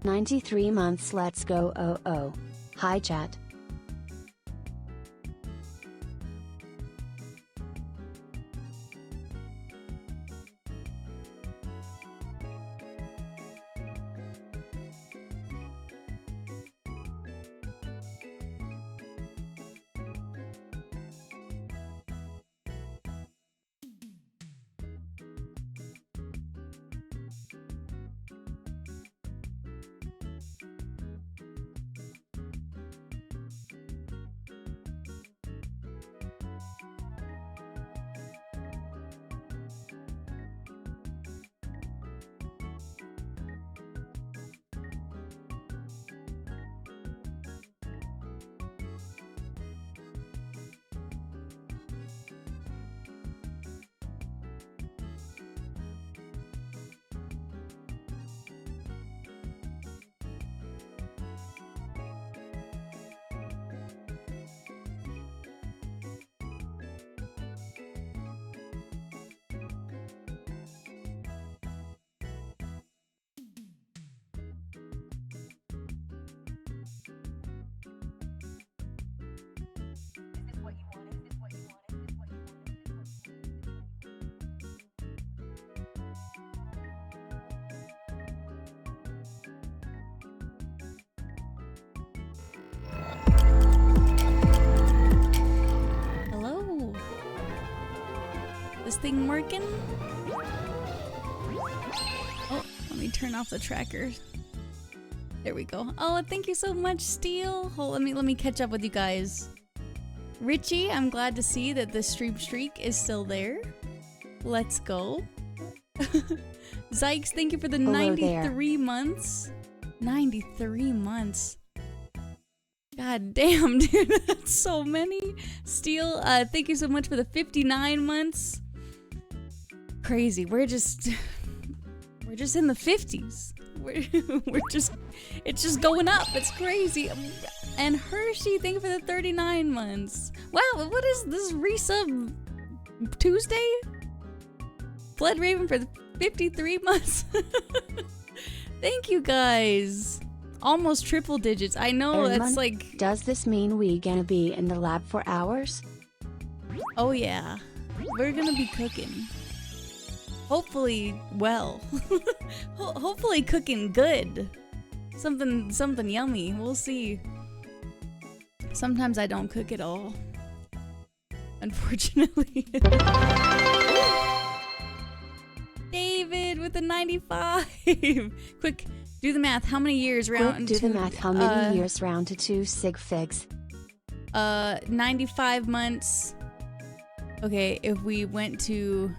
$93 months. Let's go. Oh. Hi chat. This thing working? Oh, let me turn off the tracker. There we go. Oh, thank you so much, Steel. Oh, let me catch up with you guys. Richie, I'm glad to see that the stream streak is still there. Let's go. Zykes, thank you for the 93 months. 93 months. God damn, dude, that's so many. Steel, thank you so much for the 59 months. Crazy. We're just in the 50s. It's just going up. It's crazy. And Hershey, thank you for the 39 months. Wow, what is this resub Tuesday? Blood Raven for the 53 months. Thank you guys. Almost triple digits. I know that's like... Does this mean we gonna be in the lab for hours? Oh yeah. We're gonna be cooking. Hopefully, well. Hopefully cooking good. Something yummy. We'll see. Sometimes I don't cook at all. Unfortunately. David with the 95. Quick, do the math. How many years round to... Do the math. How many years round to 2 sig figs? 95 months. Okay, if we went to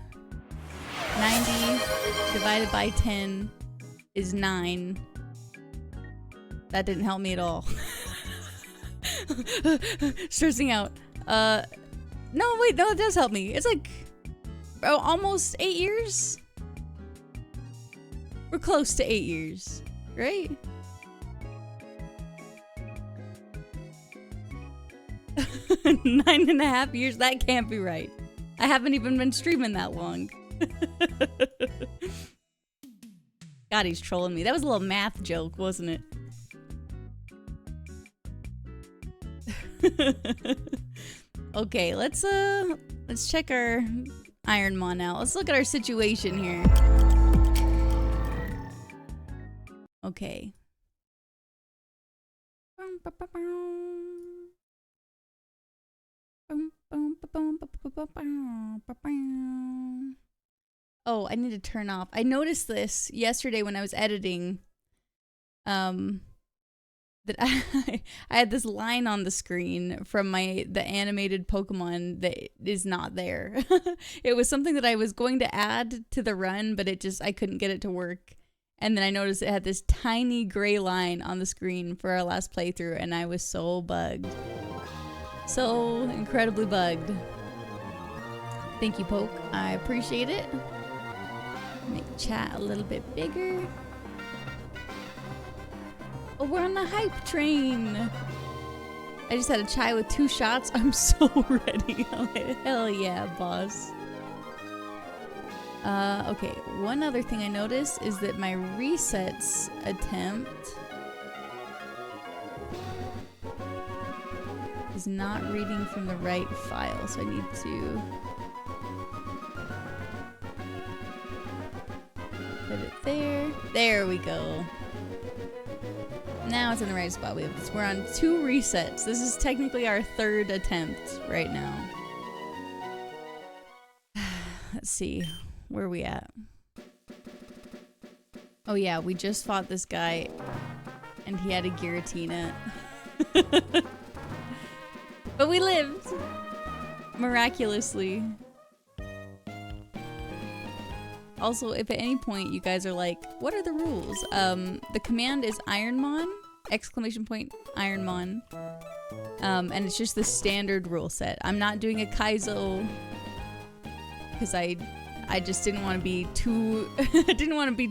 90 divided by 10 is 9. That didn't help me at all. Stressing out. No, wait, no, it does help me. It's like almost 8 years. We're close to 8 years, right? Nine and a half years? That can't be right. I haven't even been streaming that long. God, he's trolling me. That was a little math joke, wasn't it? Okay, let's check our IronMON out. Let's look at our situation here. Okay. Oh, I need to turn off. I noticed this yesterday when I was editing. That I had this line on the screen from the animated Pokemon that is not there. It was something that I was going to add to the run, but I couldn't get it to work. And then I noticed it had this tiny gray line on the screen for our last playthrough, and I was so bugged. So incredibly bugged. Thank you, Poke. I appreciate it. Make chat a little bit bigger. Oh, we're on the hype train. I just had a chai with 2 shots. I'm so ready. Hell yeah, boss. Okay, one other thing I noticed is that my resets attempt is not reading from the right file, so I need to put it there. There we go. Now it's in the right spot. We're on 2 resets. This is technically our 3rd attempt right now. Let's see. Where are we at? Oh yeah, we just fought this guy and he had a Giratina. But we lived! Miraculously. Also, if at any point you guys are like, what are the rules? The command is IronMON, ! IronMON. And it's just the standard rule set. I'm not doing a Kaizo because I just didn't want to be too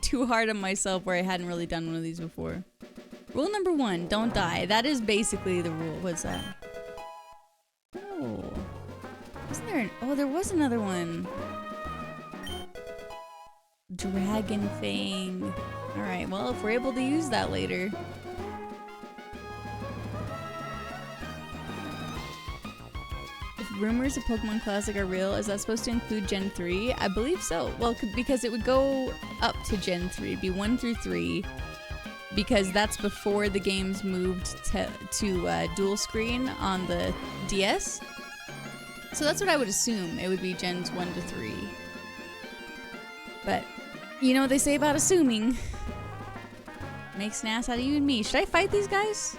too hard on myself where I hadn't really done one of these before. Rule number 1, don't die. That is basically the rule. What's that? Oh. Wasn't there oh, there was another one. Dragon Fang. Alright, well, if we're able to use that later. If rumors of Pokemon Classic are real, is that supposed to include Gen 3? I believe so. Well, because it would go up to Gen 3. It'd be 1 through 3. Because that's before the games moved to dual screen on the DS. So that's what I would assume. It would be Gens 1 to 3. But you know what they say about assuming. Makes an ass out of you and me. Should I fight these guys?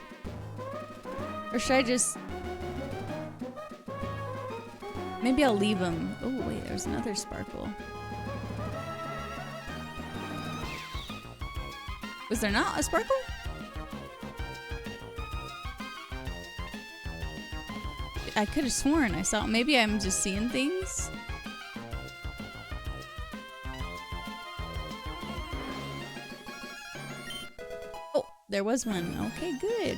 Or should I just... Maybe I'll leave them. Oh wait, there's another Sparkle. Was there not a Sparkle? I could have sworn I saw... Maybe I'm just seeing things? There was one. Okay, good.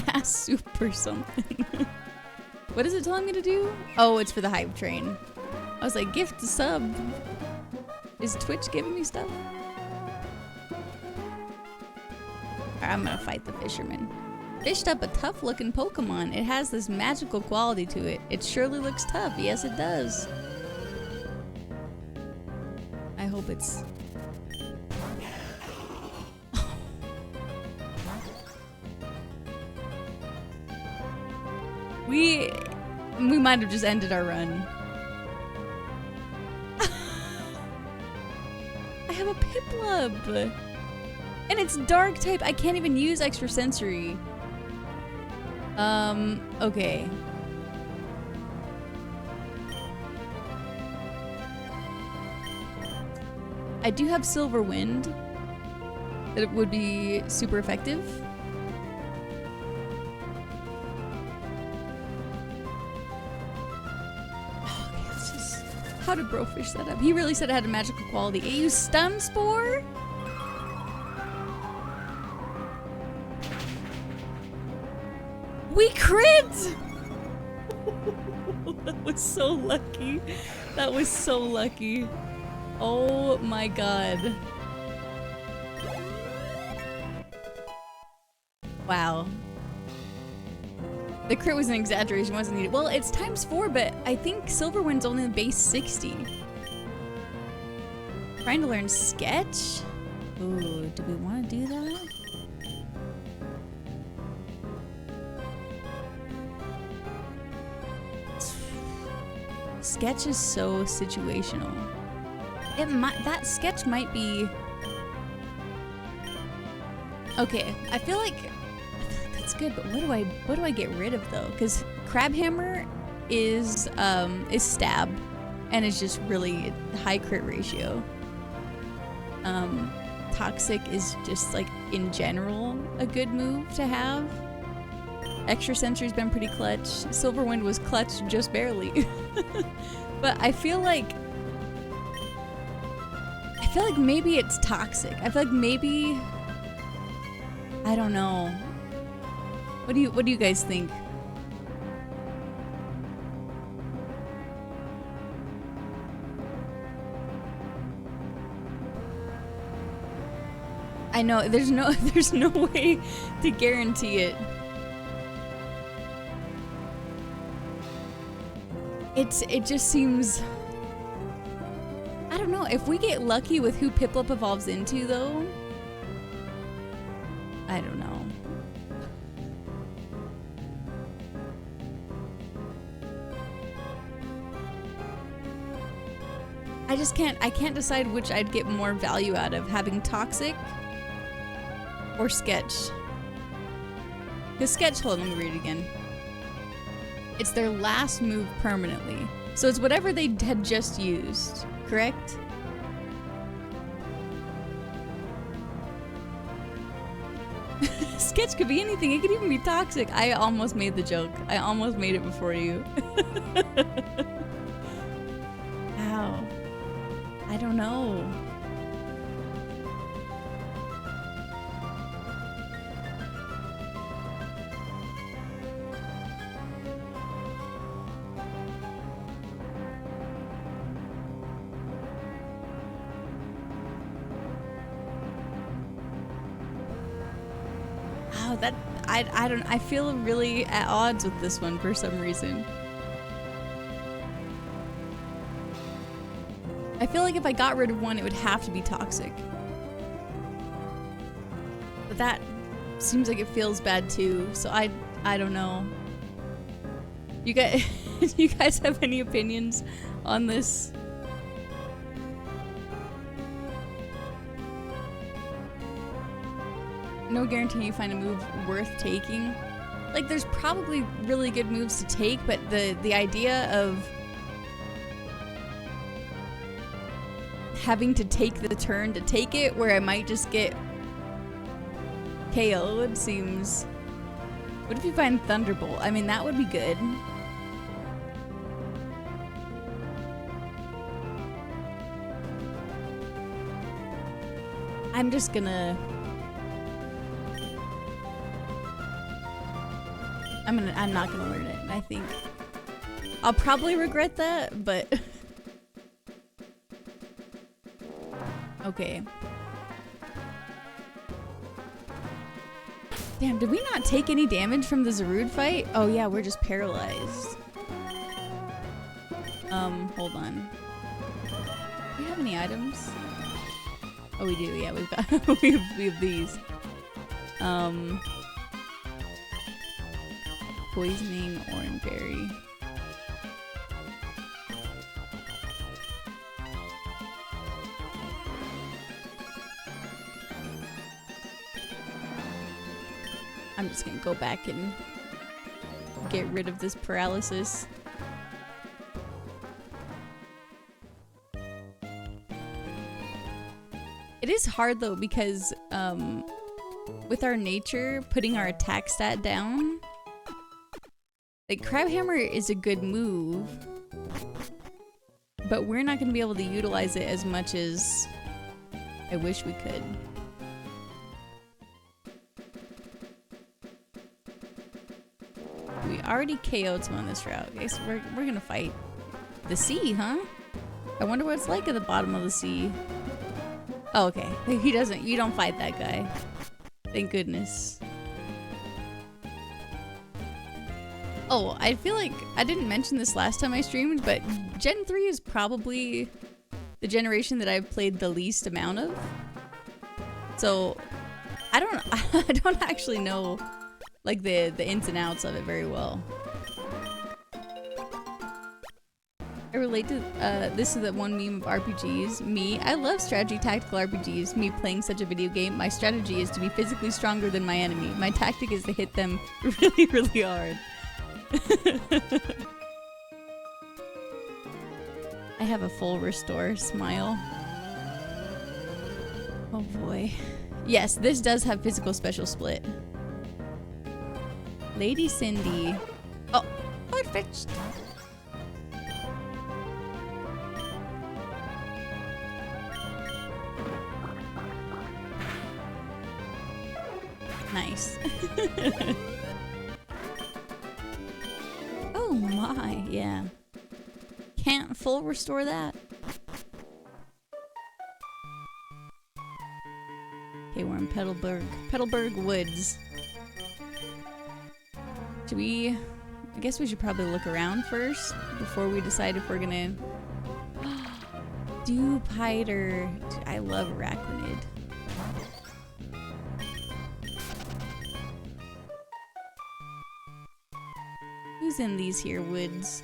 Ass soup or something. What is it telling me to do? Oh, it's for the hype train. I was like, gift a sub. Is Twitch giving me stuff? I'm gonna fight the fisherman. Fished up a tough looking Pokemon. It has this magical quality to it. It surely looks tough. Yes, it does. I hope it's... We might have just ended our run. I have a Piplup! And it's dark type. I can't even use extrasensory. Okay. I do have Silver Wind. That would be super effective. Okay, let's just... How did Brofish set up? He really said it had a magical quality. It used Stun Spore? We crit! That was so lucky. That was so lucky. Oh my god. Wow. The crit was an exaggeration, wasn't needed. Well, it's ×4, but I think Silverwind's only base 60. Trying to learn Sketch? Ooh, do we want to do that? Sketch is so situational. It might, that Sketch might be... Okay, I feel like that's good, but what do I get rid of though? Because Crabhammer is stab, and it's just really high crit ratio. Toxic is just like in general a good move to have. Extra Sentry's been pretty clutch. Silverwind was clutch just barely. But I feel like maybe it's toxic. I feel like maybe, I don't know. What do you guys think? I know there's no way to guarantee it. It just seems, I don't know, if we get lucky with who Piplup evolves into though, I don't know. I can't decide which I'd get more value out of, having Toxic or Sketch. Because Sketch, hold on, let me read it again. It's their last move permanently. So it's whatever they had just used, correct? Sketch could be anything. It could even be Toxic. I almost made the joke. I almost made it before you. Ow. I don't know. Wow, that I feel really at odds with this one for some reason. I feel like if I got rid of one, it would have to be Toxic. But that seems like it feels bad too, so I don't know. You guys, you guys have any opinions on this? No guarantee you find a move worth taking. Like, there's probably really good moves to take, but the idea of having to take the turn to take it, where I might just get KO'd, seems... What if you find Thunderbolt? I mean, that would be good. I'm just gonna... I'm not gonna learn it, I think. I'll probably regret that, but... Okay. Damn, did we not take any damage from the Zarude fight? Oh yeah, we're just paralyzed. Hold on. Do we have any items? Oh, we do, yeah, we've got we have these. Poisoning Oranberry. I'm just gonna go back and get rid of this paralysis. It is hard though, because with our nature, putting our attack stat down, like, Crabhammer is a good move, but we're not going to be able to utilize it as much as I wish we could. We already KO'd someone on this route. Okay, so we're going to fight the sea, huh? I wonder what it's like at the bottom of the sea. Oh, okay. You don't fight that guy. Thank goodness. Oh, I feel like I didn't mention this last time I streamed, but Gen 3 is probably the generation that I've played the least amount of. So, I don't actually know, like, the ins and outs of it very well. I relate to, this is the one meme of RPGs. Me, I love strategy tactical RPGs. Me playing such a video game, my strategy is to be physically stronger than my enemy. My tactic is to hit them really, really hard. I have a full restore smile. Oh boy. Yes, this does have physical special split. Lady Cindy. Oh, perfect. Nice. Oh my, yeah. Can't full restore that. Okay, we're in Petalburg Woods. Should we... I guess we should probably look around first before we decide if we're gonna... Dupe Hider. Dude, I love Arachnid. Who's in these here woods?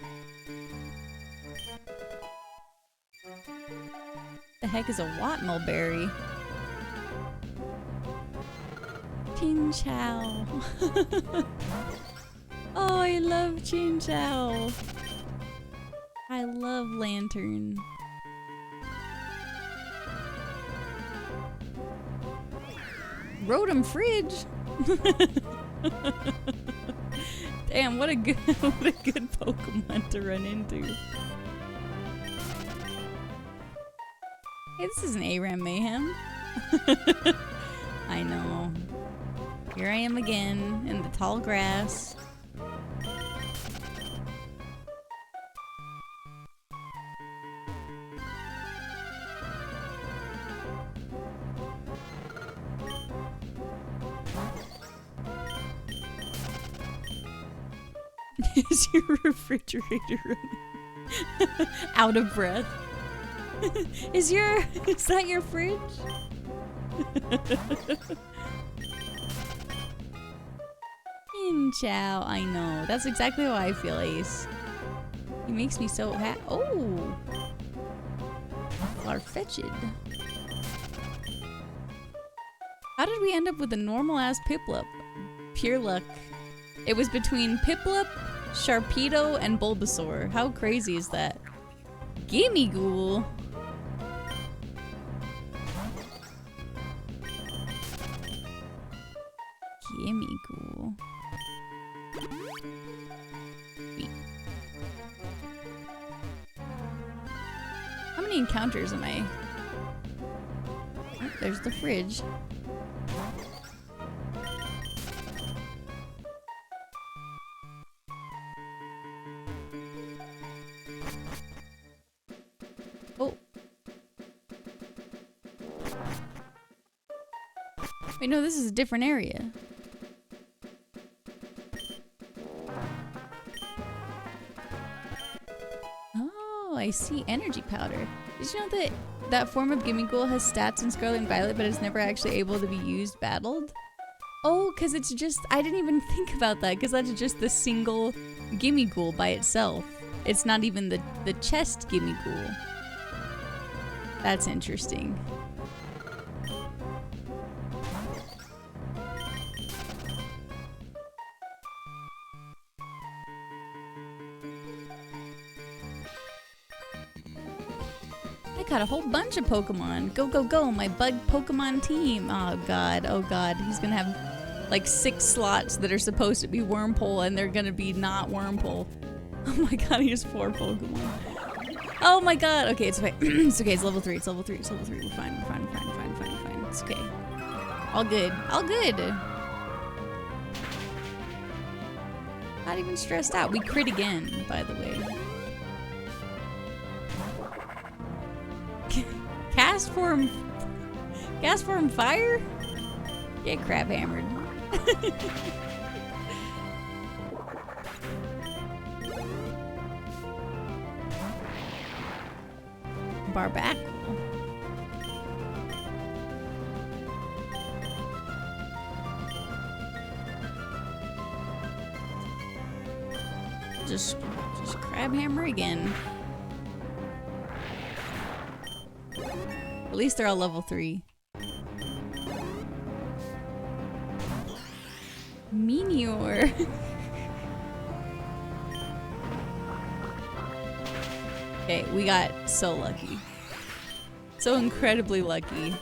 The heck is a Watmulberry? Chin Chow. Oh, I love Chin Chow. I love Lantern. Rotom Fridge. Damn, what a good Pokemon to run into. Hey, this is an ARAM Mayhem. I know. Here I am again in the tall grass. Is your refrigerator running? Out of breath. Is that your fridge? Chow, I know. That's exactly how I feel, Ace. He makes me so happy. Oh! Farfetch'd. How did we end up with a normal-ass Piplup? Pure luck. It was between Piplup, Sharpedo, and Bulbasaur. How crazy is that? Gimme Ghoul! Gimme Ghoul. How many encounters am I? Oh, there's the fridge. Oh. Wait, no, this is a different area. I see energy powder. Did you know that that form of Gimmighoul has stats in Scarlet and Violet, but is never actually able to be used battled? Oh, because it's just... I didn't even think about that, because that's just the single Gimmighoul by itself. It's not even the chest Gimmighoul. That's interesting. Got a whole bunch of Pokemon. Go, go, go, my bug Pokemon team. Oh god, oh god. He's gonna have like 6 slots that are supposed to be Wurmple and they're gonna be not Wurmple. Oh my god, he has 4 Pokemon. Oh my god. Okay, it's okay. It's okay, it's level 3, it's level 3, it's level 3. We're fine, we're fine, we're fine, we're fine, we're fine, we're fine. It's okay. All good, all good. Not even stressed out. We crit again, by the way. Gas form fire? Get crab hammered. Barbacle. Just crab hammer again. At least they're all level 3. Meteor. Okay, we got so lucky. So incredibly lucky.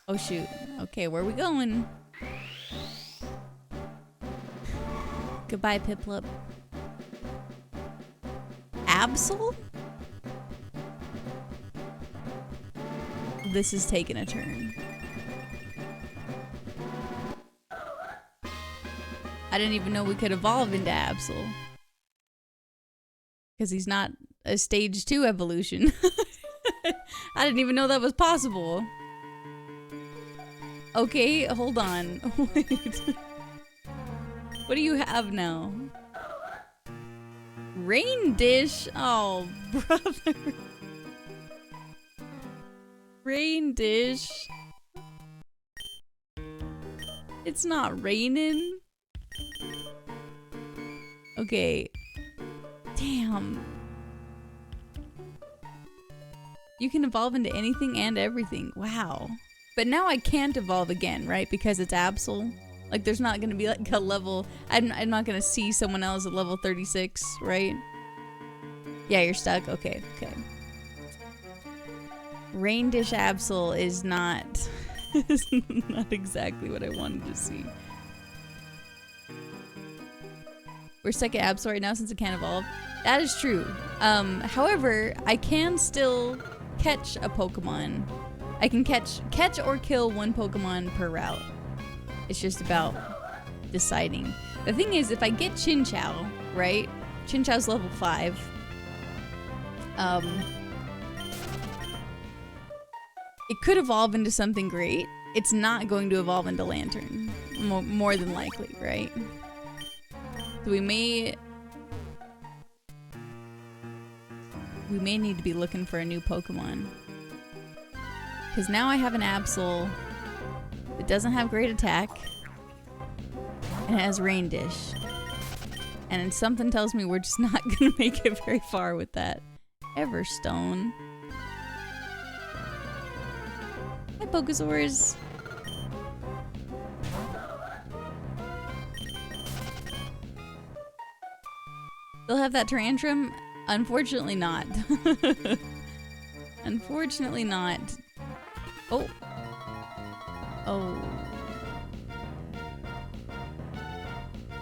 Oh shoot. Okay, where are we going? Goodbye, Piplup. Absol? This is taking a turn. I didn't even know we could evolve into Absol. Because he's not a stage 2 evolution. I didn't even know that was possible. Okay, hold on. Wait. What do you have now? Rain dish? Oh, brother. Rain dish. It's not raining. Okay. Damn. You can evolve into anything and everything. Wow. But now I can't evolve again, right? Because it's Absol. Like, there's not going to be like a level... I'm not going to see someone else at level 36, right? Yeah, you're stuck? Okay, okay. Rain Dish Absol is not... is not exactly what I wanted to see. We're stuck at Absol right now since it can't evolve. That is true. However, I can still catch a Pokemon. I can catch or kill one Pokemon per route. It's just about deciding. The thing is, if I get Chinchou, right? Chinchou's level 5. It could evolve into something great. It's not going to evolve into Lantern. More than likely, right? So we may need to be looking for a new Pokemon. Because now I have an Absol that doesn't have great attack. And it has Rain Dish. And something tells me we're just not going to make it very far with that. Everstone. Hi, Pokesaurs. They'll have that Tantrum? Unfortunately not. Unfortunately not. Oh. Oh.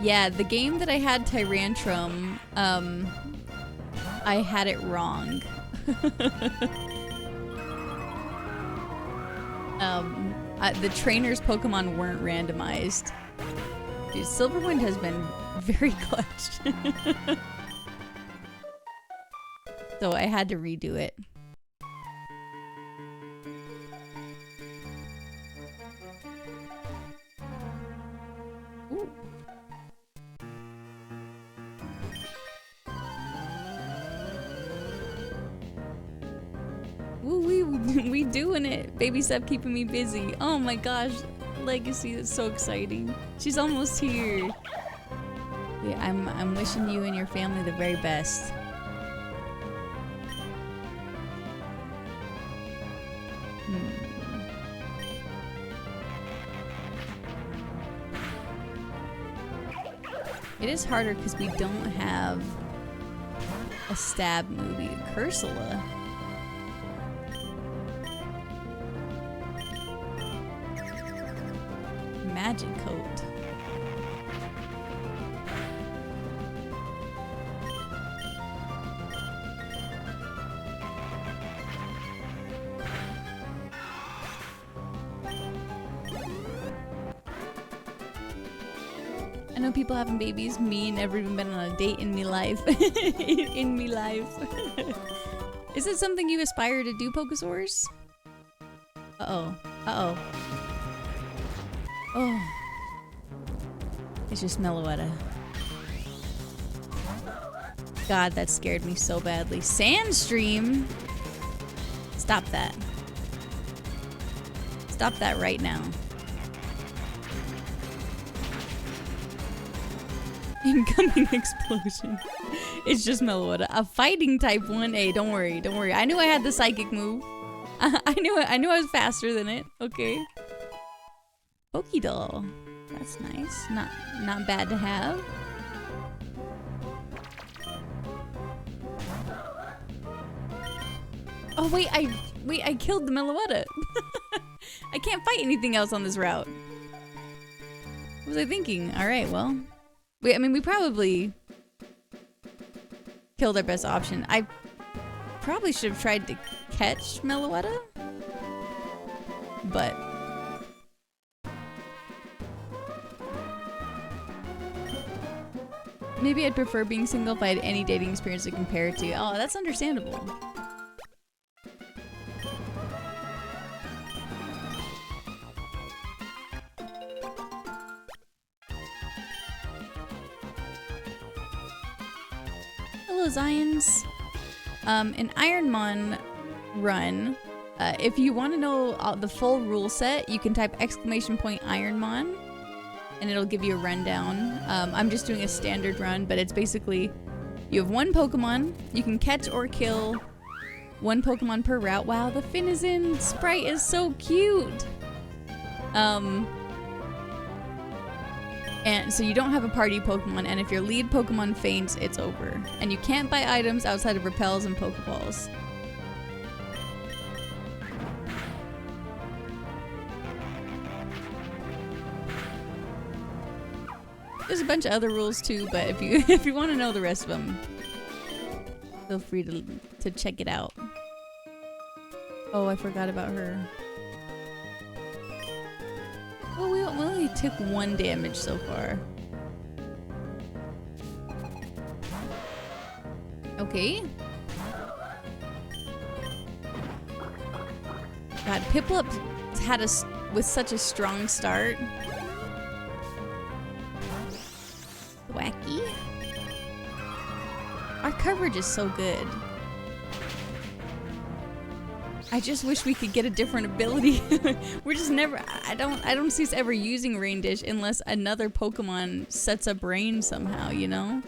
Yeah, the game that I had Tyrantrum, I had it wrong. The trainer's Pokemon weren't randomized. Dude, Silverwind has been very clutch. So I had to redo it. Ooh. Ooh, we doing it. Baby, stop keeping me busy. Oh my gosh, Legacy, that's so exciting. She's almost here. Yeah, I'm wishing you and your family the very best. It is harder because we don't have a stab movie. Cursula. Magic Coat. I know people having babies. Me never even been on a date in me life. In me life. Is it something you aspire to do, Pokesaurs? Uh-oh. Uh-oh. Oh. It's just Meloetta. God, that scared me so badly. Sandstream? Stop that. Stop that right now. Incoming explosion. It's just Meloetta. A fighting type one. Hey, don't worry, don't worry. I knew I had the psychic move. I knew I was faster than it. Okay. Pokédoll. That's nice. Not bad to have. Oh wait, I killed the Meloetta. I can't fight anything else on this route. What was I thinking? All right, well. I mean, we probably killed our best option. I probably should have tried to catch Meloetta, but maybe I'd prefer being single if I had any dating experience to compare it to. Oh, that's understandable. Hello, Zions. An IronMON run. If you want to know the full rule set, you can type !IronMON and it'll give you a rundown. I'm just doing a standard run, but it's basically you have one Pokemon, you can catch or kill one Pokemon per route. Wow, the Finizen sprite is so cute. And so you don't have a party Pokemon, and if your lead Pokemon faints, it's over. And you can't buy items outside of repels and Pokeballs. There's a bunch of other rules too, but if you want to know the rest of them, feel free to check it out. Oh, I forgot about her. Well, we only took 1 damage so far. Okay. God, Piplup had us with such a strong start. Wacky. Our coverage is so good. I just wish we could get a different ability. We're just never. I don't see us ever using Rain Dish unless another Pokemon sets up rain somehow, you know?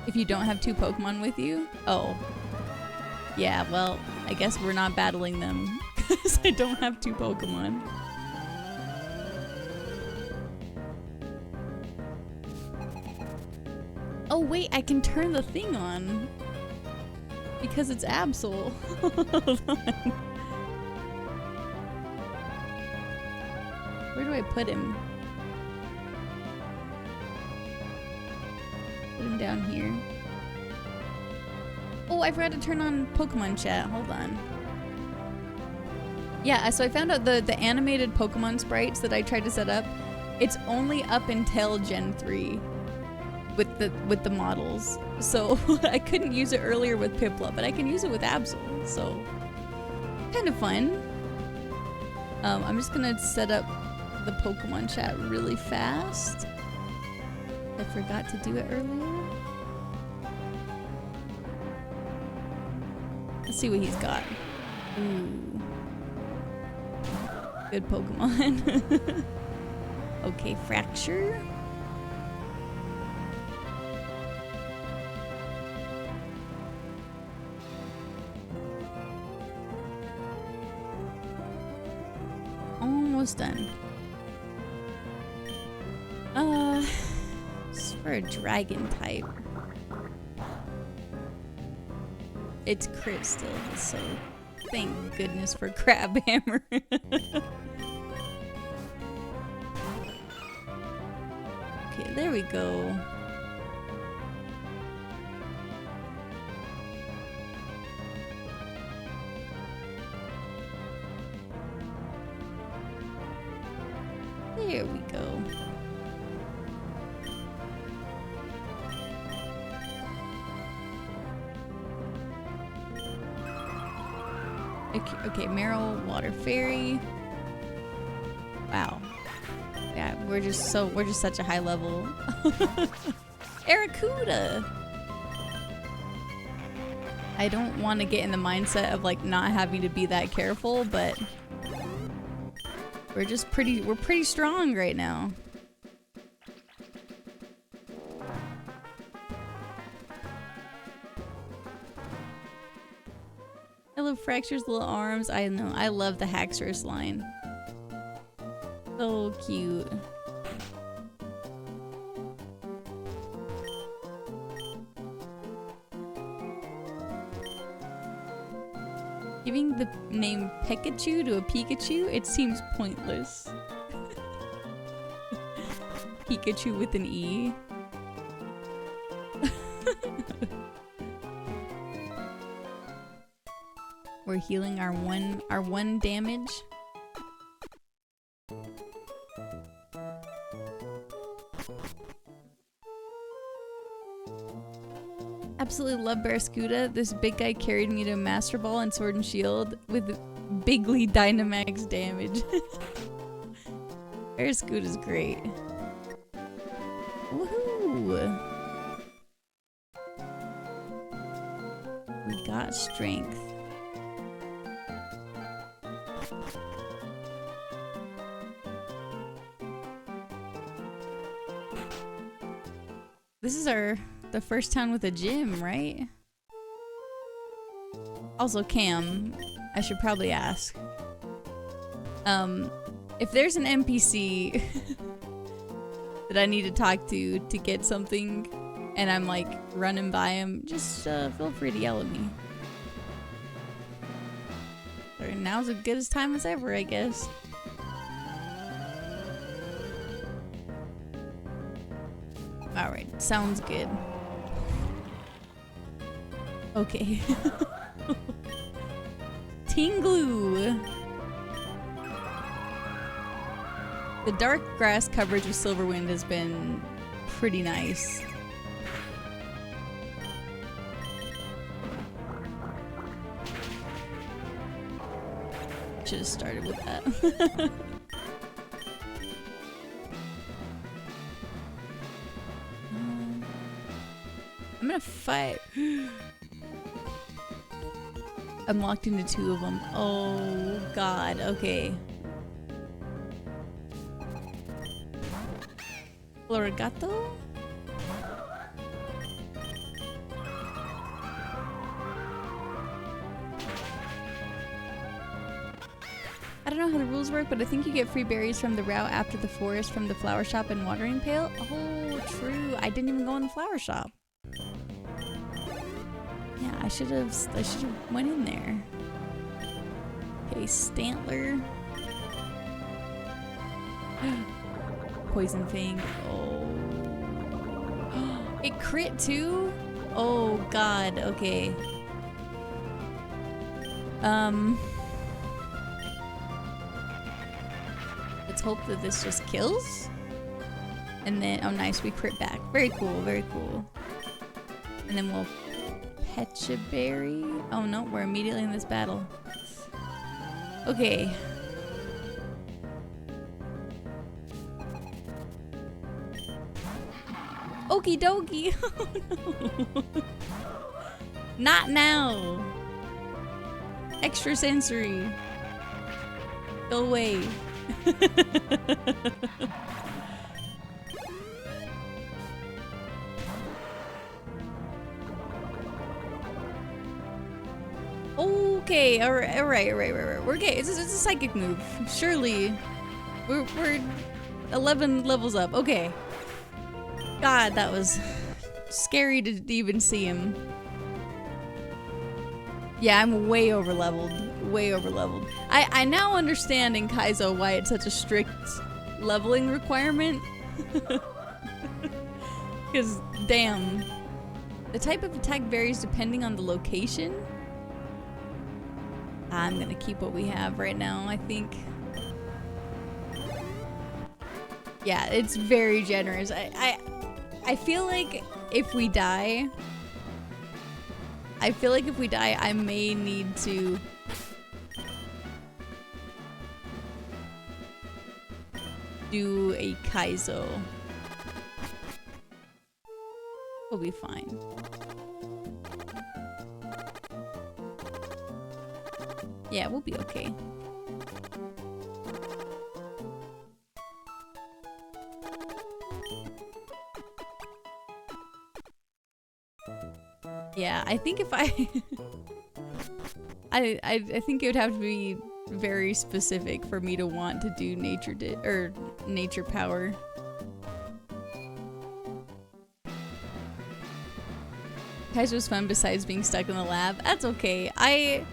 If you don't have 2 Pokemon with you? Oh. Yeah, well, I guess we're not battling them because I don't have 2 Pokemon. Oh wait, I can turn the thing on because it's Absol. Hold on. Where do I put him? Put him down here. Oh, I forgot to turn on Pokemon chat. Hold on. Yeah, so I found out the animated Pokemon sprites that I tried to set up, it's only up until Gen 3 with the models. So I couldn't use it earlier with Piplup, but I can use it with Absol. So kind of fun. I'm just gonna set up the Pokemon chat really fast. I forgot to do it earlier. Let's see what he's got. Ooh. Good Pokemon. Okay, Fracture. Almost done. It's for a dragon type. It's crit still, so thank goodness for Crab Hammer. Okay, there we go. There we go. Okay, Meryl, Water Fairy. Wow. Yeah, we're just such a high level. Aracuda. I don't want to get in the mindset of like not having to be that careful, but we're pretty strong right now. Hello, Fracture's little arms. I know, I love the Haxorus line. So cute. Giving the name Pikachu to a Pikachu? It seems pointless. Pikachu with an E. We're healing our one damage. Absolutely love Barraskewda. This big guy carried me to Master Ball and Sword and Shield with bigly Dynamax damage. Barraskewda's great. Woohoo! We got strength. This is the first town with a gym, right? Also, Cam, I should probably ask. If there's an NPC that I need to talk to get something, and I'm like running by him, just feel free to yell at me. Or now's as good a time as ever, I guess. Alright, sounds good. Okay. Tinglu! The dark grass coverage with Silverwind has been pretty nice. Should have started with that. I'm gonna fight. I'm locked into 2 of them. Oh god, okay. Florigato? I don't know how the rules work, but I think you get free berries from the route after the forest from the flower shop and watering pail. Oh, true. I didn't even go in the flower shop. Yeah, I should have went in there. Okay, Stantler. Poison Fang. Oh. It crit too? Oh god, okay. Let's hope that this just kills. And then, oh nice, we crit back. Very cool, very cool. And then we'll Pecha Berry. Oh no, we're immediately in this battle. Okay. Okie dokie. Oh no. Not now. Extra sensory. Go away. Okay, all right. We're okay. It's a psychic move. Surely, we're 11 levels up. Okay. God, that was scary to even see him. Yeah, I'm way over leveled. Way over leveled. I now understand in Kaizo why it's such a strict leveling requirement. Because, damn. The type of attack varies depending on the location. I'm gonna keep what we have right now, I think. Yeah, it's very generous. I feel like if we die, I may need to do a Kaizo. We'll be fine. Yeah, we'll be okay. Yeah, I think if I think it would have to be very specific for me to want to do nature power. Kaiser's fun besides being stuck in the lab. That's okay. I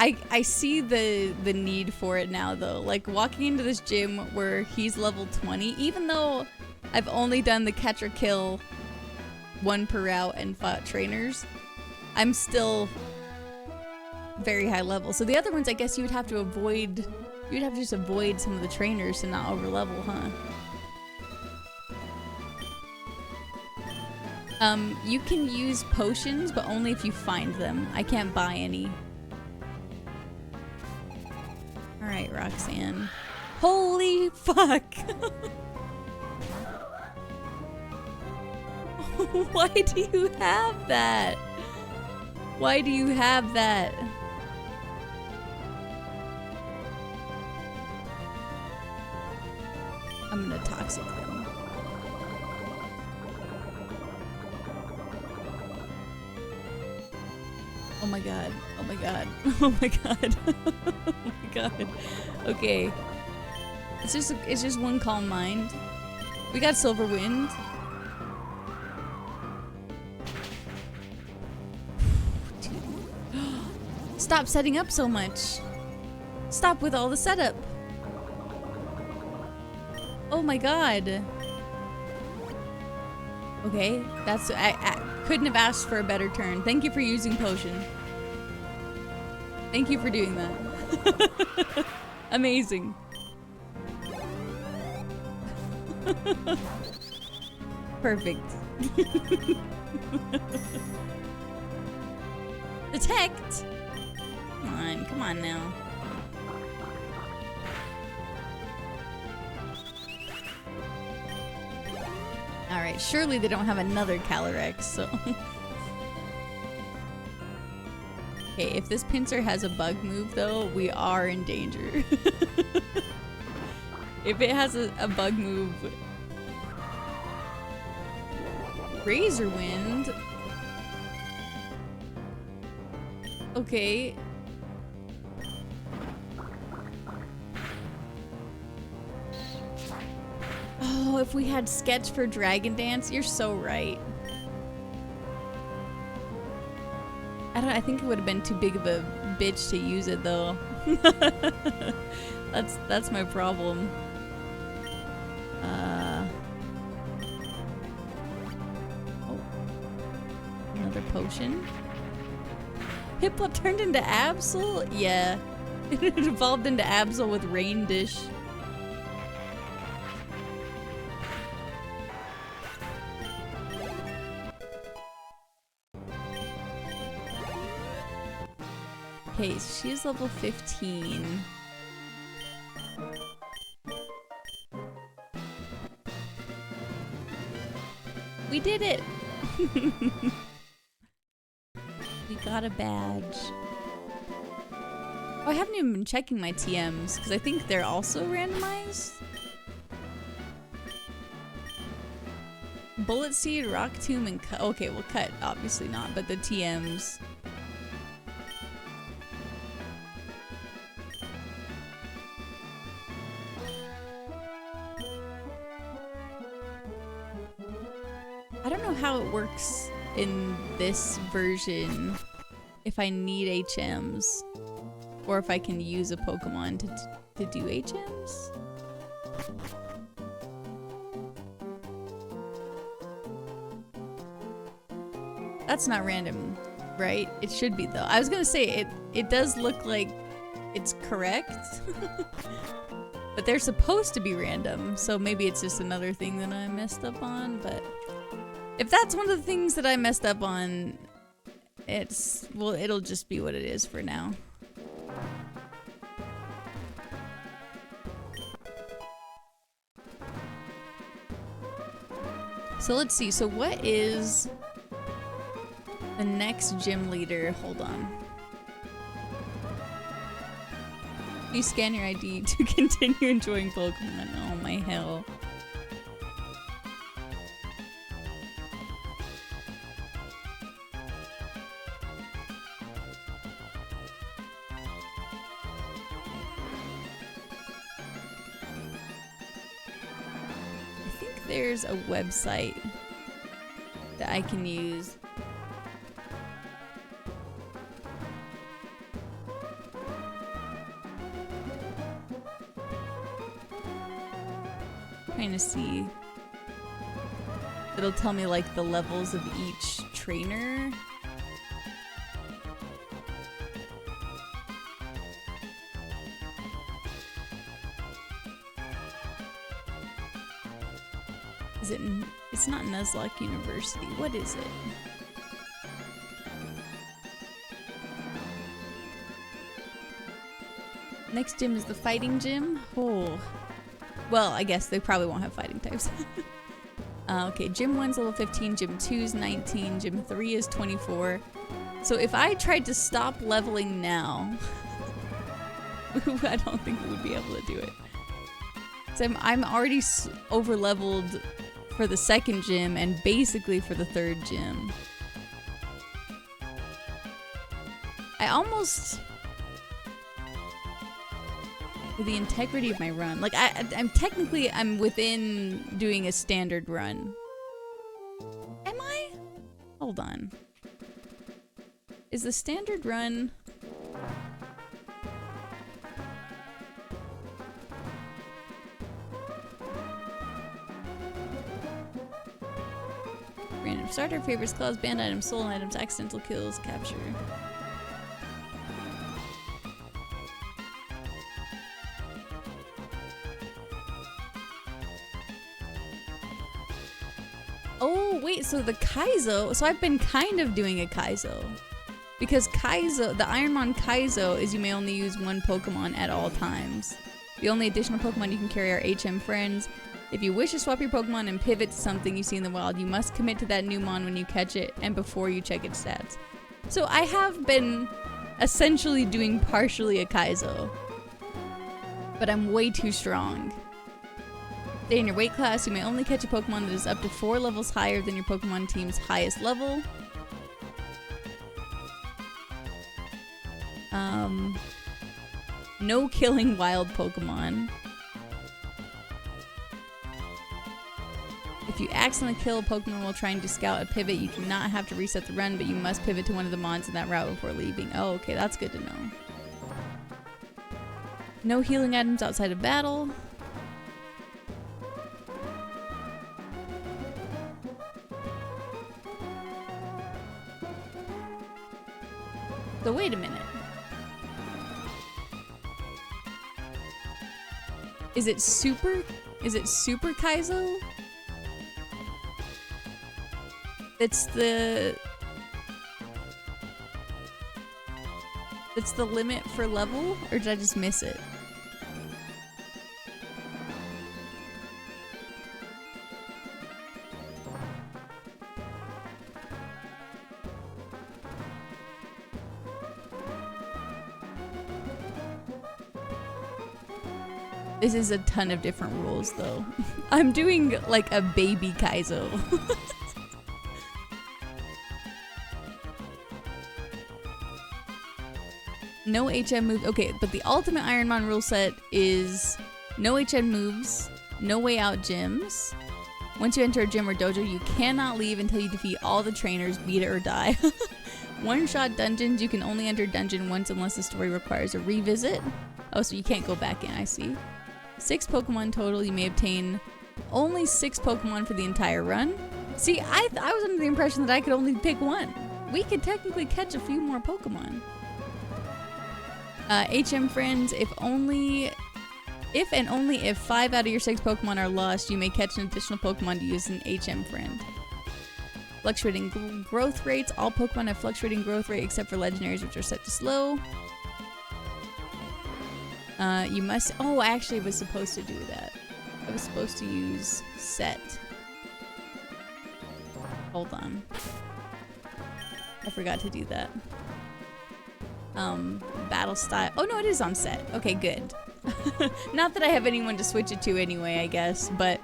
I see the need for it now though. Like walking into this gym where he's level 20, even though I've only done the catch or kill 1 per route and fought trainers, I'm still very high level. So the other ones, I guess you would have to avoid, you'd have to just avoid some of the trainers to not over level, huh? You can use potions, but only if you find them. I can't buy any. Alright, Roxanne. Holy fuck! Why do you have that? Why do you have that? I'm gonna toxic them. Oh my god. Oh my god. Oh my god. Oh my god. Okay. It's just one calm mind. We got Silver Wind. Stop setting up so much. Stop with all the setup. Oh my god. Okay, that's I couldn't have asked for a better turn. Thank you for using potion. Thank you for doing that. Amazing. Perfect. Detect. Come on now. Alright, surely they don't have another Calyrex, so... Okay, if this pincer has a bug move, though, we are in danger. If it has a bug move... Razor Wind? Okay. Oh, if we had Sketch for Dragon Dance, you're so right. I think it would have been too big of a bitch to use it though. That's my problem. Oh. Another potion. Piplup turned into Absol? Yeah. It evolved into Absol with Rain Dish. Okay, so she's level 15. We did it! We got a badge. Oh, I haven't even been checking my TMs, because I think they're also randomized. Bullet Seed, Rock Tomb, and Cut. Okay, well, Cut, obviously not, but the TMs. I don't know how it works in this version if I need HMs or if I can use a Pokemon to do HMs. That's not random, right? It should be though. I was gonna say it does look like it's correct. But they're supposed to be random, so maybe it's just another thing that I messed up on, but if that's one of the things that I messed up on, well, it'll just be what it is for now. So let's see, so what is the next gym leader? Hold on. You scan your ID to continue enjoying Pokemon. Oh my hell. There's a website that I can use. trying to see. It'll tell me like the levels of each trainer. Is it? It's not Nuzlocke University. What is it? Next gym is the fighting gym. Oh. Well, I guess they probably won't have fighting types. Okay, gym 1's level 15, gym 2's 19, gym 3 is 24. So if I tried to stop leveling now, I don't think we would be able to do it. So I'm already over leveled for the second gym and basically for the third gym. I almost... For the integrity of my run. Like, I'm within doing a standard run. Am I? Hold on. Is the standard run... Random starter, favorites, claws, banned items, stolen items, accidental kills, capture. Oh, wait, so the Kaizo... So I've been kind of doing a Kaizo. Because Kaizo... The IronMON Kaizo is you may only use one Pokemon at all times. The only additional Pokemon you can carry are HM friends. If you wish to swap your Pokemon and pivot to something you see in the wild, you must commit to that new Mon when you catch it and before you check its stats. So I have been essentially doing partially a Kaizo. But I'm way too strong. Stay in your weight class, you may only catch a Pokemon that is up to 4 levels higher than your Pokemon team's highest level. No killing wild Pokemon. If you accidentally kill a Pokemon while trying to scout a pivot, you do not have to reset the run, but you must pivot to one of the mons in that route before leaving. Oh, okay, that's good to know. No healing items outside of battle. So wait a minute. Is it super Kaizo? It's the limit for level, or did I just miss it? This is a ton of different rules, though. I'm doing, like, a baby Kaizo. No HM move. Okay, but the ultimate IronMON rule set is no HM moves, no way out gyms. Once you enter a gym or dojo, you cannot leave until you defeat all the trainers, beat it or die. One-shot dungeons. You can only enter dungeon once unless the story requires a revisit. Oh, so you can't go back in, I see. 6 Pokemon total. You may obtain only 6 Pokemon for the entire run. See, I was under the impression that I could only pick one. We could technically catch a few more Pokemon. HM friends, if and only if 5 out of your 6 Pokemon are lost, you may catch an additional Pokemon to use an HM friend. Fluctuating growth rates. All Pokemon have fluctuating growth rate except for legendaries, which are set to slow. You must... Oh, I actually was supposed to do that. I was supposed to use set. Hold on. I forgot to do that. Battle style. Oh, no, it is on set. Okay, good. Not that I have anyone to switch it to anyway, I guess, but...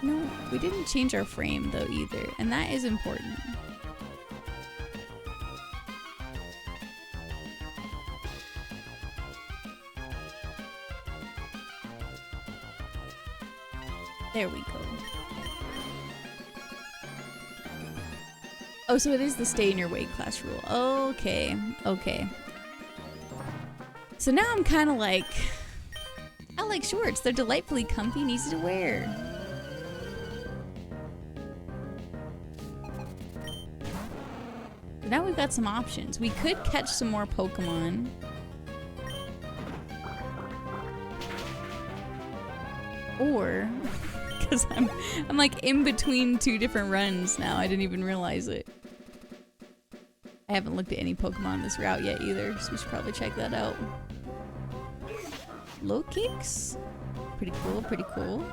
No, we didn't change our frame, though, either. And that is important. There we go. Oh, so it is the stay in your weight class rule. Okay, okay. So now I'm kind of like... I like shorts. They're delightfully comfy and easy to wear. Now we've got some options. We could catch some more Pokemon. Or, because I'm like in between two different runs now. I didn't even realize it. I haven't looked at any Pokemon on this route yet either, so we should probably check that out. Low kicks? Pretty cool, pretty cool.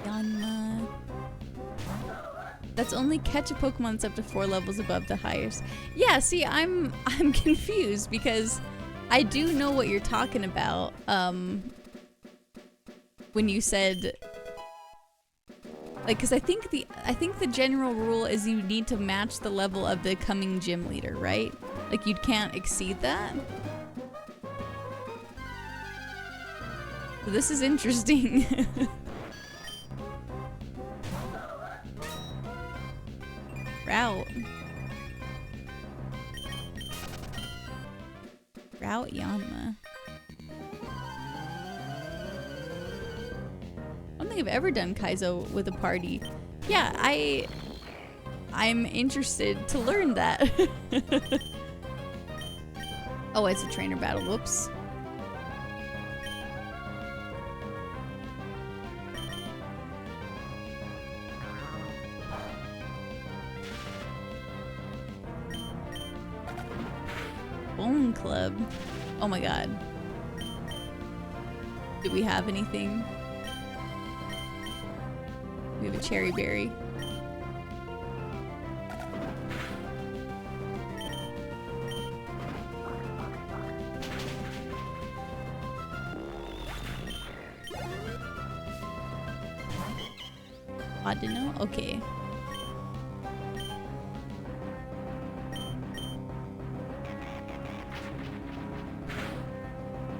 Yanma. That's only catch a Pokemon that's up to 4 levels above the highest. Yeah, see, I'm confused because I do know what you're talking about. When you said, like, because I think the general rule is you need to match the level of the coming gym leader, right? Like, you can't exceed that. So this is interesting. Route Yanma. I don't think I've ever done Kaizo with a party. Yeah, I'm interested to learn that. Oh, it's a trainer battle. Whoops. Bone Club. Oh my god. Do we have anything? We have a cherry berry. Adeno? Okay.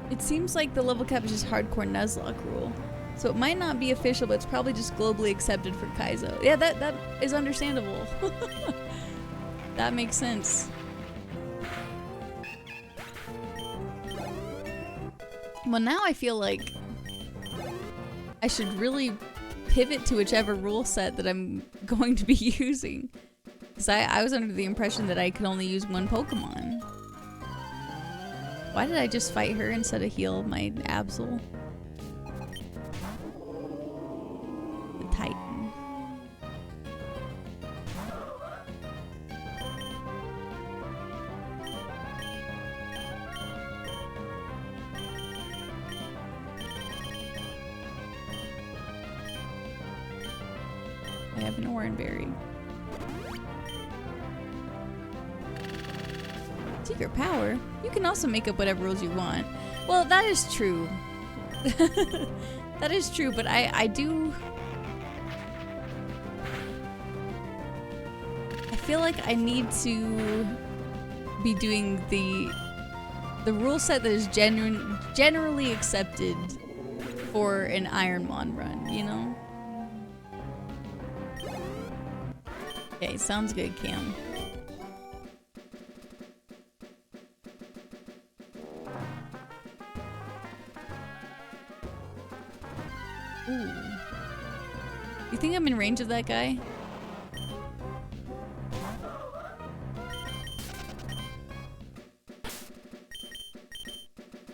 It seems like the level cap is just hardcore Nuzlocke rule. So it might not be official, but it's probably just globally accepted for Kaizo. Yeah, that is understandable. That makes sense. Well, now I feel like I should really pivot to whichever rule set that I'm going to be using. Because I was under the impression that I could only use one Pokemon. Why did I just fight her instead of heal my Absol? The Titan. I have an Oranberry. Secret power? You can also make up whatever rules you want. Well, that is true. That is true, but I do... I feel like I need to be doing the rule set that is generally accepted for an IronMON run, you know? Okay, sounds good, Cam. Ooh. You think I'm in range of that guy?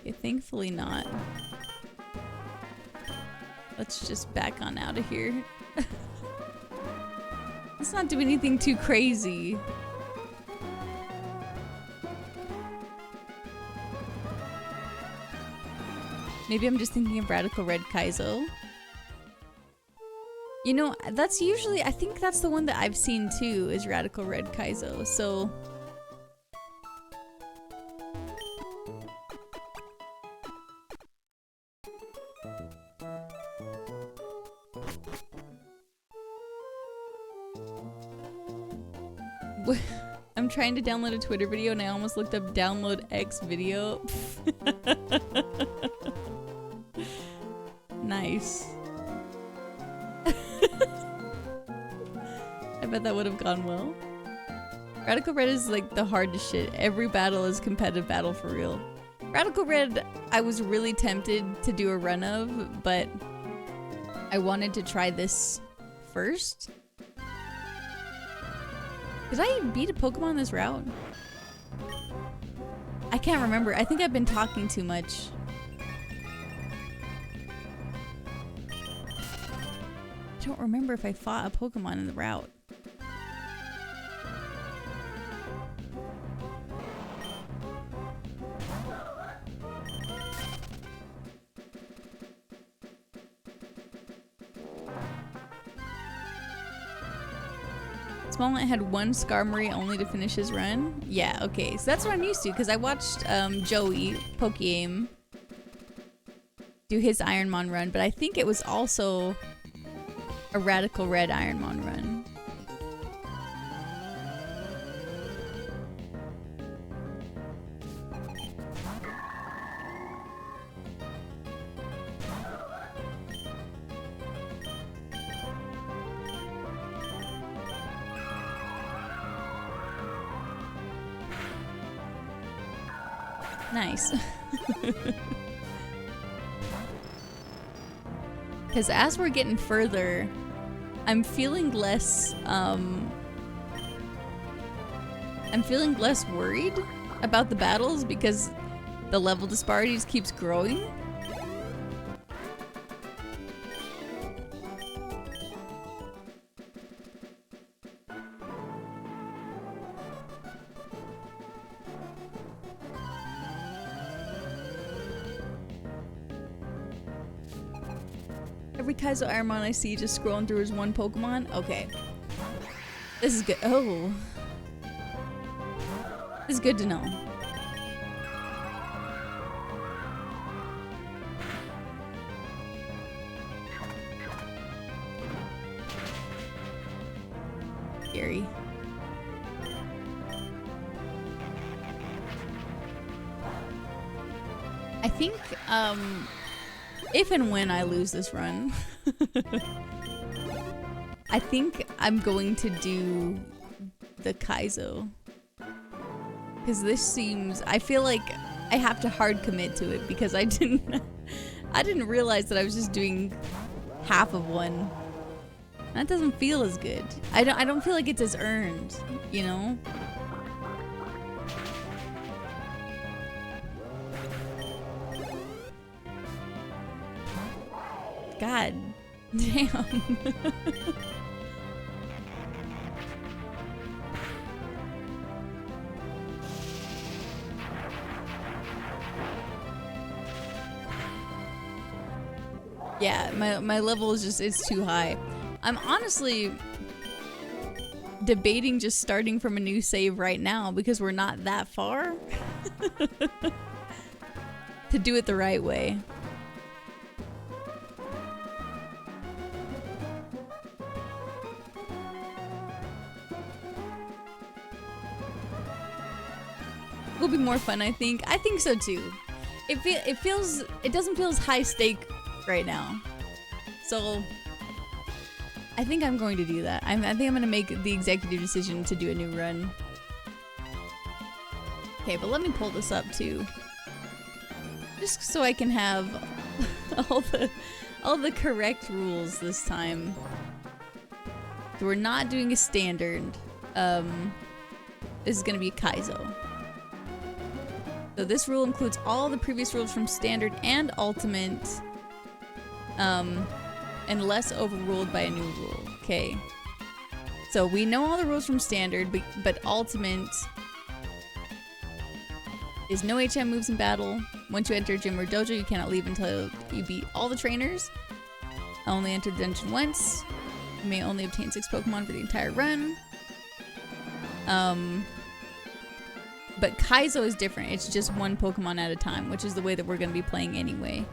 Okay, thankfully not. Let's just back on out of here. Let's not do anything too crazy. Maybe I'm just thinking of Radical Red Kaizo. You know, that's usually, I think that's the one that I've seen too, is Radical Red Kaizo, so... I'm trying to download a Twitter video and I almost looked up download X video. Nice. bet that would have gone well. Radical Red is like the hardest shit. Every battle is competitive battle for real. Radical Red, I was really tempted to do a run of, but I wanted to try this first. Did I beat a Pokemon this route? I can't remember. I think I've been talking too much. I don't remember if I fought a Pokemon in the route. Smallmont had one Skarmory only to finish his run. Yeah, okay. So that's what I'm used to, because I watched Joey, PokeAim, do his IronMON run, but I think it was also a Radical Red IronMON run. Nice. Because as we're getting further, I'm feeling less worried about the battles because the level disparity just keeps growing. Every Kaizo IronMON I see just scrolling through is one Pokemon? Okay. This is good. Oh. This is good to know. Scary. I think, if and when I lose this run, I think I'm going to do the Kaizo. Because this seems, I feel like I have to hard commit to it because I didn't realize that I was just doing half of one. That doesn't feel as good. I don't feel like it's as earned, you know? God damn. Yeah, my level is just, it's too high. I'm honestly debating just starting from a new save right now because we're not that far to do it the right way. Will be more fun, I think. I think so too. It doesn't feel as high stake right now. So I think I'm going to do that. I think I'm going to make the executive decision to do a new run. Okay, but let me pull this up too. Just so I can have all the correct rules this time. So we're not doing a standard. This is going to be Kaizo. So this rule includes all the previous rules from Standard and Ultimate, unless overruled by a new rule. Okay. So we know all the rules from Standard, but Ultimate is no HM moves in battle. Once you enter a gym or dojo, you cannot leave until you beat all the trainers. Only enter the dungeon once. You may only obtain 6 Pokemon for the entire run. But Kaizo is different. It's just one Pokemon at a time, which is the way that we're going to be playing anyway.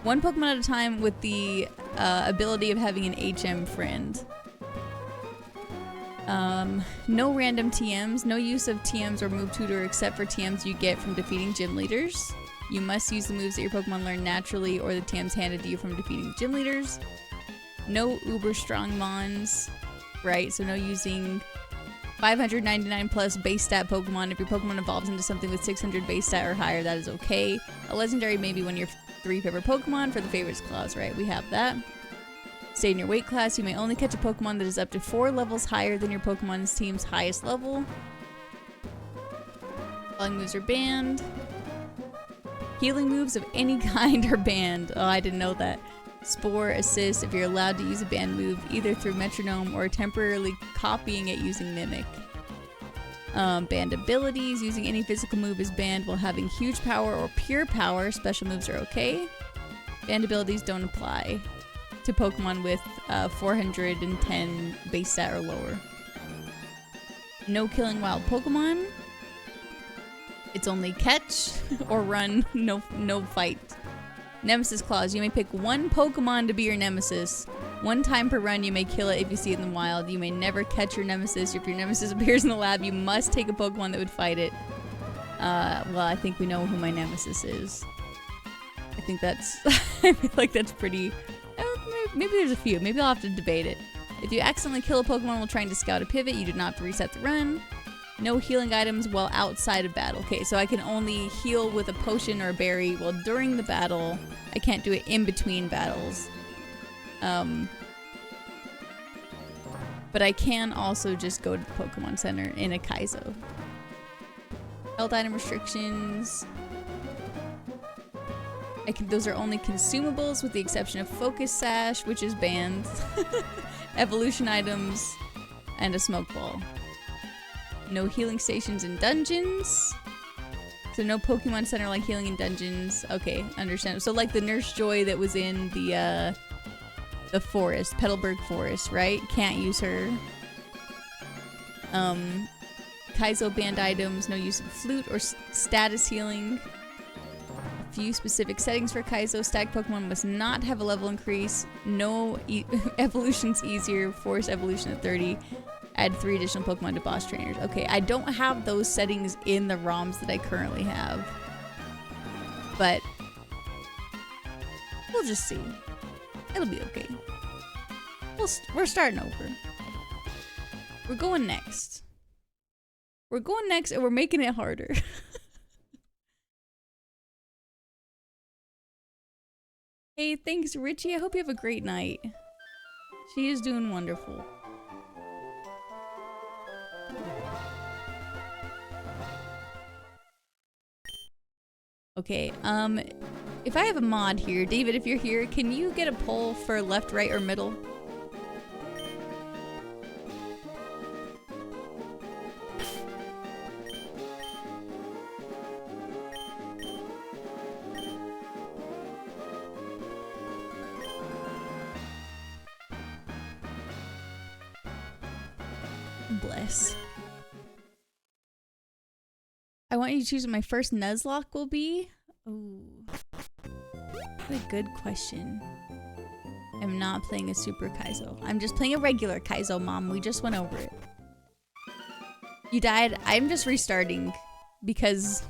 One Pokemon at a time with the ability of having an HM friend. No random TMs. No use of TMs or move tutor except for TMs you get from defeating gym leaders. You must use the moves that your Pokemon learn naturally or the TMs handed to you from defeating gym leaders. No uber strong mons. right? So no using 599 plus base stat Pokemon. If your Pokemon evolves into something with 600 base stat or higher, that is okay. A legendary maybe when your 3 favorite Pokemon for the favorites clause, right? We have that. Stay in your weight class. You may only catch a Pokemon that is up to 4 levels higher than your Pokemon's team's highest level. Falling moves are banned. Healing moves of any kind are banned. Oh, I didn't know that. Spore, Assist, if you're allowed to use a banned move, either through Metronome or temporarily copying it using Mimic. Banned abilities, using any physical move is banned while having huge power or pure power. Special moves are okay. Banned abilities don't apply to Pokemon with 410 base stat or lower. No killing wild Pokemon. It's only catch or run, no fight. Nemesis clause. You may pick one Pokemon to be your nemesis. 1 time per run, you may kill it if you see it in the wild. You may never catch your nemesis. If your nemesis appears in the lab, you must take a Pokemon that would fight it. Well, I think we know who my nemesis is. I think that's... I feel like that's pretty... maybe there's a few. Maybe I'll have to debate it. If you accidentally kill a Pokemon while trying to scout a pivot, you do not have to reset the run. No healing items while outside of battle. Okay, so I can only heal with a potion or a berry while during the battle. I can't do it in between battles. But I can also just go to the Pokemon Center in a Kaizo. Health item restrictions. Those are only consumables with the exception of Focus Sash, which is banned. Evolution items, and a smoke ball. No healing stations in dungeons. So no Pokemon Center like healing in dungeons. Okay, understand. So like the Nurse Joy that was in the forest, Petalburg Forest, right? Can't use her. Kaizo banned items, no use of flute or status healing. A few specific settings for Kaizo. Stag Pokemon must not have a level increase. No evolutions easier. Force evolution at 30. Add 3 additional Pokemon to boss trainers. Okay, I don't have those settings in the ROMs that I currently have. But we'll just see. It'll be okay. We're starting over. We're going next. We're going next and we're making it harder. Hey, thanks Richie. I hope you have a great night. She is doing wonderful. Okay, if I have a mod here, David, if you're here, can you get a poll for left, right, or middle? Bless. I want you to choose what my first Nuzlocke will be. Ooh. What a good question. I'm not playing a Super Kaizo. I'm just playing a regular Kaizo, Mom. We just went over it. You died? I'm just restarting because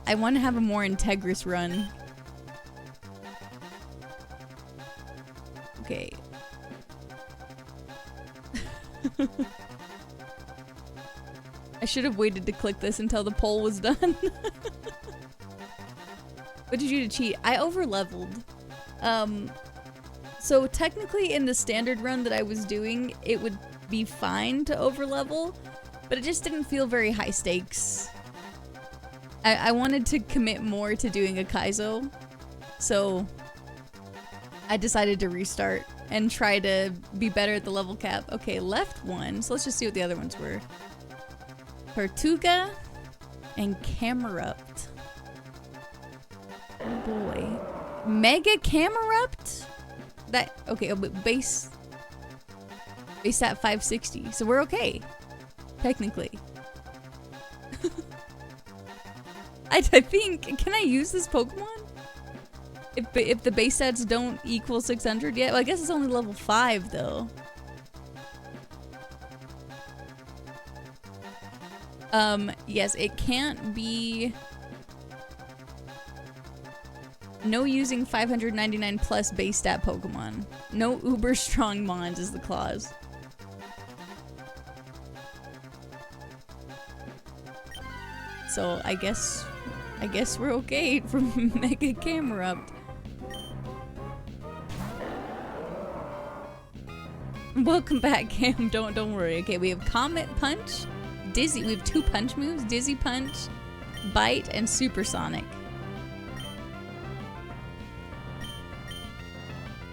I want to have a more integrous run. Okay. I should have waited to click this until the poll was done. What did you do to cheat? I over-leveled. So technically in the standard run that I was doing, it would be fine to over-level, but it just didn't feel very high stakes. I wanted to commit more to doing a Kaizo, so I decided to restart and try to be better at the level cap. Okay, left one, so let's just see what the other ones were. Tortuga and Camerupt. Oh boy. Mega Camerupt? That, okay, base at 560, so we're okay. Technically. I think, can I use this Pokemon? If the base stats don't equal 600 yet? Well, I guess it's only level 5 though. Yes, it can't be... No using 599 plus base stat Pokemon. No uber strong mons is the clause. So I guess we're okay from Mega Camerupt. Welcome back, Cam. Don't worry. Okay, we have Comet Punch, Dizzy. We have 2 punch moves: Dizzy Punch, Bite, and Supersonic.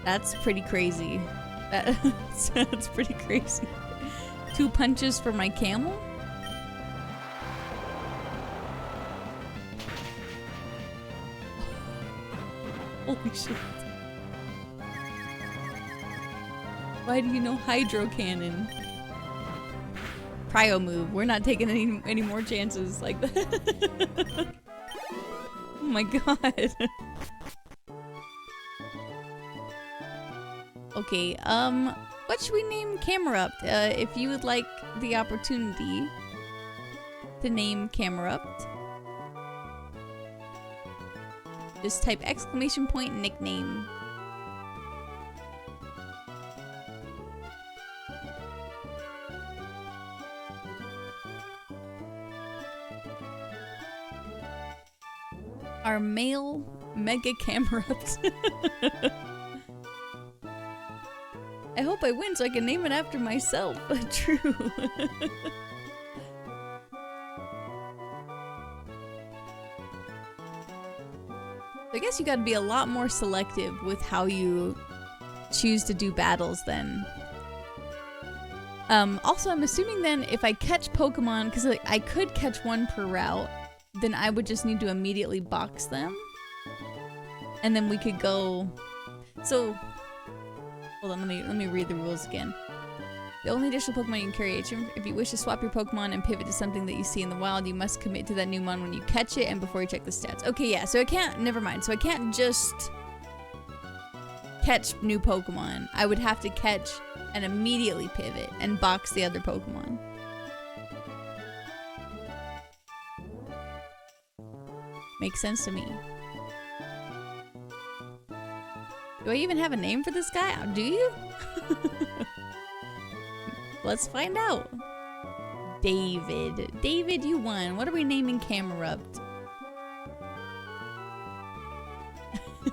That's pretty crazy. That's pretty crazy. 2 punches for my camel? Holy shit. Why do you know Hydro Cannon? Cryo move. We're not taking any more chances like that. Oh my god. Okay, what should we name Camerupt? If you would like the opportunity to name Camerupt, just type exclamation point nickname. Our male Mega Camerupt. I hope I win so I can name it after myself. True. I guess you gotta be a lot more selective with how you choose to do battles then. Also, I'm assuming then if I catch Pokemon, because like, I could catch 1 per route, then I would just need to immediately box them. And then we could go... So... Hold on, let me read the rules again. The only additional Pokemon you can carry if you wish to swap your Pokemon and pivot to something that you see in the wild, you must commit to that new mon when you catch it and before you check the stats. Okay, yeah, so I can't, never mind. So I can't just catch new Pokemon. I would have to catch and immediately pivot and box the other Pokemon. Makes sense to me. Do I even have a name for this guy? Do you? Let's find out. David. David, you won. What are we naming Camerupt?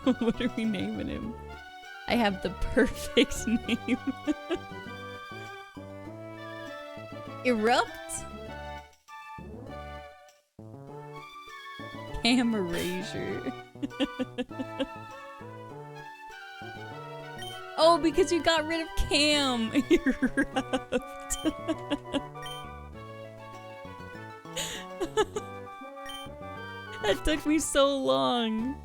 What are we naming him? I have the perfect name. Erupt? Cam Erasure. Oh, because you got rid of Cam. Erupt. That took me so long.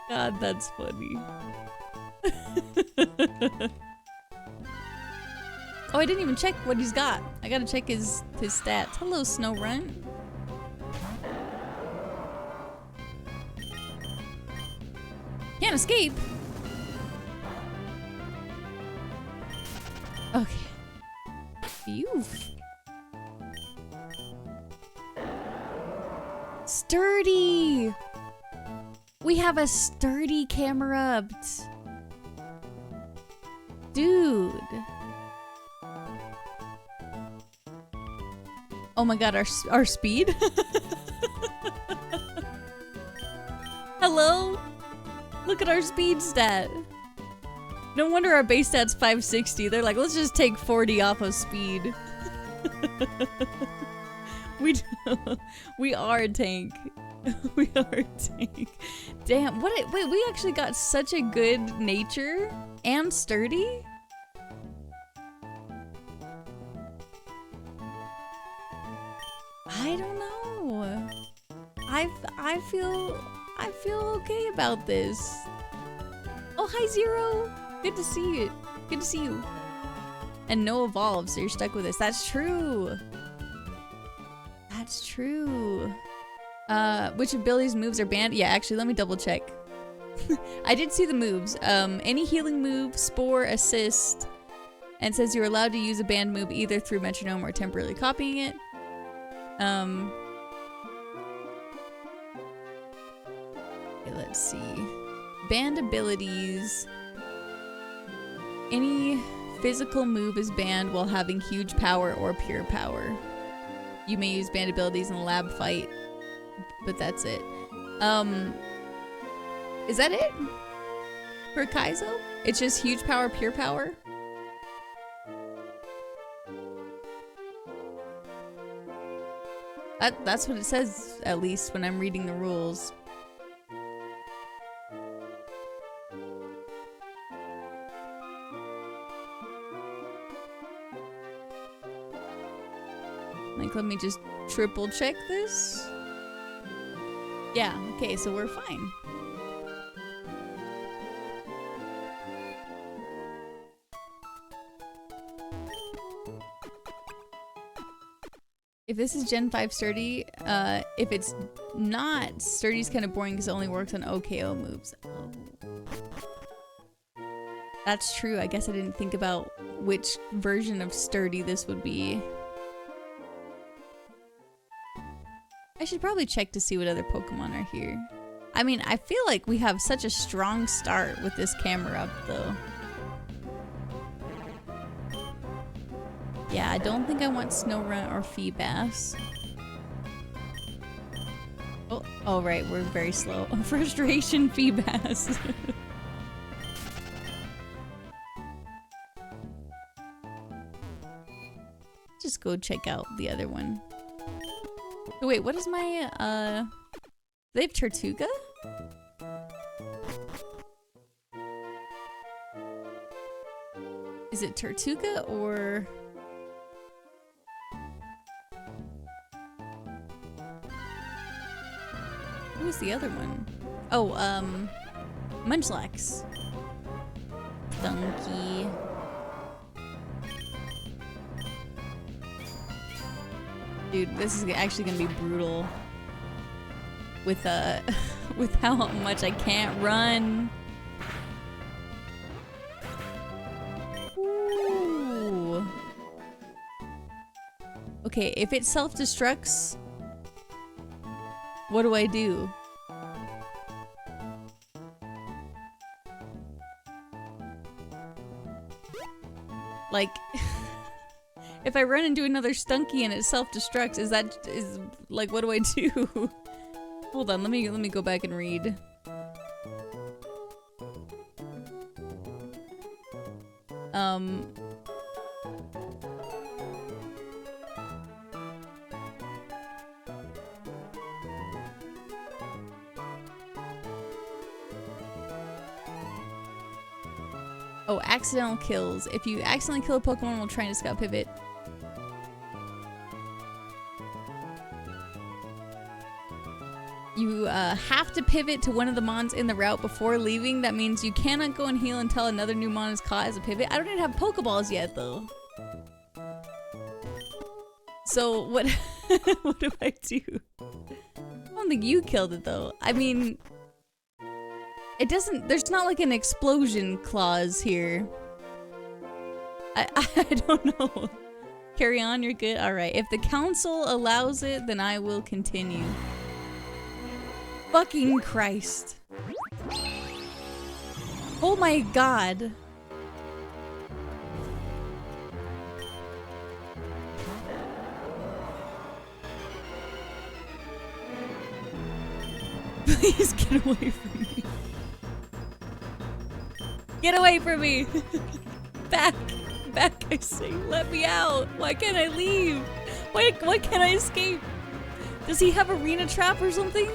God, that's funny. Oh, I didn't even check what he's got. I gotta check his stats. Hello, Snowrun. Can't escape. Okay. Phew. Sturdy. We have a sturdy Camerupt. Dude. Oh my god, our speed? Hello? Look at our speed stat. No wonder our base stat's 560. They're like, let's just take 40 off of speed. We are a tank. We are a tank. Damn, wait, we actually got such a good nature and sturdy? I don't know. I feel okay about this. Oh, hi Zero. Good to see you. Good to see you. And no evolve, so you're stuck with us. That's true. That's true. Which abilities moves are banned? Yeah, actually, let me double check. I did see the moves. Any healing move, spore, assist, and it says you're allowed to use a banned move either through metronome or temporarily copying it. Okay, let's see. Banned abilities. Any physical move is banned while having huge power or pure power. You may use banned abilities in a lab fight, but that's it. Is that it? For Kaizo? It's just huge power, pure power? That's what it says, at least, when I'm reading the rules. Like, let me just triple check this. Yeah, okay, so we're fine. If this is Gen 5 Sturdy, if it's not, Sturdy's kind of boring because it only works on OKO moves. Oh. That's true. I guess I didn't think about which version of Sturdy this would be. I should probably check to see what other Pokemon are here. I mean, I feel like we have such a strong start with this camera up, though. Yeah, I don't think I want Snorunt or Feebas. Oh, right, we're very slow. Frustration Feebas. Just go check out the other one. Oh, wait, what is my, they have Tortuga? Is it Tortuga or... Who's the other one? Oh, Munchlax. Donkey. Dude, this is actually gonna be brutal. With, with how much I can't run. Ooh. Okay, if it self-destructs, what do I do? Like, if I run and do another Stunky and it self-destructs, is like, what do I do? Hold on, let me go back and read. Oh, accidental kills. If you accidentally kill a Pokemon while trying to scout pivot. You have to pivot to one of the Mons in the route before leaving. That means you cannot go and heal until another new Mon is caught as a pivot. I don't even have Pokeballs yet, though. So, what, what do I do? I don't think you killed it, though. I mean... It doesn't, there's not like an explosion clause here. I don't know. Carry on, you're good? Alright, if the council allows it, then I will continue. Fucking Christ. Oh my god. Please get away from me. Get away from me! Back! Back, I say. Let me out! Why can't I leave? Why can't I escape? Does he have arena trap or something?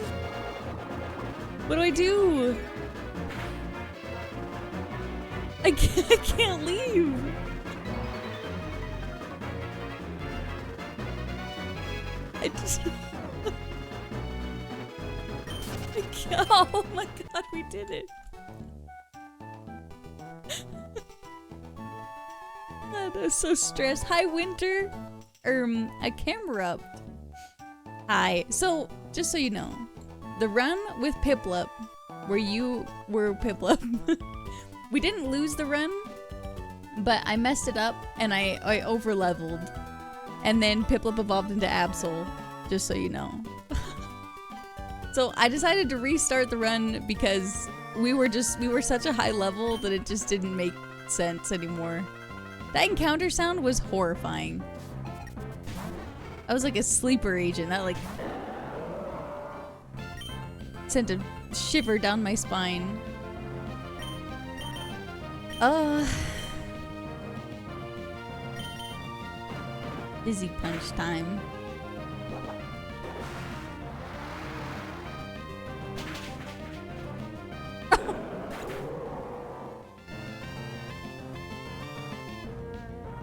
What do I do? I can't leave! I just... I can't... Oh my god, we did it! I'm so stressed. Hi, Winter. A camera up. Hi. So, just so you know, the run with Piplup, where you were Piplup, we didn't lose the run, but I messed it up and I over-leveled. And then Piplup evolved into Absol, just so you know. So I decided to restart the run because we were such a high level that it just didn't make sense anymore. That encounter sound was horrifying. I was like a sleeper agent. That like sent a shiver down my spine. Dizzy punch time.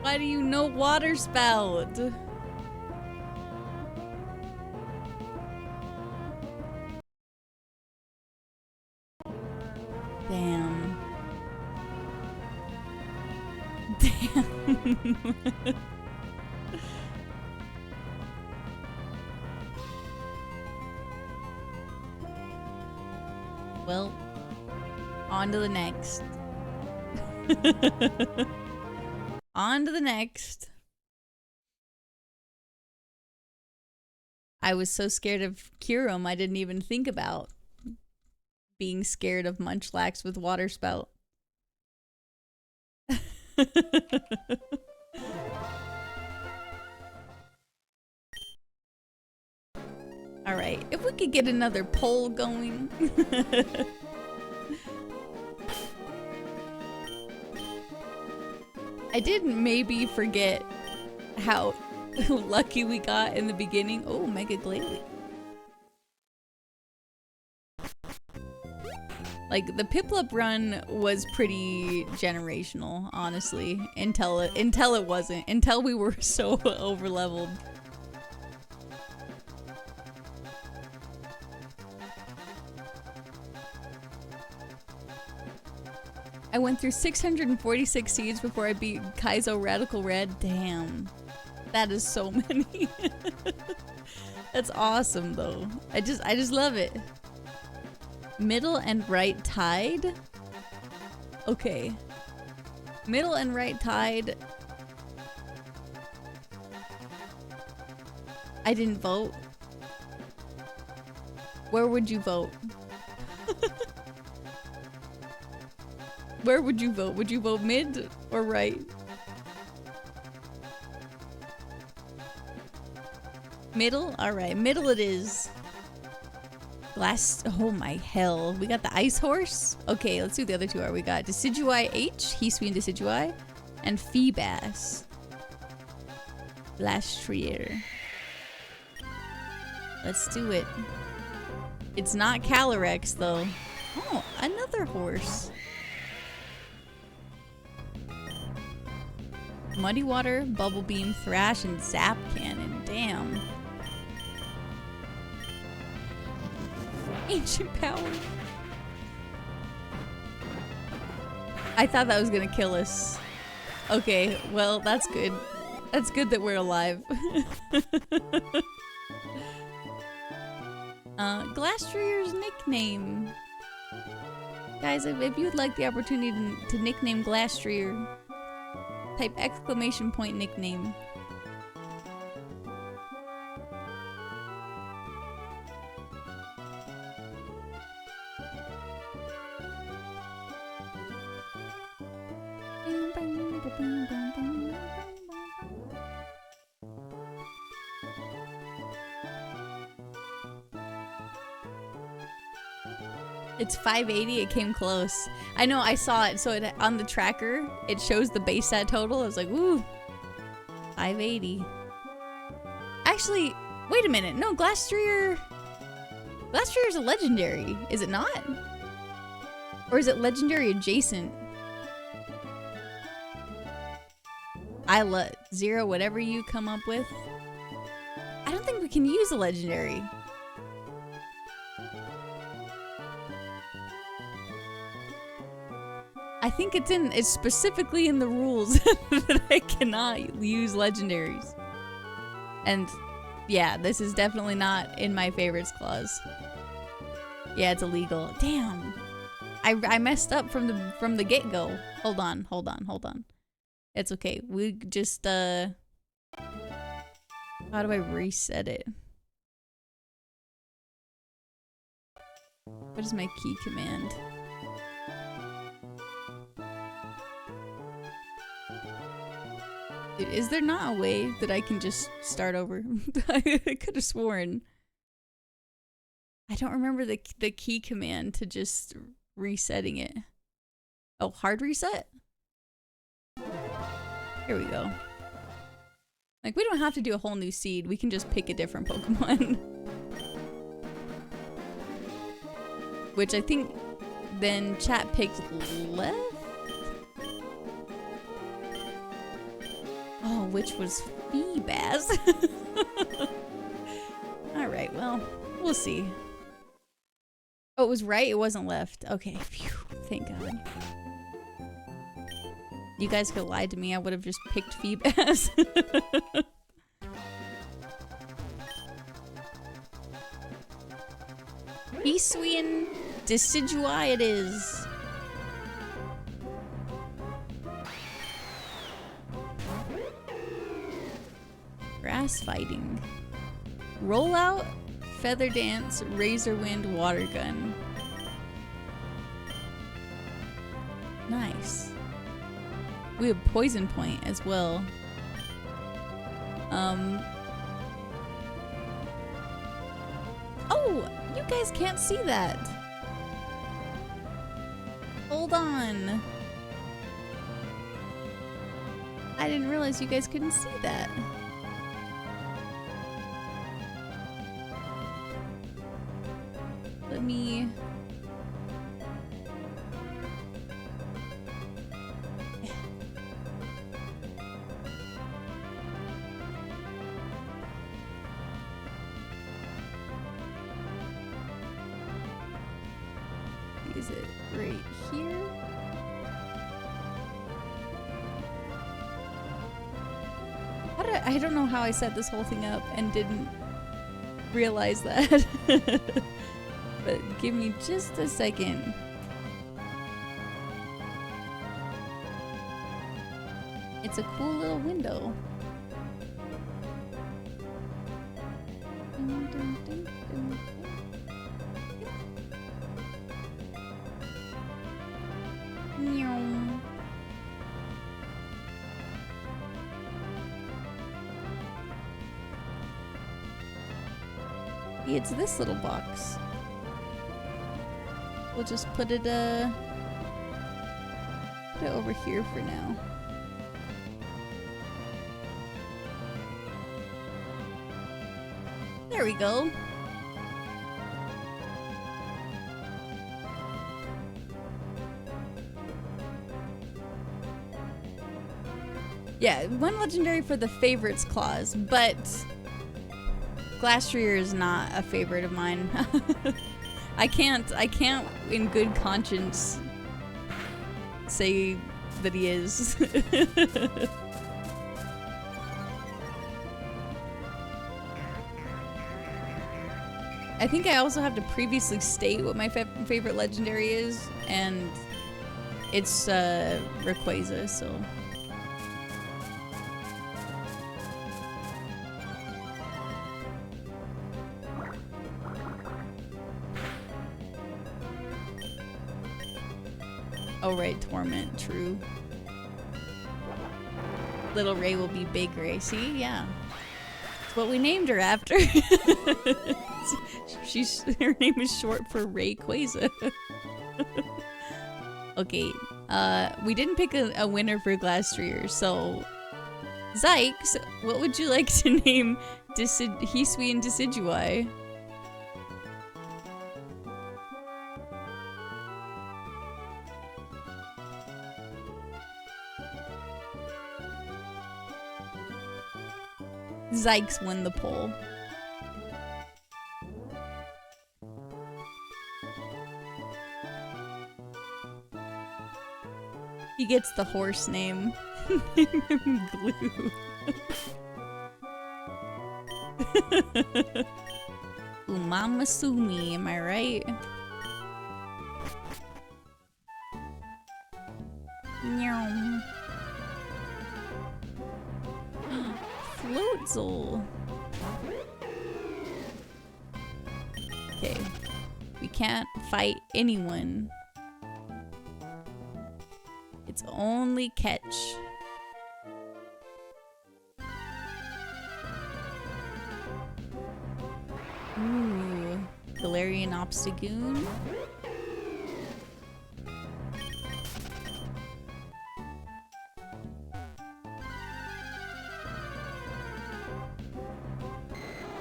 Why do you know water spout? Damn. Damn. Well, on to the next. On to the next. I was so scared of Kyurem, I didn't even think about being scared of Munchlax with water spout. Alright, if we could get another poll going. I did maybe forget how lucky we got in the beginning. Oh, Mega Glalie. Like, the Piplup run was pretty generational, honestly. Until it wasn't. Until we were so over-leveled. I went through 646 seeds before I beat Kaizo Radical Red. Damn. That is so many. That's awesome, though. I just love it. Middle and right tide? Okay. Middle and right tide. I didn't vote. Where would you vote? Where would you vote? Would you vote mid or right? Middle? Alright, middle it is. Glass. Oh my hell. We got the Ice Horse? Okay, let's do the other two. We got Decidueye H, Hisui and Decidueye, and Feebas. Blastrier. Let's do it. It's not Calyrex though. Oh, another horse. Muddy Water, Bubble Beam, Thrash, and Zap Cannon. Damn. Ancient Power. I thought that was gonna kill us. Okay, well, that's good. That's good that we're alive. Glastrier's nickname. Guys, if you'd like the opportunity to nickname Glastrier, type exclamation point nickname. It's 580. It came close. I know. I saw it. So on the tracker, it shows the base stat total. I was like, ooh, 580. Actually, wait a minute. No, Glastrier's a legendary. Is it not? Or is it legendary adjacent? I let Zero, whatever you come up with. I don't think we can use a legendary. I think it's specifically in the rules that I cannot use legendaries. And yeah, this is definitely not in my favorites clause. Yeah, it's illegal. Damn. I messed up from the get-go. Hold on. It's okay. We just how do I reset it? What is my key command? Dude, is there not a way that I can just start over? I could have sworn. I don't remember the key command to just resetting it. Oh, hard reset? Here we go. Like, we don't have to do a whole new seed. We can just pick a different Pokemon. Which I think then chat picked left? Oh, which was Feebas. Alright, well, we'll see. Oh, it was right? It wasn't left. Okay, phew, thank God. You guys could have lied to me. I would have just picked Feebas. Hisui Decidui it is. Grass fighting. Rollout, feather dance, razor wind, water gun. Nice. We have poison point as well. Oh, you guys can't see that. Hold on. I didn't realize you guys couldn't see that. Let me... Is it right here? I don't know how I set this whole thing up and didn't realize that. But give me just a second. It's a cool little window. Dun, dun, dun, dun, dun. Meow. It's this little box. We'll just put it over here for now. There we go. Yeah, one legendary for the favorites clause, but Glastrier is not a favorite of mine. I can't in good conscience say that he is. I think I also have to previously state what my favorite legendary is, and it's Rayquaza, so... Oh right, Torment, true. Little Ray will be Big Ray. See? Yeah. It's what we named her after. Her name is short for Rayquaza. Okay, we didn't pick a winner for Glastrier, so... Zykes, what would you like to name Hisui and Decidui? Zykes won the poll. He gets the horse name. Glue. Umamasumi, am I right? Meow. Floatzel. Okay. We can't fight anyone. It's only catch. Ooh, Galarian Obstagoon.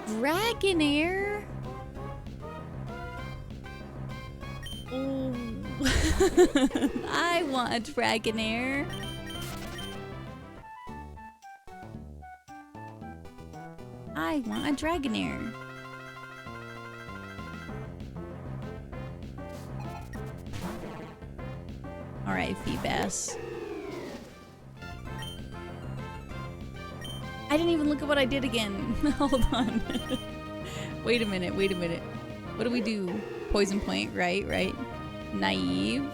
Dragonair? Oh. I want a Dragonair. I want a Dragonair. Alright, Feebas. I didn't even look at what I did again. Hold on. Wait a minute, wait a minute. What do we do? Poison Point, right, right. Naive.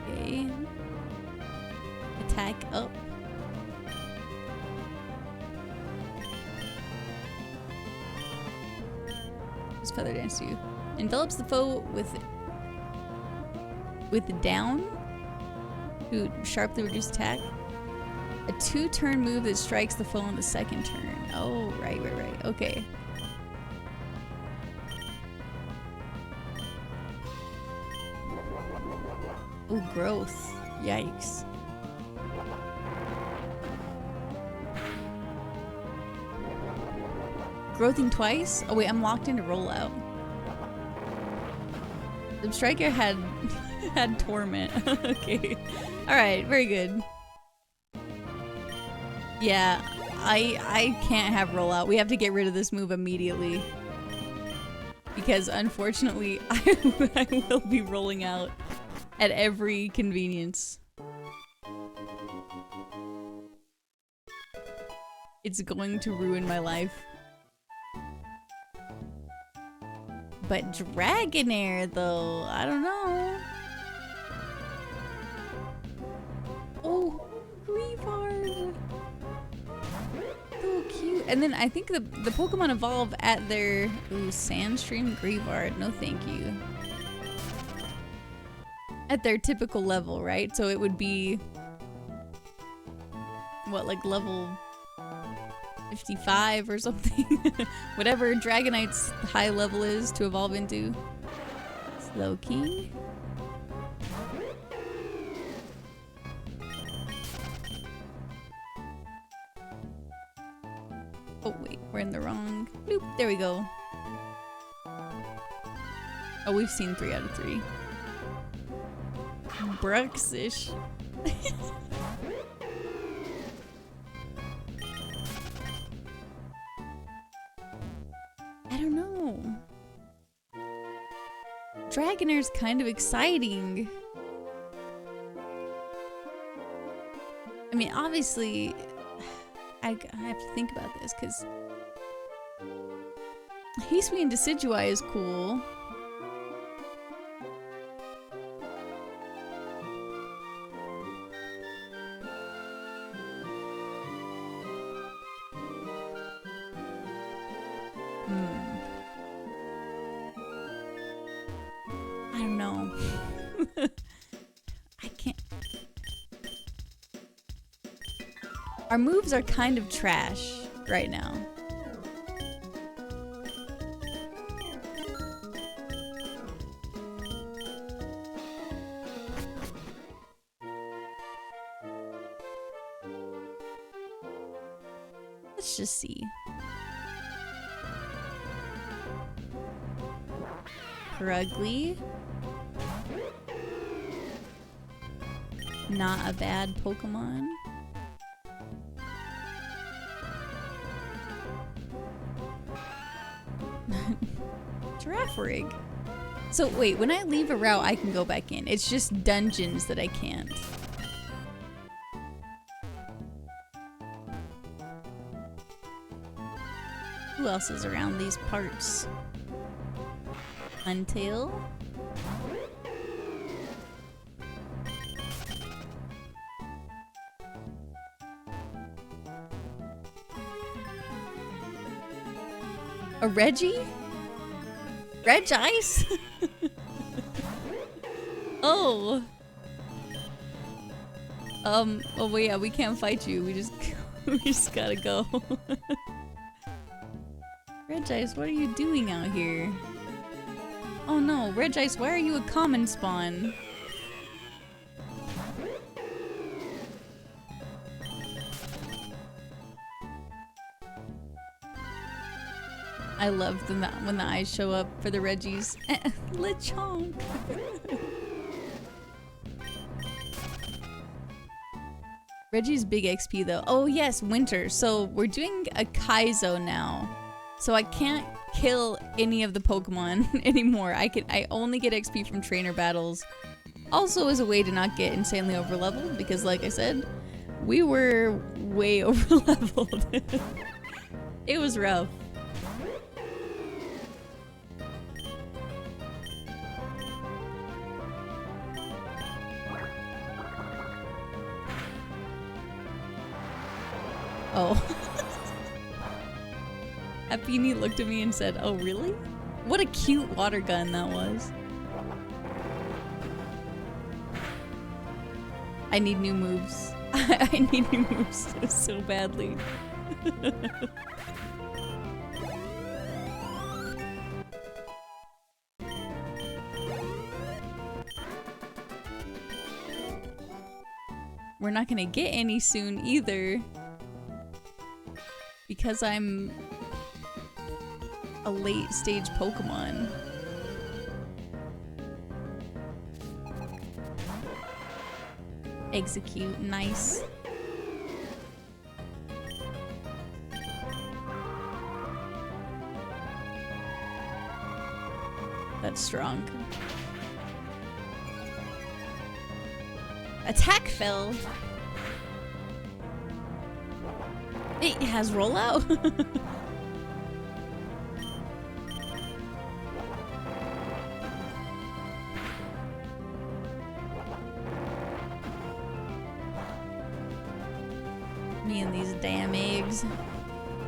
Okay. Attack up. What's Feather Dance do? Envelops the foe with down to sharply reduce attack. A 2-turn move that strikes the foe on the second turn. Oh, right, right, right. Okay. Oh, growth. Yikes. Growthing twice? Oh wait, I'm locked into rollout. The striker had torment. Okay. Alright, very good. Yeah, I can't have rollout. We have to get rid of this move immediately. Because unfortunately, I will be rolling out at every convenience. It's going to ruin my life. But Dragonair, though, I don't know. Oh, Greavard. So cute. And then I think the Pokemon evolve at their... Ooh, Sandstream Greavard. No thank you. At their typical level, right? So it would be... What, like level... 55 or something. Whatever Dragonite's high level is to evolve into. Slowking. Oh wait, we're in the wrong. Nope, there we go. Oh, we've seen 3 out of 3. Bruxish. I don't know. Dragonair's kind of exciting. I mean, obviously, I have to think about this because Hisui and Decidueye is cool. I don't know. I can't. Our moves are kind of trash right now. Let's just see. Crugly. Not a bad Pokemon. Girafarig. So wait, when I leave a route, I can go back in. It's just dungeons that I can't. Who else is around these parts? Untail. A Reggie? Regice? Oh. Oh well, yeah, we can't fight you. We just gotta go. Regice, what are you doing out here? Oh no, Regice, why are you a common spawn? I love when the eyes show up for the Reggies. Lechonk. Reggie's big XP though. Oh yes, winter. So we're doing a Kaizo now. So I can't kill any of the Pokemon anymore. I only get XP from trainer battles. Also as a way to not get insanely overleveled, because like I said, we were way overleveled. It was rough. Oh. Apini looked at me and said, "Oh, really? What a cute water gun that was." I need new moves. I need new moves so badly. We're not gonna get any soon either. Because I'm a late stage Pokemon. Execute, nice. That's strong. Attack fell. It has rollout. Me and these damn eggs.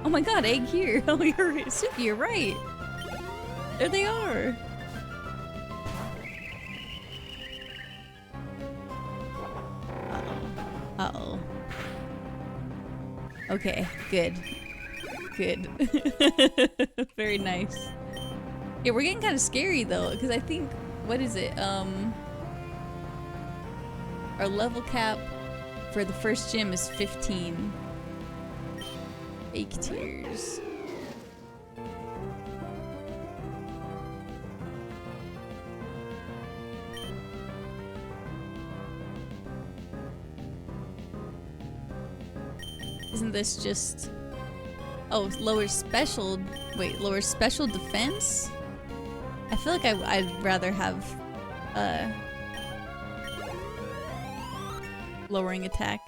Oh my god, egg here. Oh, you're right. Suki, you're right. There they are. Uh-oh. Uh-oh. Okay, good. Good. Very nice. Yeah, we're getting kind of scary though, because I think, what is it? Our level cap for the first gym is 15. Fake tears. Isn't this just... Oh, lower special... Wait, lower special defense? I feel like I'd rather have... lowering attack.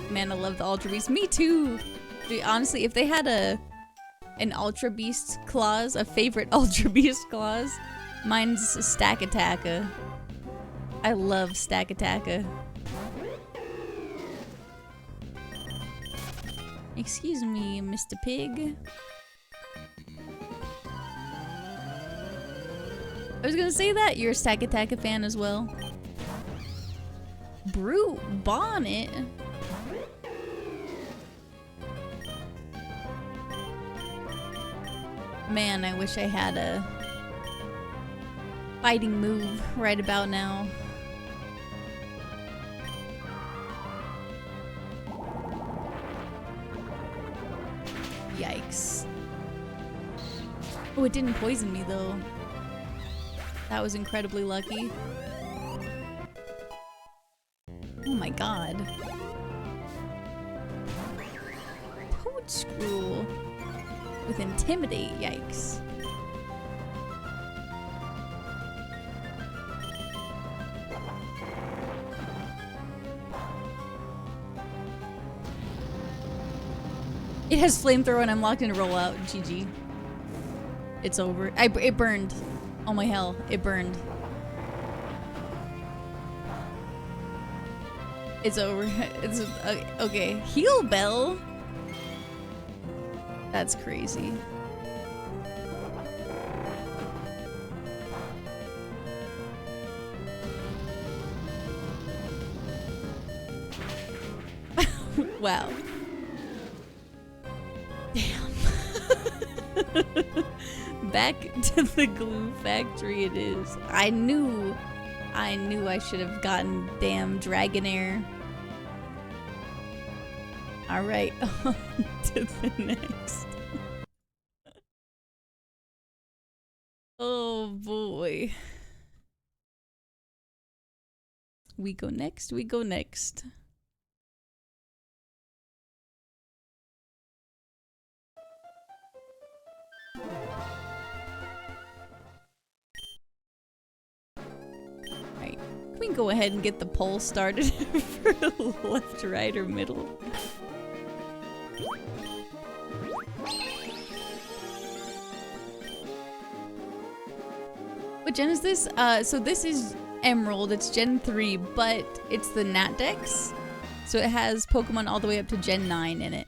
Man, I love the Ultra Beast. Me too! Dude, honestly, if they had an Ultra Beast clause, a favorite Ultra Beast clause, mine's Stack Attacker. I love Stack Attacker. Excuse me, Mr. Pig. I was gonna say that you're a Stack Attacker fan as well. Brute Bonnet? Man, I wish I had a fighting move right about now. Yikes. Oh, it didn't poison me though. That was incredibly lucky. Oh my god. Toadscrew with Intimidate, yikes. It has flamethrower and I'm locked in a rollout. GG. It's over. It burned. Oh my hell. It burned. It's over. It's okay. Heal Bell? That's crazy. Wow. Damn. Back to the glue factory it is. I knew I should have gotten damn Dragonair. Alright, on to the next. Oh boy. We go next, we go next. Right. We can go ahead and get the poll started for left, right, or middle. What gen is this? So this is Emerald. It's Gen 3, but it's the NatDex. So it has Pokemon all the way up to Gen 9 in it.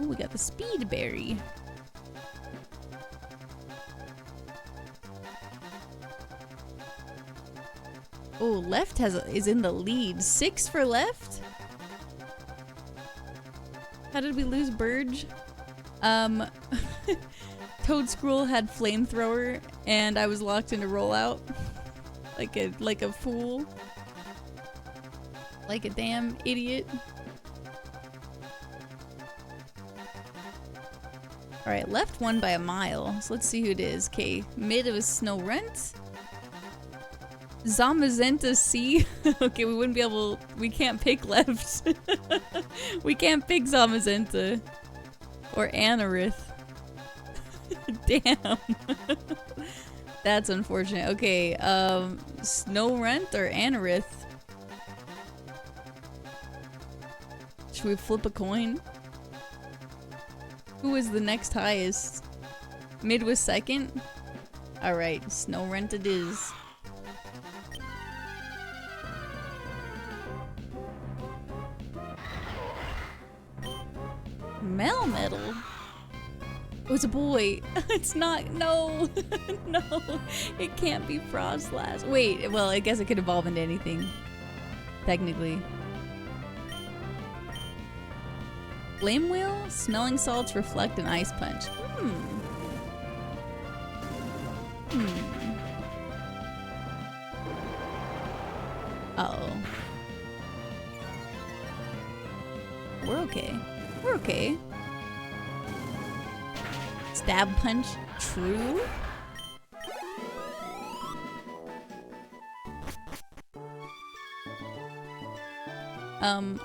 Oh, we got the Speed Berry. Oh, left is in the lead. 6 for left? How did we lose Burge? Toadscroll had Flamethrower, and I was locked into Rollout. Like a fool. Like a damn idiot. Alright, left won by a mile. So let's see who it is. Okay, mid it was Snorunt. Zamazenta C. Okay, we wouldn't be able. We can't pick left. We can't pick Zamazenta. Or Anorith. Damn. That's unfortunate. Okay, Snorunt or Anorith? Should we flip a coin? Who was the next highest? Mid was second? Alright, Snorunt it is. Melmetal? Oh, it's a boy. It's not. No. No. It can't be Frostlass. Wait, well, I guess it could evolve into anything. Technically. Flame Wheel, Smelling Salts, Reflect, and Ice Punch. Uh-oh. We're okay. We're okay. Stab Punch, true?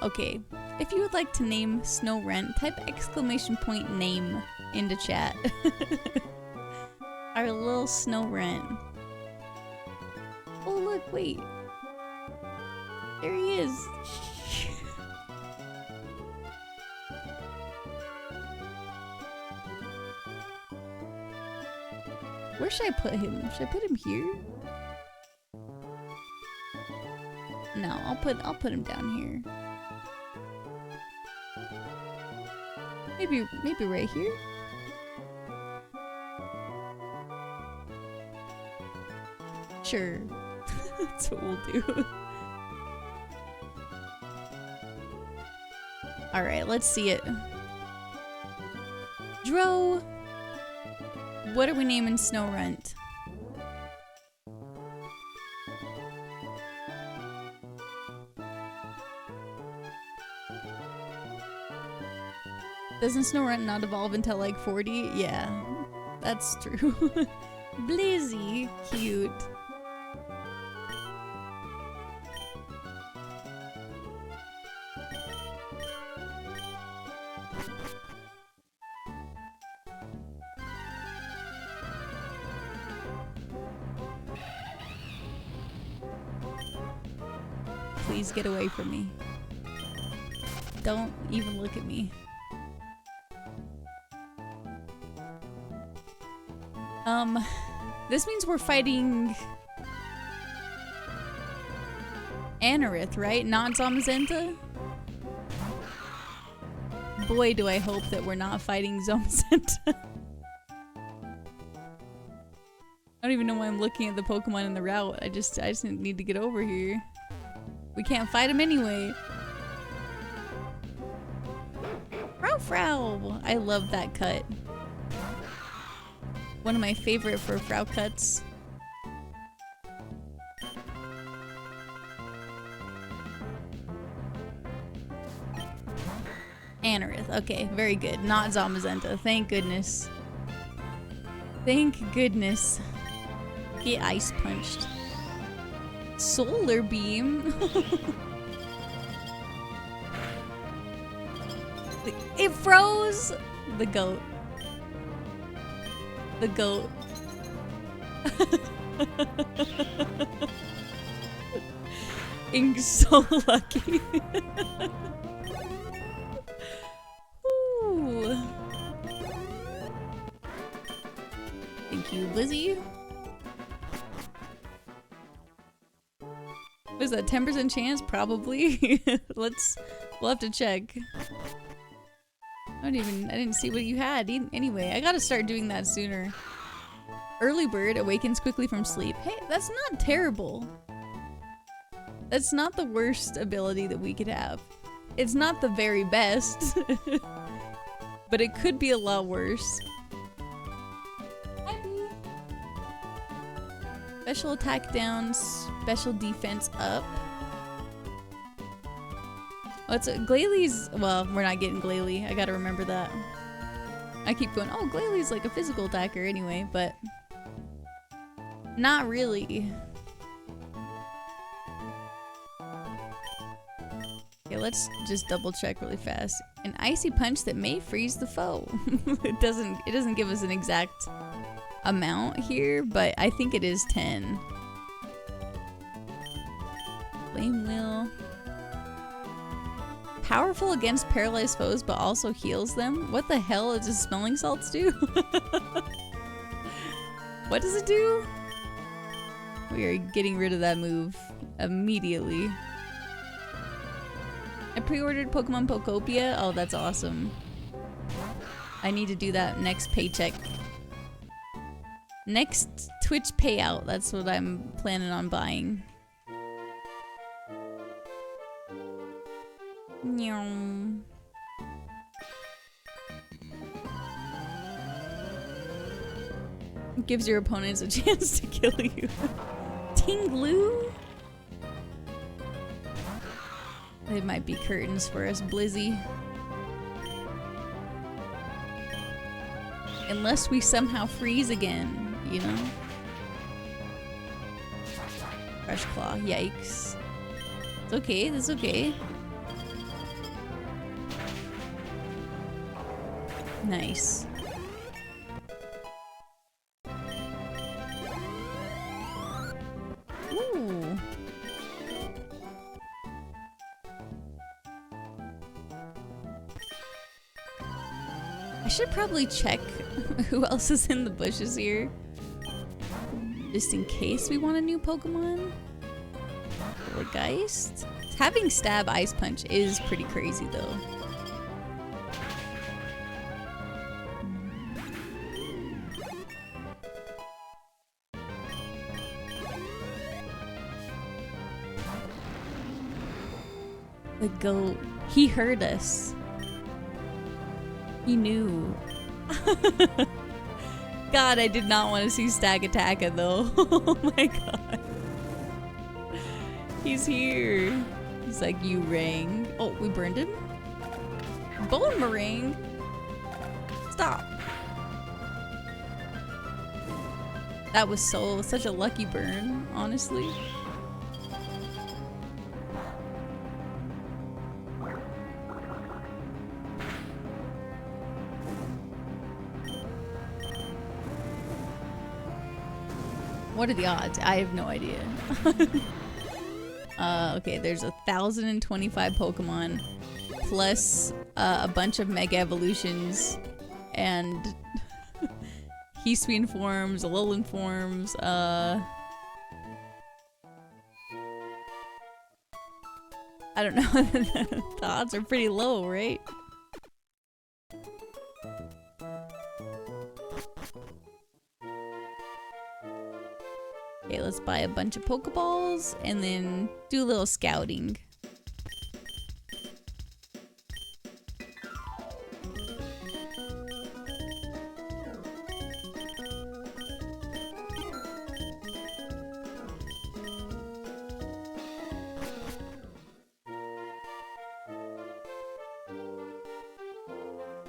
Okay. If you would like to name Snorunt, type ! name into chat. Our little Snorunt. Oh look, wait. There he is. Where should I put him? Should I put him here? No, I'll put him down here. Maybe right here? Sure. That's what we'll do. Alright, let's see it. Dro! What are we naming Snorunt? Doesn't Snorunt not evolve until like 40? Yeah, that's true. Blizzy, cute. Please get away from me. Don't even look at me. This means we're fighting Anorith, right? Not Zamazenta? Boy, do I hope that we're not fighting Zamazenta. I don't even know why I'm looking at the Pokemon in the route. I just need to get over here. We can't fight him anyway. Frau! I love that cut. One of my favorite for Frau cuts. Anorith. Okay, very good. Not Zamazenta. Thank goodness. Thank goodness. Get ice punched. Solar beam. It froze. The goat. The goat. Ink's so lucky. Ooh. Thank you, Lizzie. Was that 10% chance? Probably. We'll have to check. I didn't see what you had. Anyway, I gotta start doing that sooner. Early bird awakens quickly from sleep. Hey, that's not terrible. That's not the worst ability that we could have. It's not the very best. But it could be a lot worse. Special attack down, special defense up. Oh, it's Glalie. Well, we're not getting Glalie. I gotta remember that. I keep going, oh, Glalie like a physical attacker anyway, but not really. Okay, let's just double check really fast. An icy punch that may freeze the foe. It doesn't give us an exact amount here, but I think it is 10. Flame wheel. Powerful against paralyzed foes, but also heals them. What the hell does smelling salts do? What does it do? We are getting rid of that move immediately. I pre-ordered Pokemon Pokopia. Oh, that's awesome. I need to do that next paycheck. Next Twitch payout. That's what I'm planning on buying. Gives your opponents a chance to kill you. Tinglu? It might be curtains for us, Blizzy. Unless we somehow freeze again, you know? Fresh Claw, yikes. It's okay, that's okay. Nice. Ooh. I should probably check who else is in the bushes here. Just in case we want a new Pokemon. Geist. Having Stab Ice Punch is pretty crazy though. The goat. He heard us. He knew. God, I did not want to see Stagataka though. Oh my god. He's here. He's like, you rang. Oh, we burned him? Bone meringue? Stop. That was such a lucky burn, honestly. What are the odds? I have no idea. Okay, there's 1,025 Pokemon plus a bunch of Mega Evolutions and Hisuian forms, Alolan forms, I don't know. The odds are pretty low, right? buy a bunch of Pokeballs and then do a little scouting.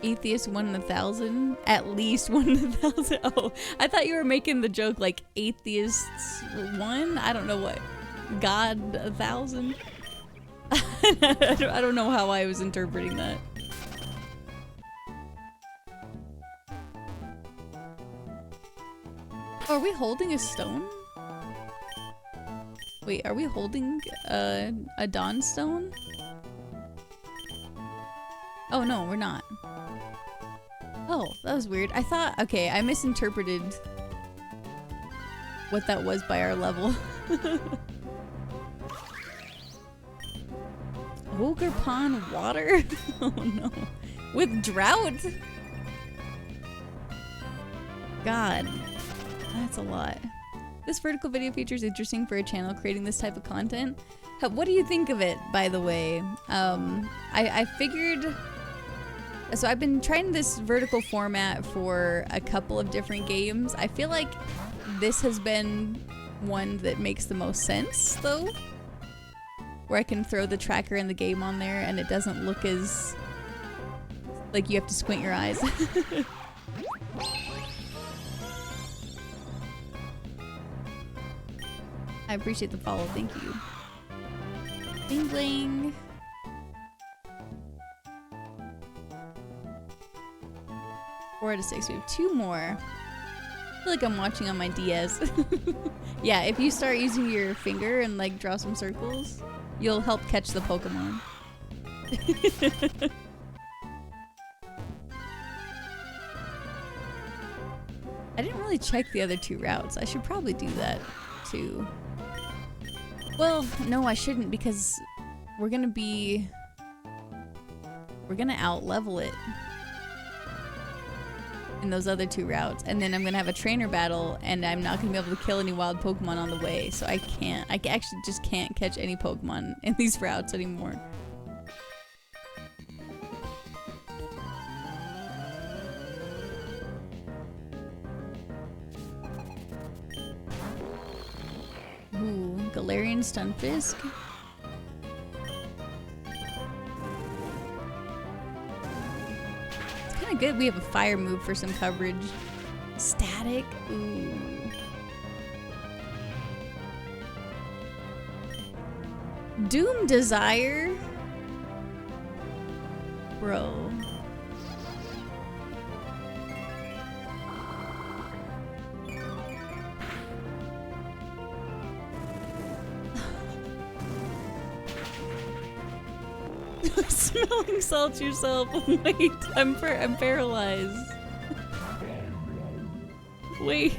Atheist 1 in 1,000? At least 1 in 1,000? Oh, I thought you were making the joke like atheists 1? I don't know what. God 1,000? I don't know how I was interpreting that. Oh, are we holding a stone? Wait, are we holding a Dawn stone? Oh no, we're not. Oh, that was weird. I thought, okay, I misinterpreted what that was by our level. Ogre Pond water? Oh no. With drought? God, that's a lot. This vertical video feature is interesting for a channel creating this type of content. What do you think of it, by the way? I figured... So I've been trying this vertical format for a couple of different games. I feel like this has been one that makes the most sense, though. Where I can throw the tracker and the game on there and it doesn't look as... like you have to squint your eyes. I appreciate the follow, thank you. Bling bling. 4 out of 6. We have 2 more. I feel like I'm watching on my DS. Yeah, if you start using your finger and like draw some circles, you'll help catch the Pokemon. I didn't really check the other 2 routes. I should probably do that too. Well, no, I shouldn't because we're gonna out-level it in those other 2 routes, and then I'm gonna have a trainer battle and I'm not gonna be able to kill any wild Pokemon on the way, so I actually just can't catch any Pokemon in these routes anymore. Ooh, Galarian Stunfisk. Kind of good. We have a fire move for some coverage. Static. Ooh. Doom Desire. Bro. Smelling salt yourself. Wait, I'm paralyzed. Wait.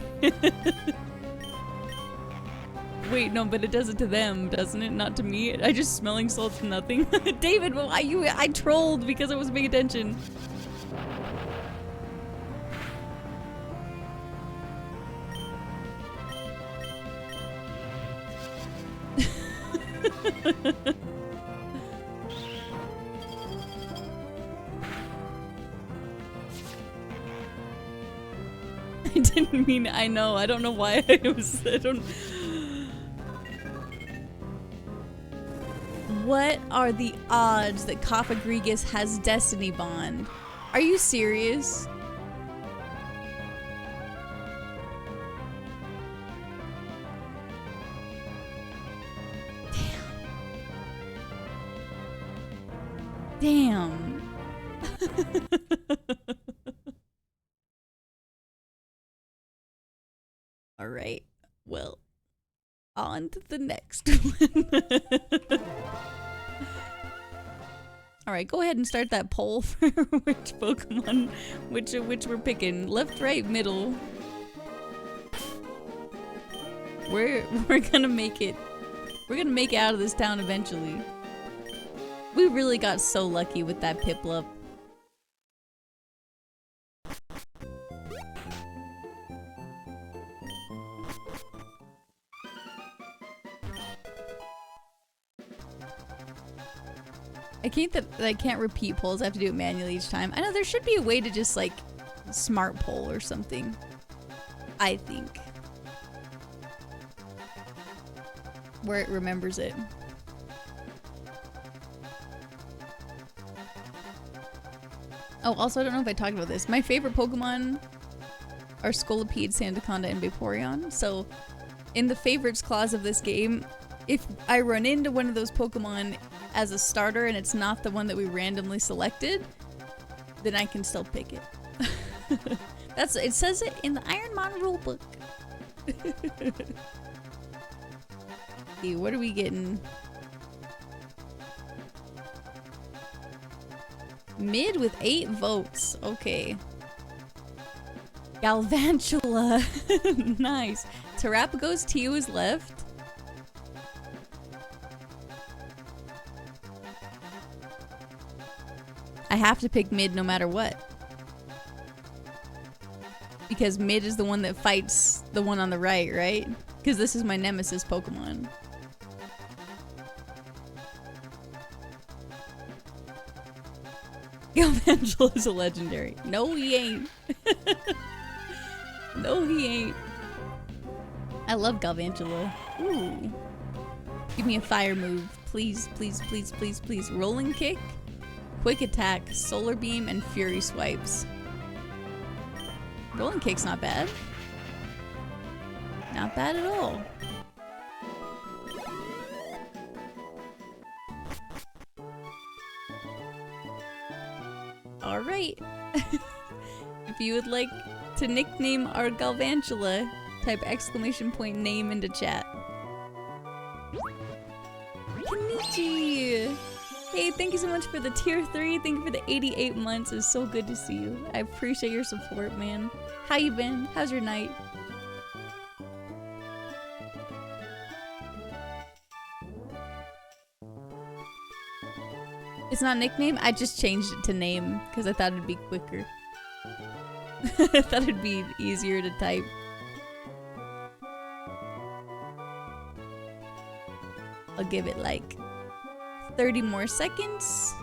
Wait, no, but it does it to them, doesn't it? Not to me. I just smelling salt's nothing. David, well, I trolled because I wasn't paying attention. I didn't mean, I know, I don't know why I don't... What are the odds that Cofagrigus has Destiny Bond? Are you serious? Damn. All right. Well, on to the next one. All right, go ahead and start that poll for which Pokemon, which we're picking. Left, right, middle. We're gonna make it. We're gonna make it out of this town eventually. We really got so lucky with that Piplup. I can't repeat polls. I have to do it manually each time. I know there should be a way to just like smart poll or something. I think. Where it remembers it. Oh, also, I don't know if I talked about this. My favorite Pokemon are Scolipede, Sandaconda, and Vaporeon. So, in the favorites clause of this game, if I run into one of those Pokemon as a starter and it's not the one that we randomly selected, then I can still pick it. It says it in the IronMON rulebook. See, what are we getting? Mid with 8 votes. Okay. Galvantula. Nice. Terrapago's Tio is left. I have to pick mid no matter what. Because mid is the one that fights the one on the right? Because this is my nemesis Pokemon. Galvantula is a legendary. No, he ain't. No, he ain't. I love Galvantula. Ooh. Give me a fire move. Please, please, please, please, please. Rolling kick, quick attack, solar beam, and fury swipes. Rolling kick's not bad. Not bad at all. Alright. If you would like to nickname our Galvantula, type ! name into chat. Kenichi! Hey, thank you so much for the tier 3. Thank you for the 88 months. It's so good to see you. I appreciate your support, man. How you been? How's your night? It's not nickname? I just changed it to name because I thought it'd be quicker. I thought it'd be easier to type. I'll give it like 30 more seconds.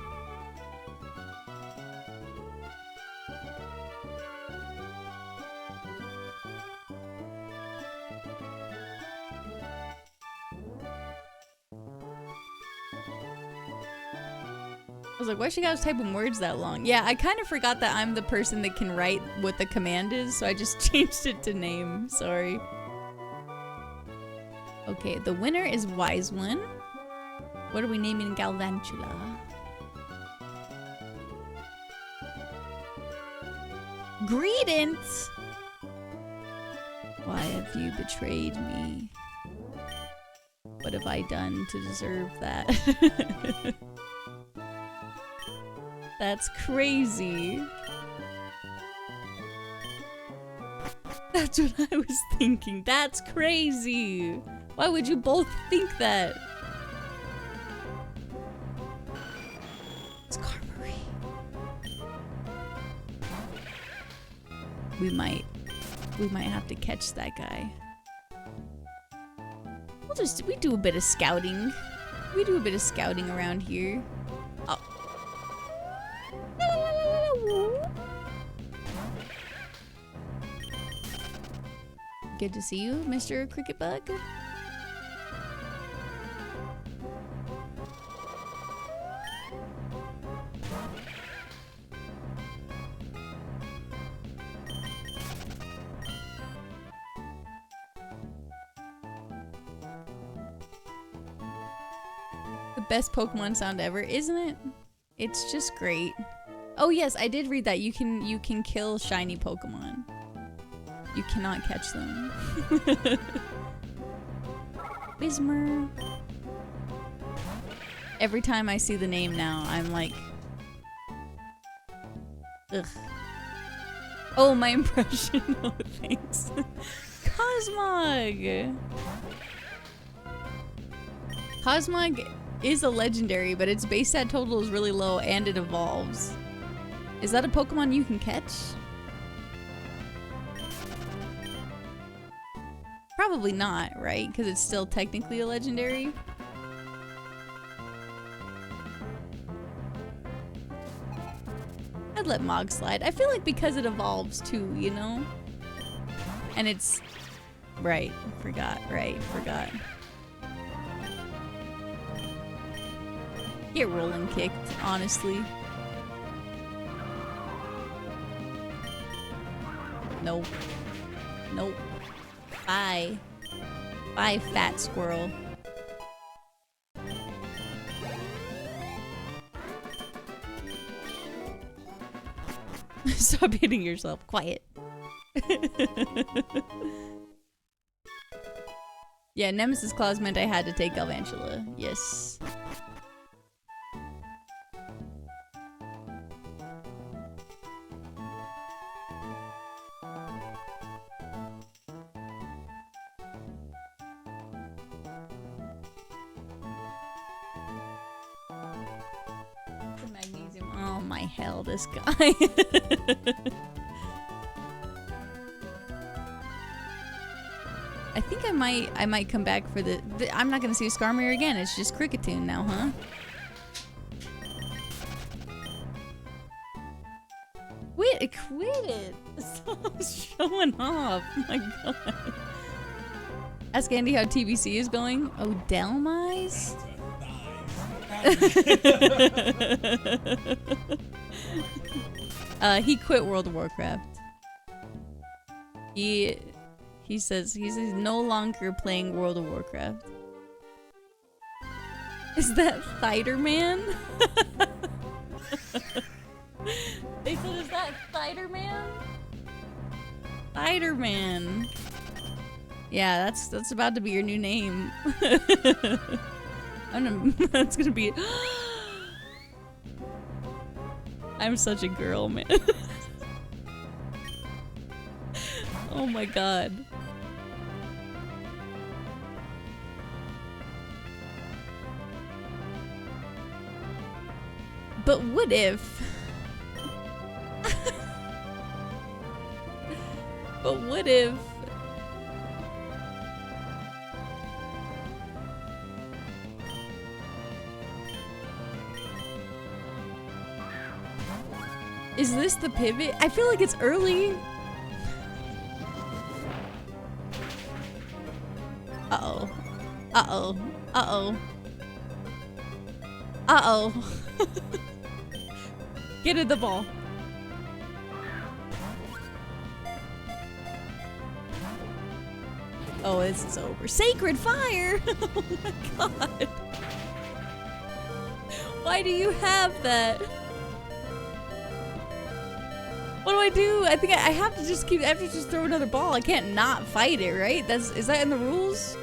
I was like, why she guys typing words that long? Yeah, I kind of forgot that I'm the person that can write what the command is, so I just changed it to name. Sorry. Okay, the winner is Wise One. What are we naming Galvantula? Greedent! Why have you betrayed me? What have I done to deserve that? That's crazy. That's what I was thinking. That's crazy. Why would you both think that? It's Carberry. We might have to catch that guy. We do a bit of scouting. We do a bit of scouting around here. Oh. Good to see you, Mr. Cricket Bug. The best Pokemon sound ever, isn't it? It's just great. Oh yes, I did read that you can kill shiny Pokemon. You cannot catch them. Whismur. Every time I see the name now, I'm like, ugh. Oh, my impression. Oh, thanks. Cosmog. Cosmog is a legendary, but its base stat total is really low and it evolves. Is that a Pokemon you can catch? Probably not, right? Because it's still technically a legendary. I'd let Mog slide. I feel like because it evolves too, you know? And it's... Right. Forgot. Get rolling kicked, honestly. Nope. Nope. Bye. Bye, fat squirrel. Stop hitting yourself. Quiet. Yeah, Nemesis Claws meant I had to take Galvantula. Yes. Magnesium. Oh my hell, this guy. I think I might come back for the I'm not gonna see a Skarmory again. It's just Cricketune now, huh? Quit it! Stop showing off. Oh my god. Ask Andy how TBC is going. Oh, Delmise? He quit World of Warcraft. He says he's no longer playing World of Warcraft. Is that Thiderman? They said, is that Thiderman? Thiderman. Yeah, that's about to be your new name. That's gonna be. I'm such a girl, man. Oh my god. But what if? But what if? Is this the pivot? I feel like it's early. Uh-oh. Uh-oh. Uh-oh. Uh-oh. Get at the ball. Oh, this is over. Sacred Fire! Oh my god. Why do you have that? What do I do? I think I have to just I have to just throw another ball. I can't not fight it, right? Is that in the rules?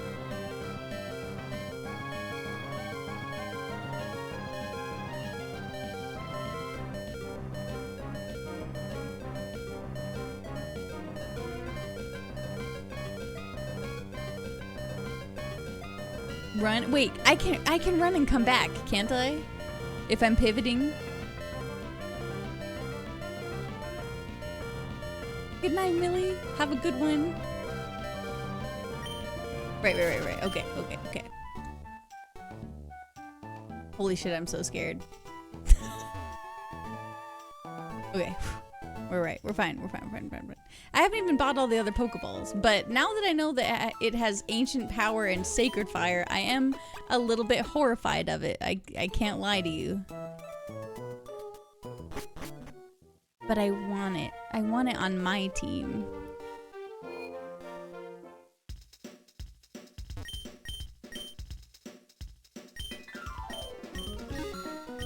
Run? Wait, I can run and come back, can't I? If I'm pivoting. Good night, Millie. Have a good one. Right. Okay. Holy shit, I'm so scared. Okay. We're right. We're fine. I haven't even bought all the other Pokeballs, but now that I know that it has Ancient Power and Sacred Fire, I am a little bit horrified of it. I can't lie to you. But I want it. I want it on my team.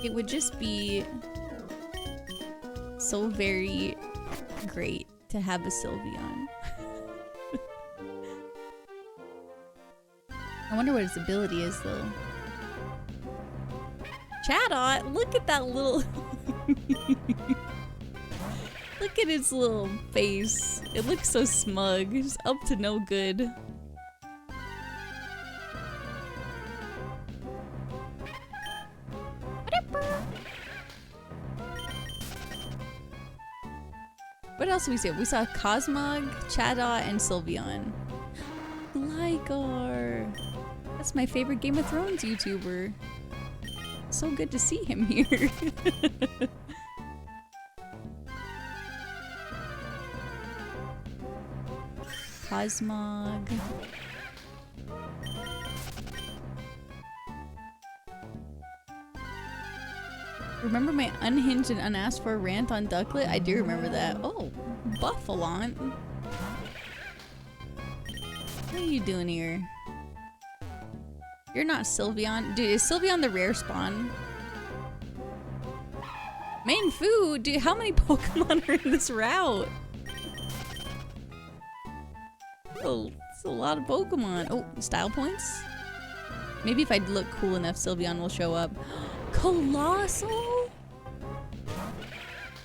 It would just be so very great to have a Sylveon. I wonder what its ability is, though. Chatot, look at that little... Look at its little face. It looks so smug. It's up to no good. What else did we see? We saw Cosmog, Chatot, and Sylveon. Gligar. That's my favorite Game of Thrones YouTuber. So good to see him here. Cosmog. Remember my unhinged and unasked for rant on Ducklet? I do remember that. Oh, Buffalon. What are you doing here? You're not Sylveon. Dude, is Sylveon the rare spawn? Main food? Dude, how many Pokemon are in this route? Oh, it's a lot of Pokemon. Oh, style points? Maybe if I look cool enough, Sylveon will show up. Colossal?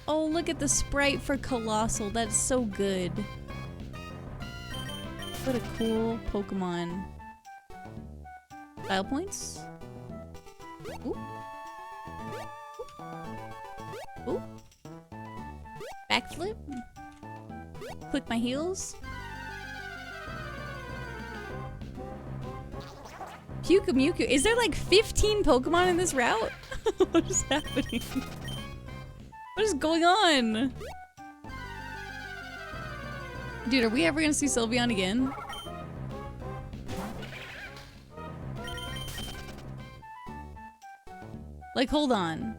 Oh, look at the sprite for Colossal. That's so good. What a cool Pokemon. Style points? Ooh. Ooh. Backflip? Click my heels? Mewtwo. Is there like 15 Pokemon in this route? What is happening? What is going on? Dude, are we ever gonna see Sylveon again? Like, hold on.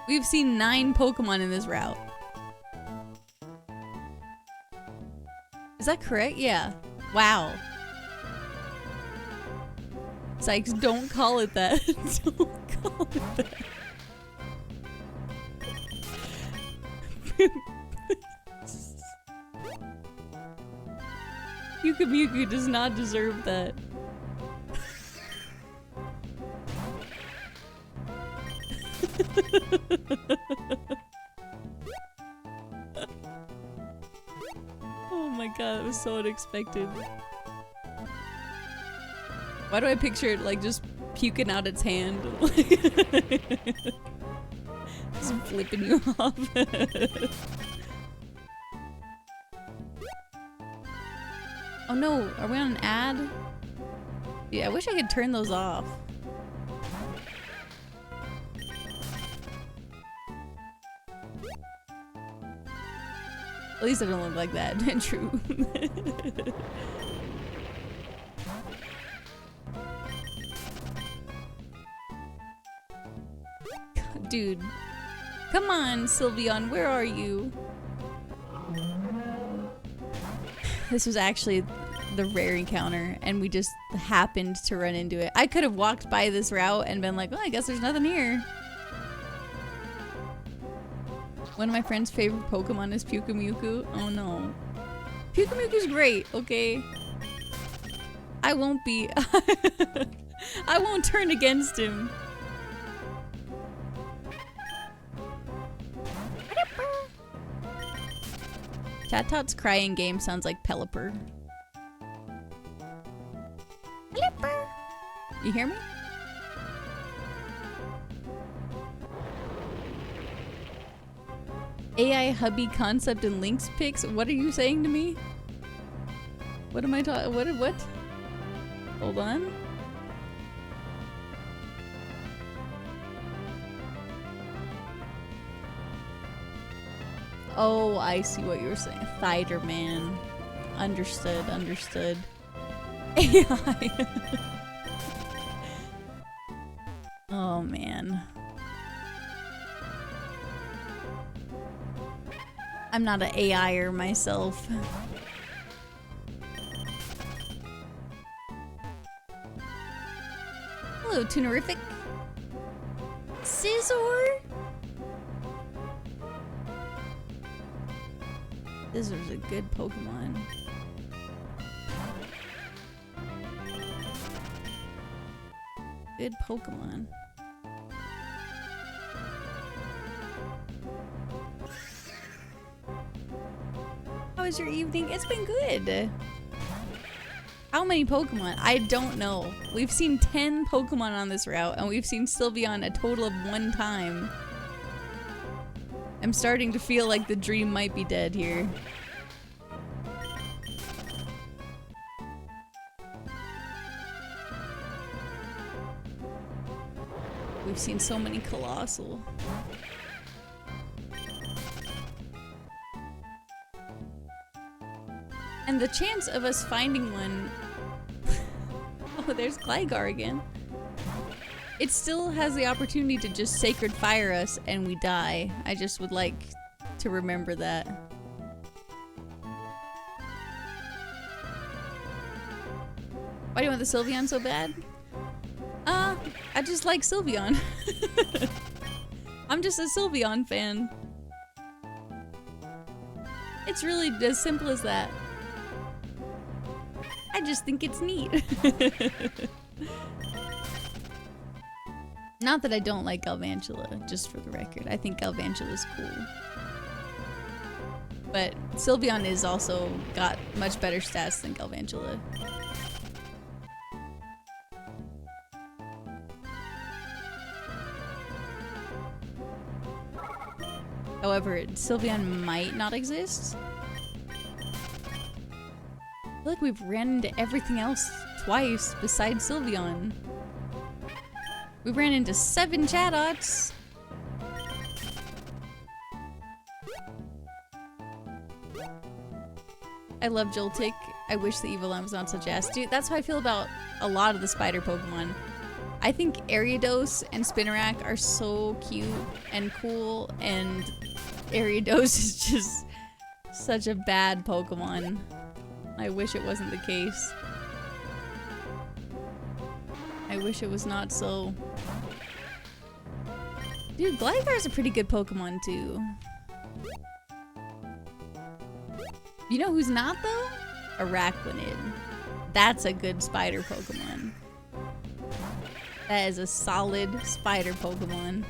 We've seen 9 Pokemon in this route. Is that correct? Yeah. Wow. Sykes, don't call it that. Don't call it that. Mewtwo does not deserve that. Oh my god, that was so unexpected. Why do I picture it like just puking out its hand? Just flipping you off. Oh no, are we on an ad? Yeah, I wish I could turn those off. At least I don't look like that. True. Dude. Come on, Sylveon, where are you? This was actually the rare encounter, and we just happened to run into it. I could have walked by this route and been like, oh, I guess there's nothing here. One of my friend's favorite Pokemon is Mewtwo. Oh no. Mewtwo's great, okay? I won't be... I won't turn against him. Chatot crying game sounds like Pelipper. Pelipper! You hear me? AI hubby concept and links pics? What are you saying to me? What am I talking? What? Hold on. Oh, I see what you were saying. Thider man. Understood. AI. Oh man. I'm not an AIer myself. Hello, Tunerific. Scizor? Scizor's a good Pokemon. Good Pokemon. How was your evening? It's been good. How many Pokemon? I don't know. We've seen 10 Pokemon on this route, and we've seen Sylveon a total of 1 time. I'm starting to feel like the dream might be dead here. We've seen so many Colossal. And the chance of us finding one... Oh, there's Gligar again. It still has the opportunity to just Sacred Fire us and we die. I just would like to remember that. Why do you want the Sylveon so bad? I just like Sylveon. I'm just a Sylveon fan. It's really as simple as that. I just think it's neat. Not that I don't like Galvantula, just for the record. I think Galvantula's cool. But Sylveon is also got much better stats than Galvantula. However, Sylveon might not exist. I feel like we've ran into everything else twice besides Sylveon. We ran into 7 Chadots. I love Joltik. I wish the Evilan was not such ass. Dude, that's how I feel about a lot of the spider Pokemon. I think Ariados and Spinarak are so cute and cool, and Ariados is just such a bad Pokemon. I wish it wasn't the case. I wish it was not so. Dude, Gligar is a pretty good Pokemon too. You know who's not though? Araquanid. That's a good spider Pokemon. That is a solid spider Pokemon.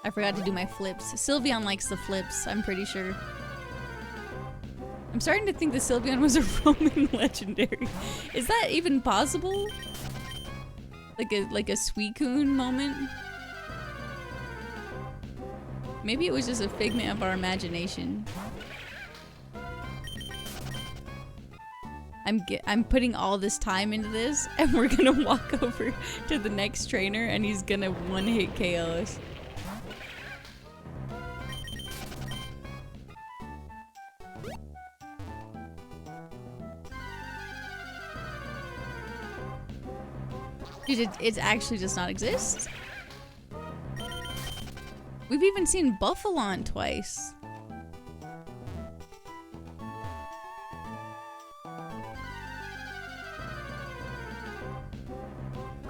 I forgot to do my flips. Sylveon likes the flips, I'm pretty sure. I'm starting to think the Sylveon was a roaming legendary. Is that even possible? Like a Suicune moment? Maybe it was just a figment of our imagination. I'm putting all this time into this, and we're gonna walk over to the next trainer, and he's gonna one-hit KO us. Dude, it actually does not exist. We've even seen Buffalon twice.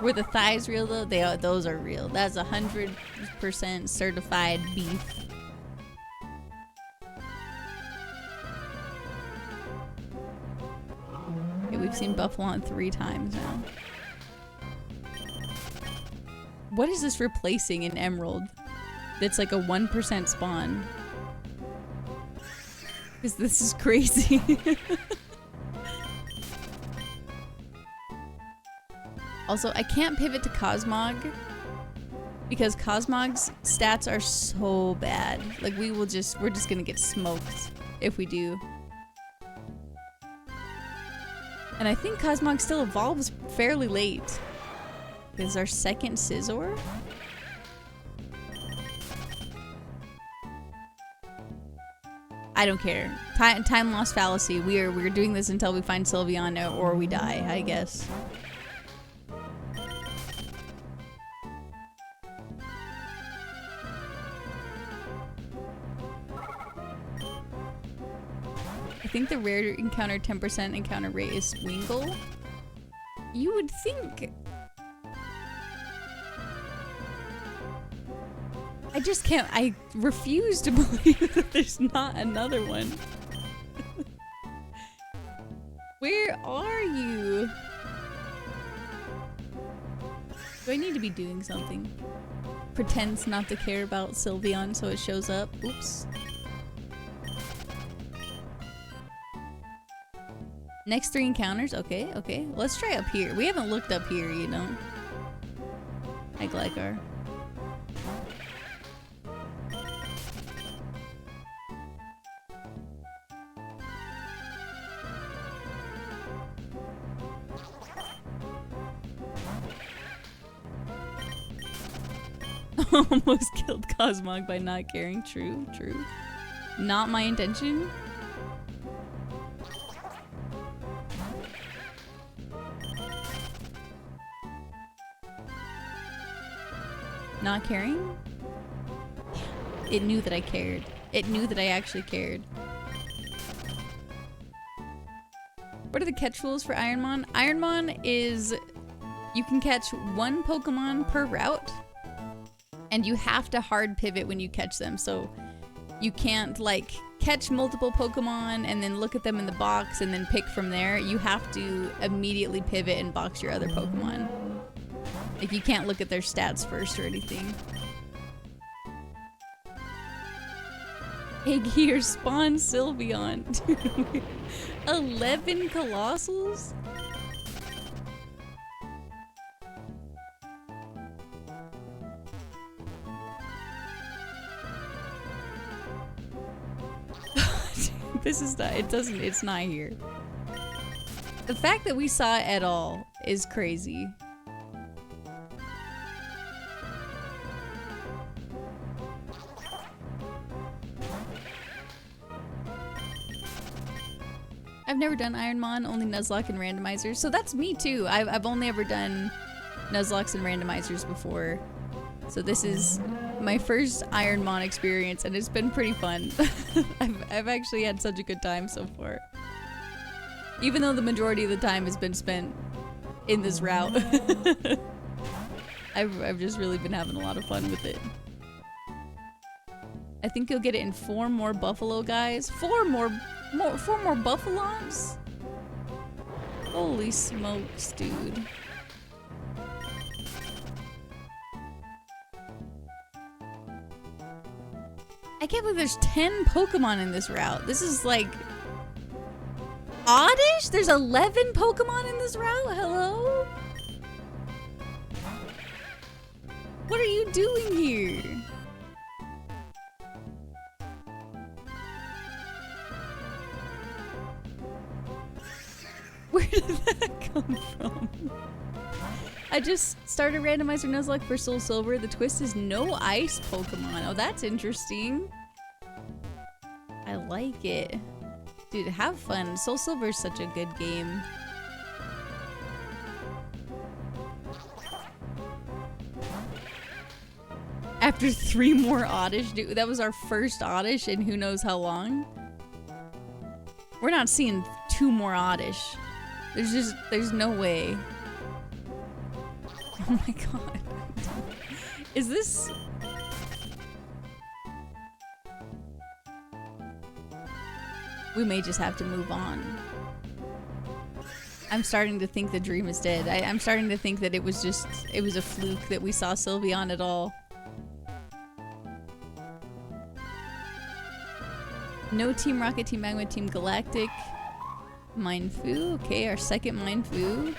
Were the thighs real though? Those are real. That's 100% certified beef. Okay, we've seen Buffalon 3 times now. What is this replacing in Emerald? That's like a 1% spawn. Because this is crazy. Also, I can't pivot to Cosmog because Cosmog's stats are so bad. Like we're just gonna get smoked if we do. And I think Cosmog still evolves fairly late. Is our second Scizor? I don't care. Time loss fallacy. We're doing this until we find Sylveon or we die, I guess. I think the rare encounter 10% encounter rate is Wingull. You would think. I just can't. I refuse to believe that there's not another one. Where are you? Do I need to be doing something? Pretends not to care about Sylveon so it shows up. Oops. Next 3 encounters? Okay, okay. Let's try up here. We haven't looked up here, you know. Hi, Gligar. Almost killed Cosmog by not caring. True, true. Not my intention. Not caring? It knew that I cared. It knew that I actually cared. What are the catch rules for IronMON? IronMON is you can catch one Pokemon per route, and you have to hard pivot when you catch them. So you can't like catch multiple Pokemon and then look at them in the box and then pick from there. You have to immediately pivot and box your other Pokemon. Like you can't look at their stats first or anything. Eggier spawn Sylveon. 11 Colossals? This is not, it's not here. The fact that we saw it at all is crazy. I've never done IronMON, only Nuzlocke and randomizers. So that's me too. I've only ever done Nuzlocks and randomizers before. So this is my first IronMON experience and it's been pretty fun. I've actually had such a good time so far. Even though the majority of the time has been spent in this route. I've just really been having a lot of fun with it. I think you'll get it in 4 more Buffalo guys. 4 more Buffalons? Holy smokes, dude. I can't believe there's 10 Pokemon in this route. This is like oddish? There's 11 Pokemon in this route? Hello? What are you doing here? Where did that come from? I just started randomizer Nuzlocke for Soul Silver. The twist is no ice Pokemon. Oh, that's interesting. I like it. Dude, have fun. Soul Silver is such a good game. After 3 more Oddish, dude, that was our first Oddish in who knows how long. We're not seeing 2 more Oddish. There's no way. Oh my god. Is this... We may just have to move on. I'm starting to think the dream is dead. I'm starting to think that it was a fluke that we saw Sylveon at all. No Team Rocket, Team Magma, Team Galactic. Mindfu, okay, our second Mindfu.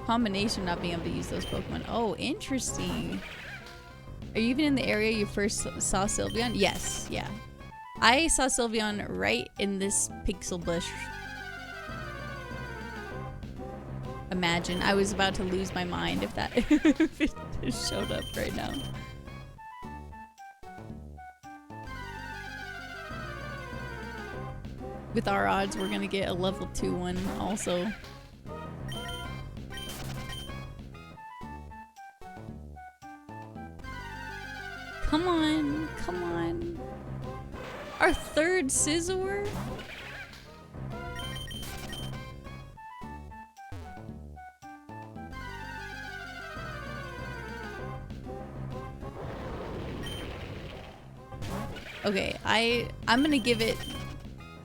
Combination not being able to use those Pokemon. Oh, interesting. Are you even in the area you first saw Sylveon? Yes, yeah. I saw Sylveon right in this pixel bush. Imagine, I was about to lose my mind if that if it just showed up right now. With our odds, we're gonna get a level 2 one also. Come on, come on. Our 3rd Scizor? Okay, I'm gonna give it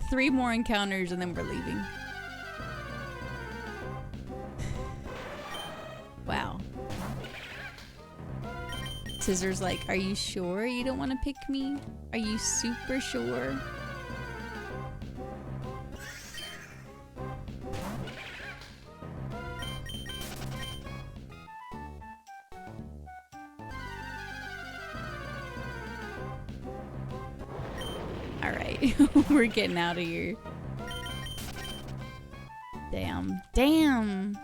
3 more encounters and then we're leaving. Wow. Scissor's like, are you sure you don't want to pick me? Are you super sure? Alright, we're getting out of here. Damn.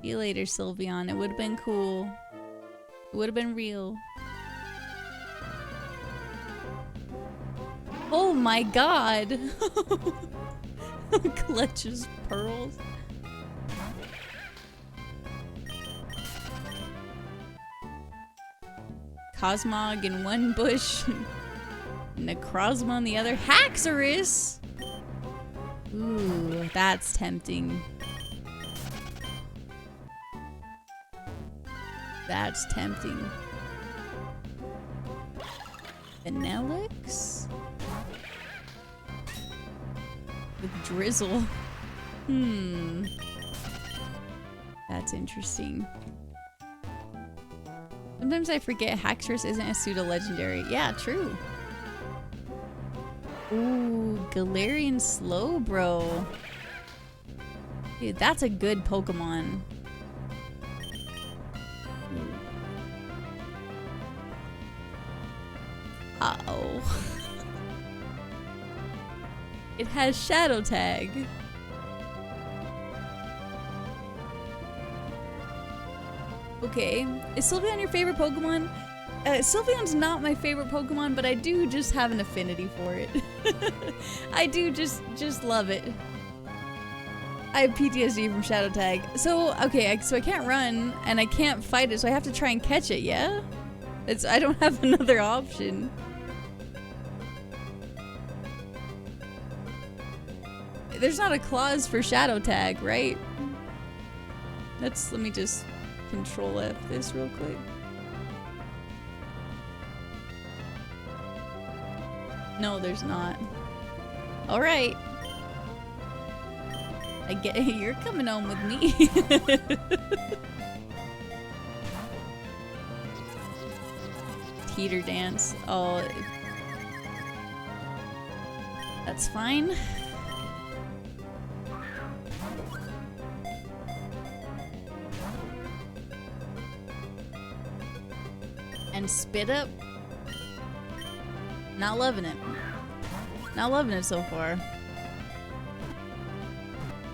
See you later, Sylveon. It would have been cool. It would have been real. Oh my god. Clutches pearls. Cosmog in one bush. Necrozma on the other. Haxorus! Ooh, that's tempting. That's tempting. Vanillix? With Drizzle. That's interesting. Sometimes I forget Haxorus isn't a pseudo-legendary. Yeah, true. Ooh, Galarian Slowbro. Dude, that's a good Pokemon. Uh-oh. It has Shadow Tag. Okay, is Sylveon your favorite Pokemon? Sylveon's not my favorite Pokemon, but I do just have an affinity for it. I do just love it. I have PTSD from Shadow Tag. So, okay, so I can't run, and I can't fight it, so I have to try and catch it, yeah? I don't have another option. There's not a clause for Shadow Tag, right? Let me just Control F this real quick. No, there's not. All right. I get it. You're coming home with me. Teeter dance. Oh, that's fine. And spit up. Not loving it. Not loving it so far.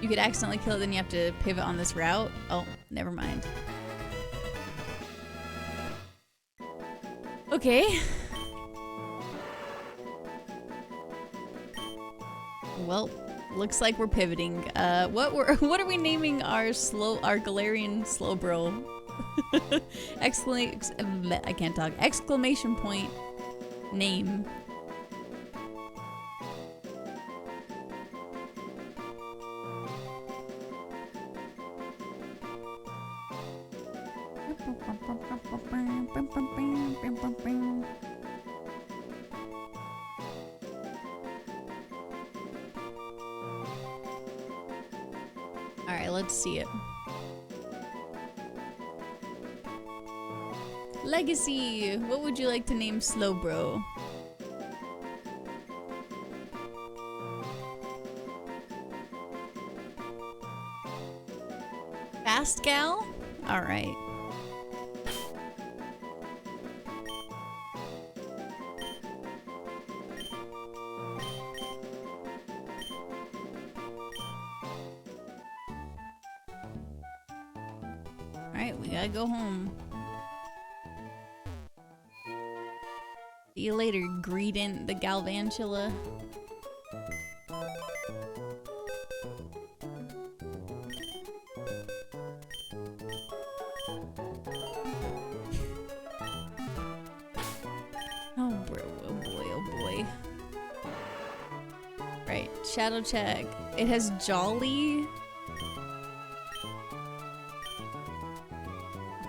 You could accidentally kill it, then you have to pivot on this route. Oh, never mind. Okay. Well, looks like we're pivoting. What are we naming our Galarian Slowbro? I can't talk. Exclamation point name. All right, let's see it. Legacy. What would you like to name Slowbro? Fast Gal? All right. All right, we gotta go home. See you later, Greedent the Galvantula. Oh boy, oh boy. Right, Shadow Check. It has Jolly.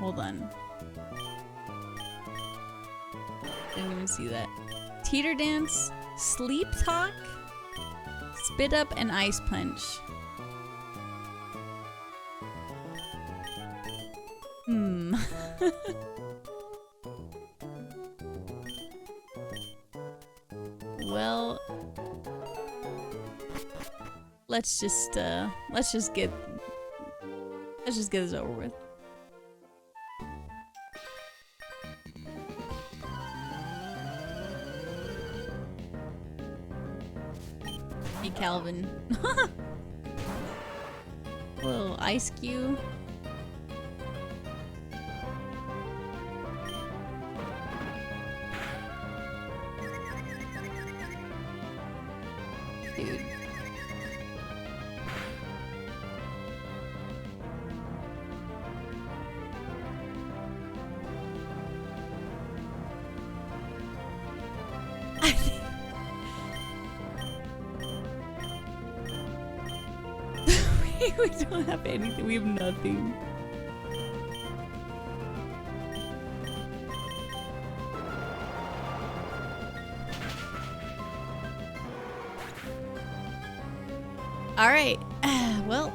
Hold on. Didn't even see that. Teeter Dance, Sleep Talk, Spit Up, and Ice Punch. Well, let's just get this over with. Calvin. ice cube. Dude. We don't have anything. We have nothing. All right. Well,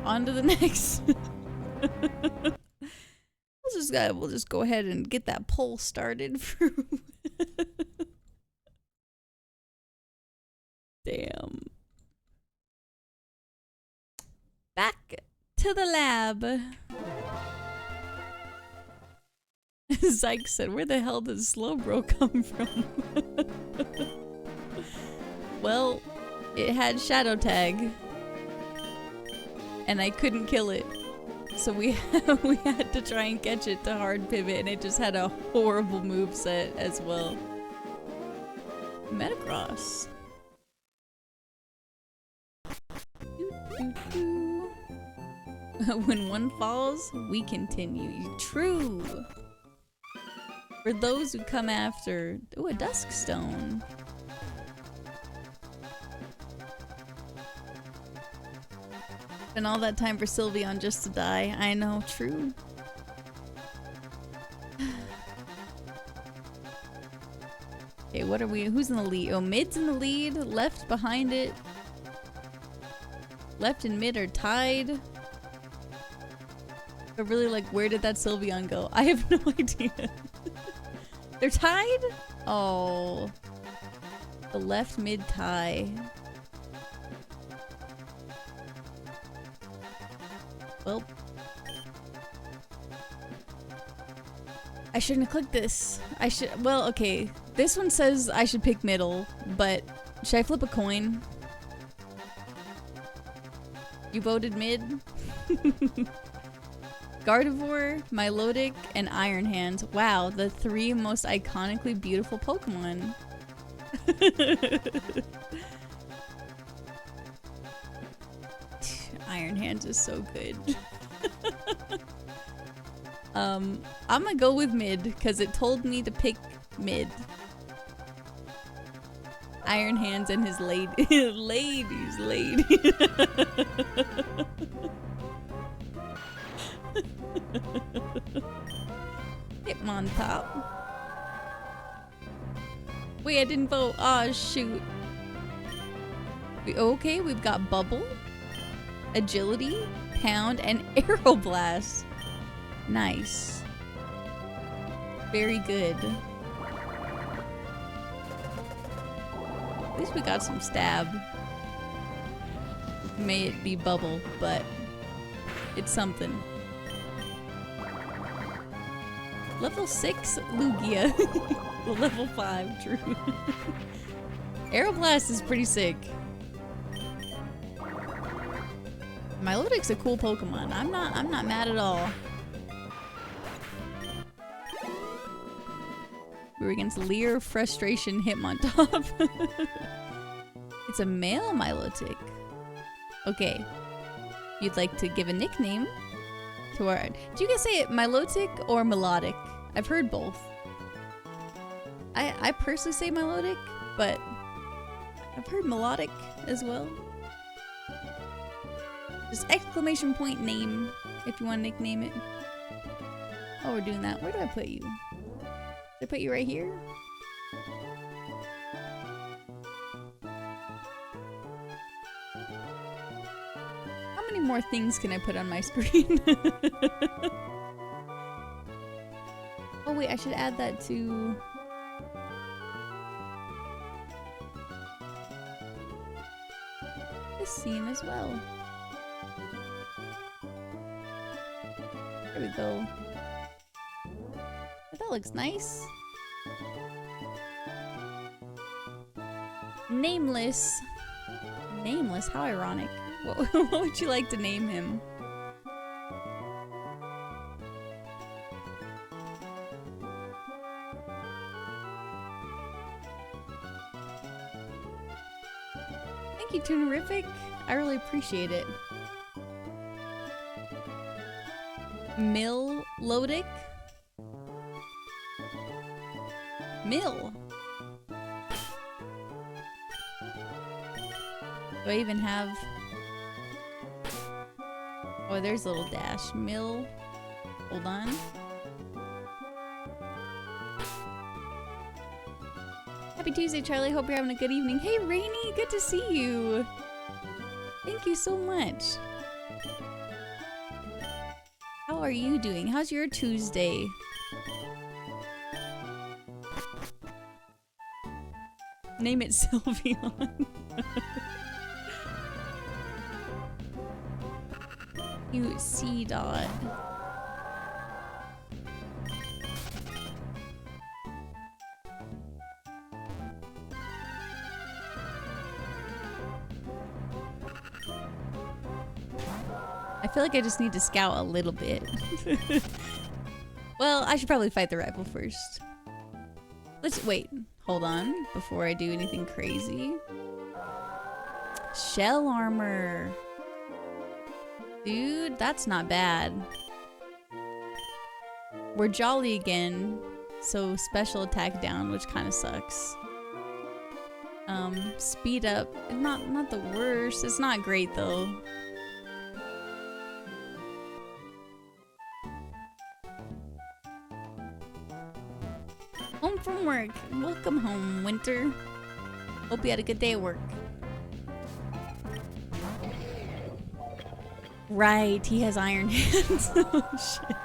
on to the next. We'll just go ahead and get that poll started. Damn. Back to the lab. Zyke said, where the hell does Slowbro come from? Well, it had Shadow Tag. And I couldn't kill it. So we had to try and catch it to hard pivot, and it just had a horrible moveset as well. Metagross. When one falls, we continue. True. For those who come after... Ooh, a Dusk Stone. And all that time for Sylveon just to die. I know, true. Okay, what are we... Who's in the lead? Oh, mid's in the lead. Left behind it. Left and mid are tied. But really, like, where did that Sylveon go? I have no idea. They're tied? Oh. The left mid tie. Well. I shouldn't have clicked this. I should- well, okay. This one says I should pick middle, but should I flip a coin? You voted mid? Gardevoir, Milotic, and Iron Hands. Wow, the 3 most iconically beautiful Pokemon. Iron Hands is so good. I'm gonna go with mid because it told me to pick mid. Iron Hands and his ladies. Hitmon top. Wait, I didn't vote. Aw, shoot. Okay, we've got Bubble, Agility, Pound, and Aeroblast. Nice. Very good. At least we got some stab. May it be Bubble, but it's something. Level 6 Lugia. Level 5, true. Aeroblast is pretty sick. Milotic's a cool Pokemon. I'm not mad at all. We're against Leer, Frustration, Hitmontop. It's a male Milotic. Okay. You'd like to give a nickname to our... Do you guys say it Milotic or Melodic? I've heard both. I personally say Milotic, but I've heard Melodic as well. Just exclamation point name if you want to nickname it. Oh, we're doing that. Where do I put you? Did I put you right here? How many more things can I put on my screen? Oh wait, I should add that to... this scene as well. There we go. That looks nice. Nameless. Nameless? How ironic. What would you like to name him? Thank you, Tunerific. I really appreciate it. Lodic? Mill? Do I even have... Oh, there's a little dash. Mill. Hold on. Happy Tuesday, Charlie. Hope you're having a good evening. Hey, Rainy. Good to see you. Thank you so much. How are you doing? How's your Tuesday? Name it Sylveon. You C dot. I feel like I just need to scout a little bit. Well, I should probably fight the rival first. Let's wait. Hold on before I do anything crazy. Shell armor. Dude, that's not bad. We're jolly again, so special attack down, which kind of sucks. Speed up, not the worst. It's not great though. Home from work. Welcome home, Winter. Hope you had a good day at work. Right, he has iron hands. Oh shit.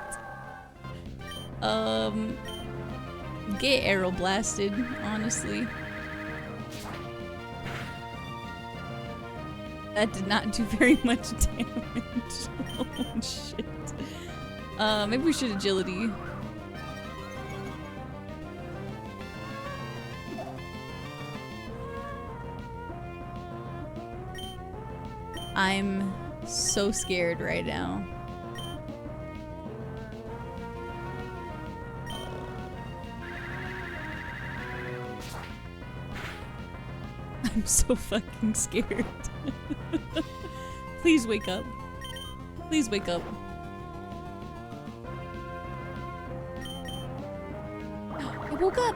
Get arrow blasted, honestly. That did not do very much damage. Oh shit. Maybe we should agility. I'm so scared right now. I'm so fucking scared. Please wake up. Please wake up. I woke up!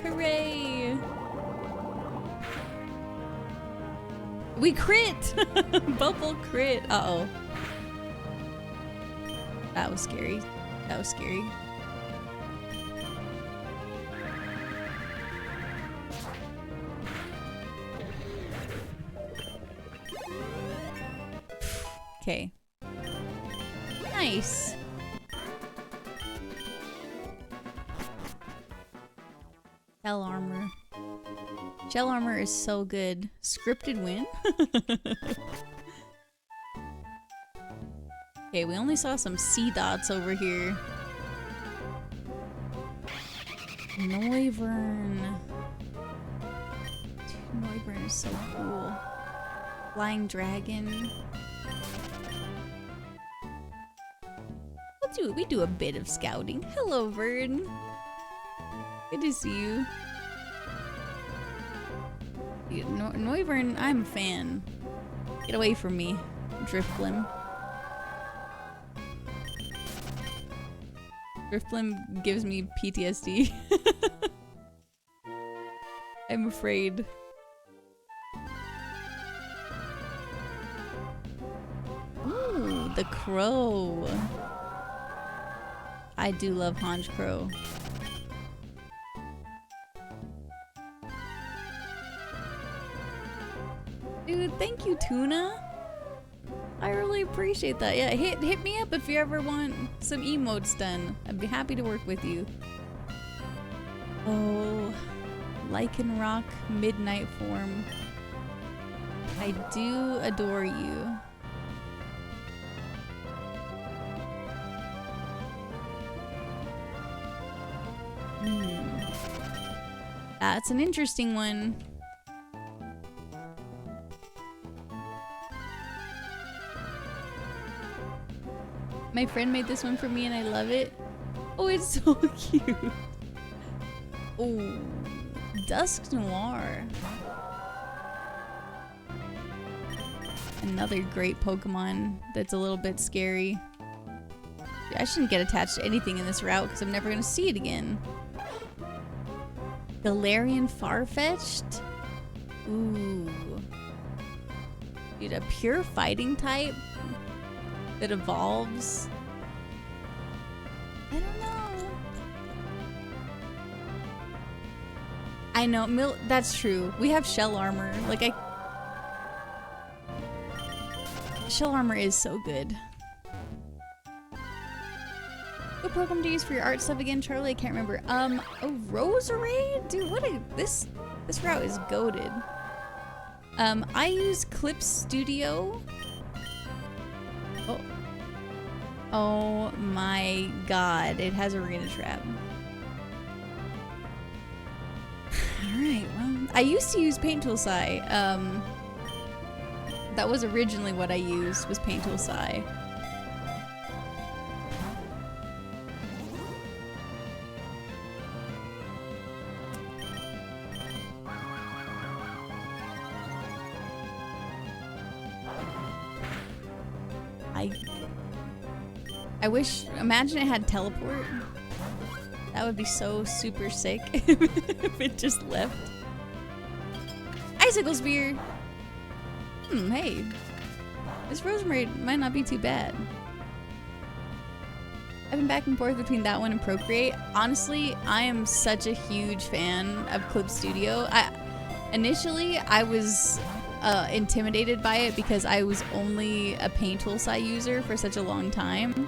Hooray! We crit! Bubble crit! Uh-oh. That was scary. That was scary. Okay. Nice. Shell armor. Shell armor is so good. Scripted win? Okay, we only saw some C dots over here. Noivern. Dude, Noivern is so cool. Flying dragon. We do a bit of scouting. Hello, Vern. Good to see you. Noivern, I'm a fan. Get away from me, Drifblim. Drifblim gives me PTSD. I'm afraid. Ooh, the crow. I do love Hanj Crow. Dude, thank you, Tuna. I really appreciate that. Yeah, hit me up if you ever want some emotes done. I'd be happy to work with you. Oh, Lichen Rock Midnight Form. I do adore you. That's an interesting one. My friend made this one for me and I love it. Oh, it's so cute. Oh, Dusk Noir. Another great Pokemon that's a little bit scary. I shouldn't get attached to anything in this route because I'm never going to see it again. Galarian Farfetch'd? Ooh. Dude, a pure fighting type that evolves? I don't know. I know, that's true. We have shell armor. Like, shell armor is so good. What program do you use for your art stuff again, Charlie? I can't remember. Oh, Roserade? Dude, this route is goated. I use Clip Studio. Oh my god, it has Arena Trap. Alright, well, I used to use Paint Tool Sai. That was originally what I used, was Paint Tool Sai. I wish, imagine it had teleport. That would be so super sick if it just left. Icicle Spear! Hey. This Rosemary might not be too bad. I've been back and forth between that one and Procreate. Honestly, I am such a huge fan of Clip Studio. Initially, I was intimidated by it because I was only a Paint Tool Sai user for such a long time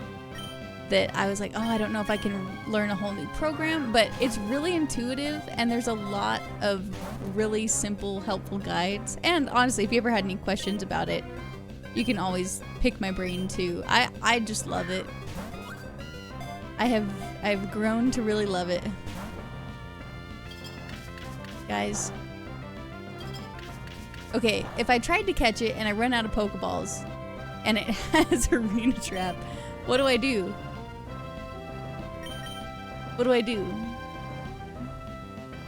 that I was like, oh, I don't know if I can learn a whole new program, but it's really intuitive and there's a lot of really simple, helpful guides. And honestly, if you ever had any questions about it, you can always pick my brain too. I just love it. I've grown to really love it. Guys. Okay, if I tried to catch it and I run out of Pokeballs and it has Arena Trap, what do I do? What do I do?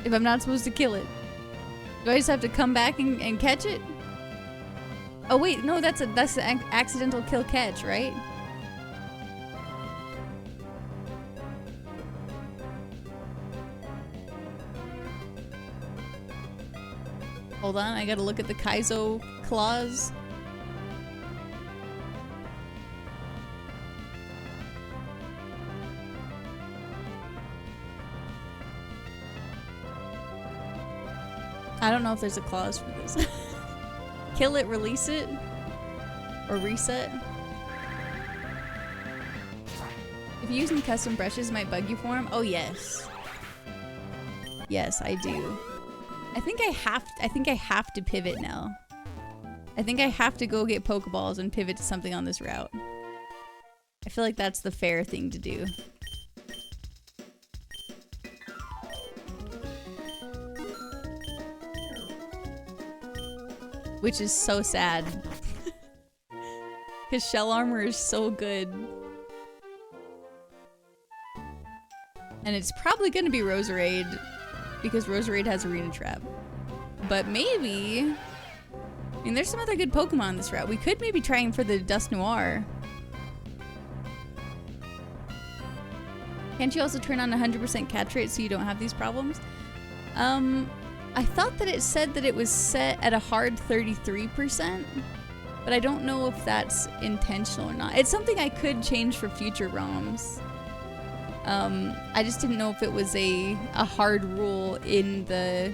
If I'm not supposed to kill it? Do I just have to come back and catch it? Oh wait, no, that's an accidental kill catch, right? Hold on, I gotta look at the Kaizo clause. I don't know if there's a clause for this. Kill it, release it, or reset. If you're using custom brushes, it might bug you for them. Oh yes, yes I do. I think I have to pivot now. I think I have to go get Pokeballs and pivot to something on this route. I feel like that's the fair thing to do. Which is so sad. His shell armor is so good. And it's probably gonna be Roserade, because Roserade has Arena Trap. But maybe... I mean, there's some other good Pokemon on this route. We could maybe try him for the Dusk Noir. Can't you also turn on 100% catch rate so you don't have these problems? I thought that it said that it was set at a hard 33%, but I don't know if that's intentional or not. It's something I could change for future ROMs. I just didn't know if it was a hard rule in the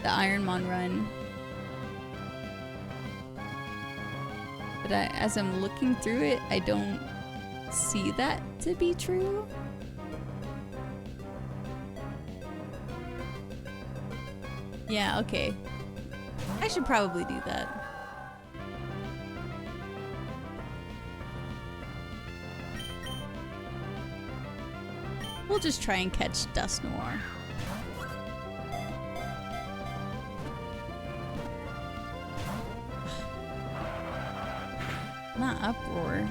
IronMON run. But as I'm looking through it, I don't see that to be true. Yeah, okay. I should probably do that. We'll just try and catch Dusk Noir. Not Uproar.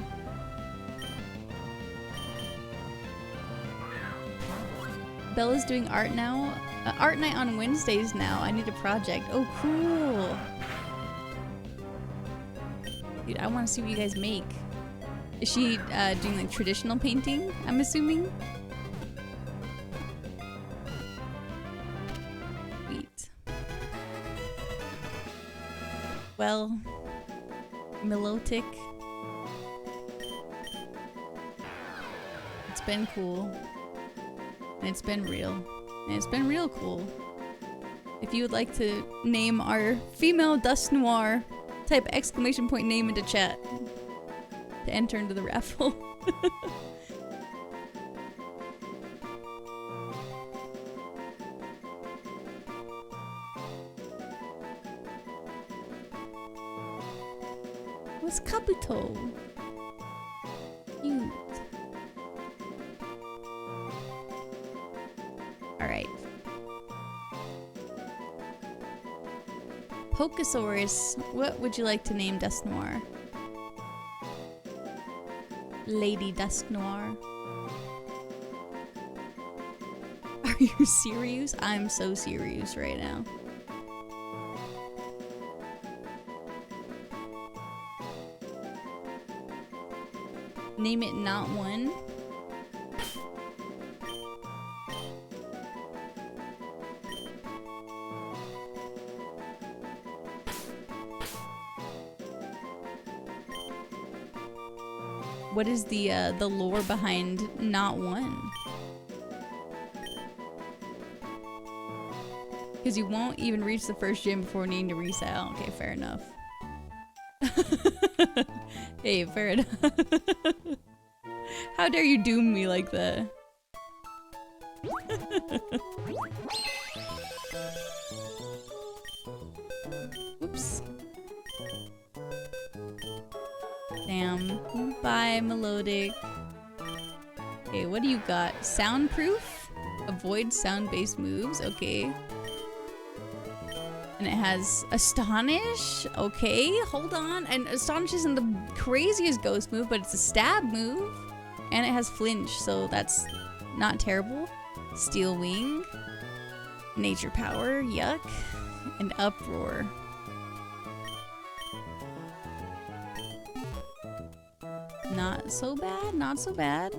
Bella's doing art now. Art night on Wednesdays now. I need a project. Oh, cool. Dude, I want to see what you guys make. Is she doing like traditional painting, I'm assuming? Sweet. Well, Milotic. It's been cool. And it's been real. And it's been real cool. If you would like to name our female Dust Noir, type exclamation point name into chat to enter into the raffle. What's Kabuto? Cute. Alright. Pokesaurus, what would you like to name Dust Noir? Lady Dust Noir. Are you serious? I'm so serious right now. Name it not one. What is the lore behind not one? Because you won't even reach the first gym before needing to reset. Okay, fair enough. Hey, fair enough. How dare you doom me like that? Whoops. Damn. Bye, Melodic. Okay, what do you got? Soundproof? Avoid sound-based moves. Okay. And it has Astonish. Okay, hold on. And Astonish isn't the craziest ghost move, but it's a stab move. And it has Flinch, so that's not terrible. Steel Wing. Nature Power. Yuck. And Uproar. Not so bad, not so bad.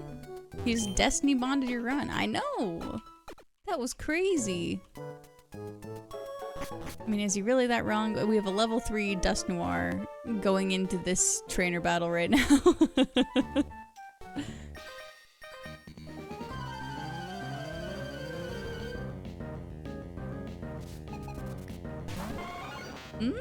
He's Destiny bonded your run. I know! That was crazy. I mean, is he really that wrong? We have a level 3 Dust Noir going into this trainer battle right now. Hmm?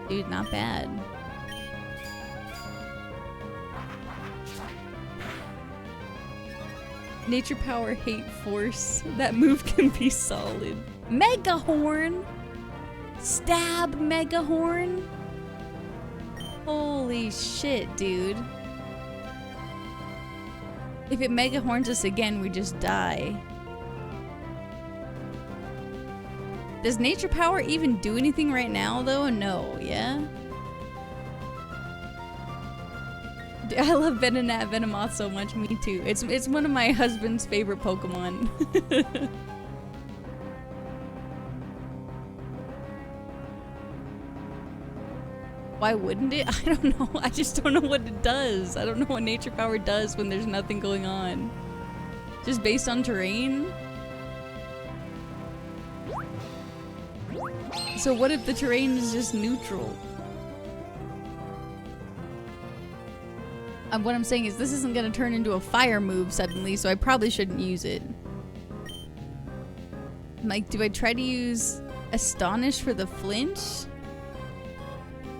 Dude, not bad. Nature Power, Hate Force. That move can be solid. Mega Horn! Stab Mega Horn! Holy shit, dude. If it Mega Horns us again, we just die. Does Nature Power even do anything right now, though? No, yeah? Dude, I love Venonat Venomoth so much, me too. It's one of my husband's favorite Pokemon. Why wouldn't it? I don't know. I just don't know what it does. I don't know what Nature Power does when there's nothing going on. Just based on terrain? So what if the terrain is just neutral? What I'm saying is this isn't gonna turn into a fire move suddenly, so I probably shouldn't use it. Like, do I try to use Astonish for the flinch?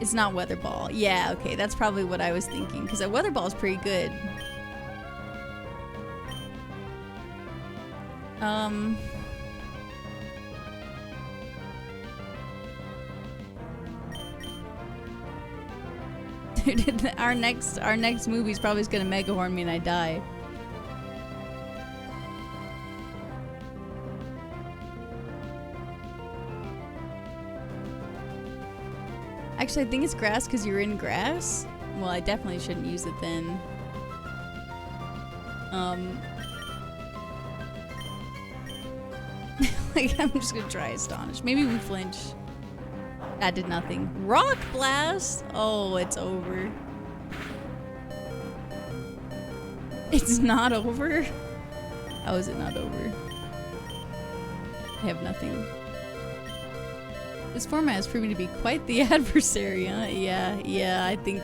It's not Weather Ball. Yeah, okay, that's probably what I was thinking, because a Weather Ball is pretty good. Dude, our next movie's probably gonna Mega Horn me and I die. Actually, I think it's grass because you're in grass. Well, I definitely shouldn't use it then. Like, I'm just gonna try Astonish. Maybe we flinch. That did nothing. Rock Blast! Oh, it's over. It's not over? How is it not over? I have nothing. This format has proven to be quite the adversary, huh? Yeah, I think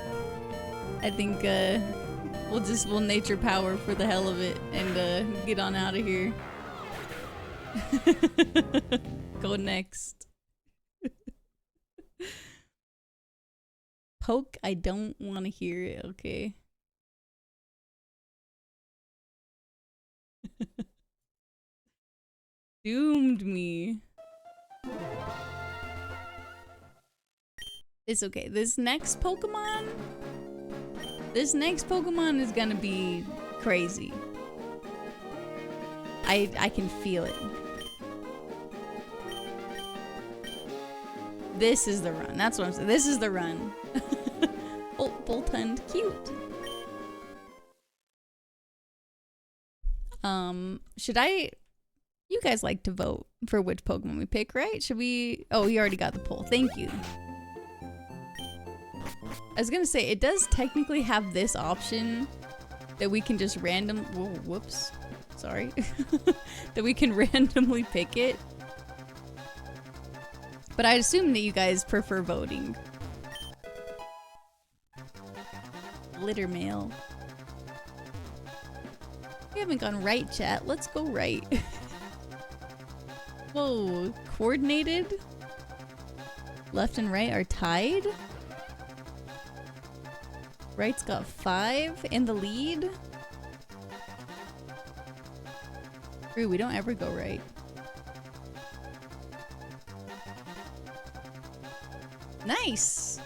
we'll nature power for the hell of it and get on out of here. Go next. Poke, I don't want to hear it, okay. Doomed me. It's okay. This next Pokemon is gonna be crazy. I can feel it. This is the run. That's what I'm saying. This is the run. Boltund, cute. Should I... You guys like to vote for which Pokemon we pick, right? Should we... Oh, you already got the poll. Thank you. I was gonna say, it does technically have this option that we can just whoops. Sorry. That we can randomly pick it. But I assume that you guys prefer voting. Litter mail. We haven't gone right, chat. Let's go right. Whoa, coordinated? Left and right are tied? Right's got 5 in the lead? True, we don't ever go right. Nice!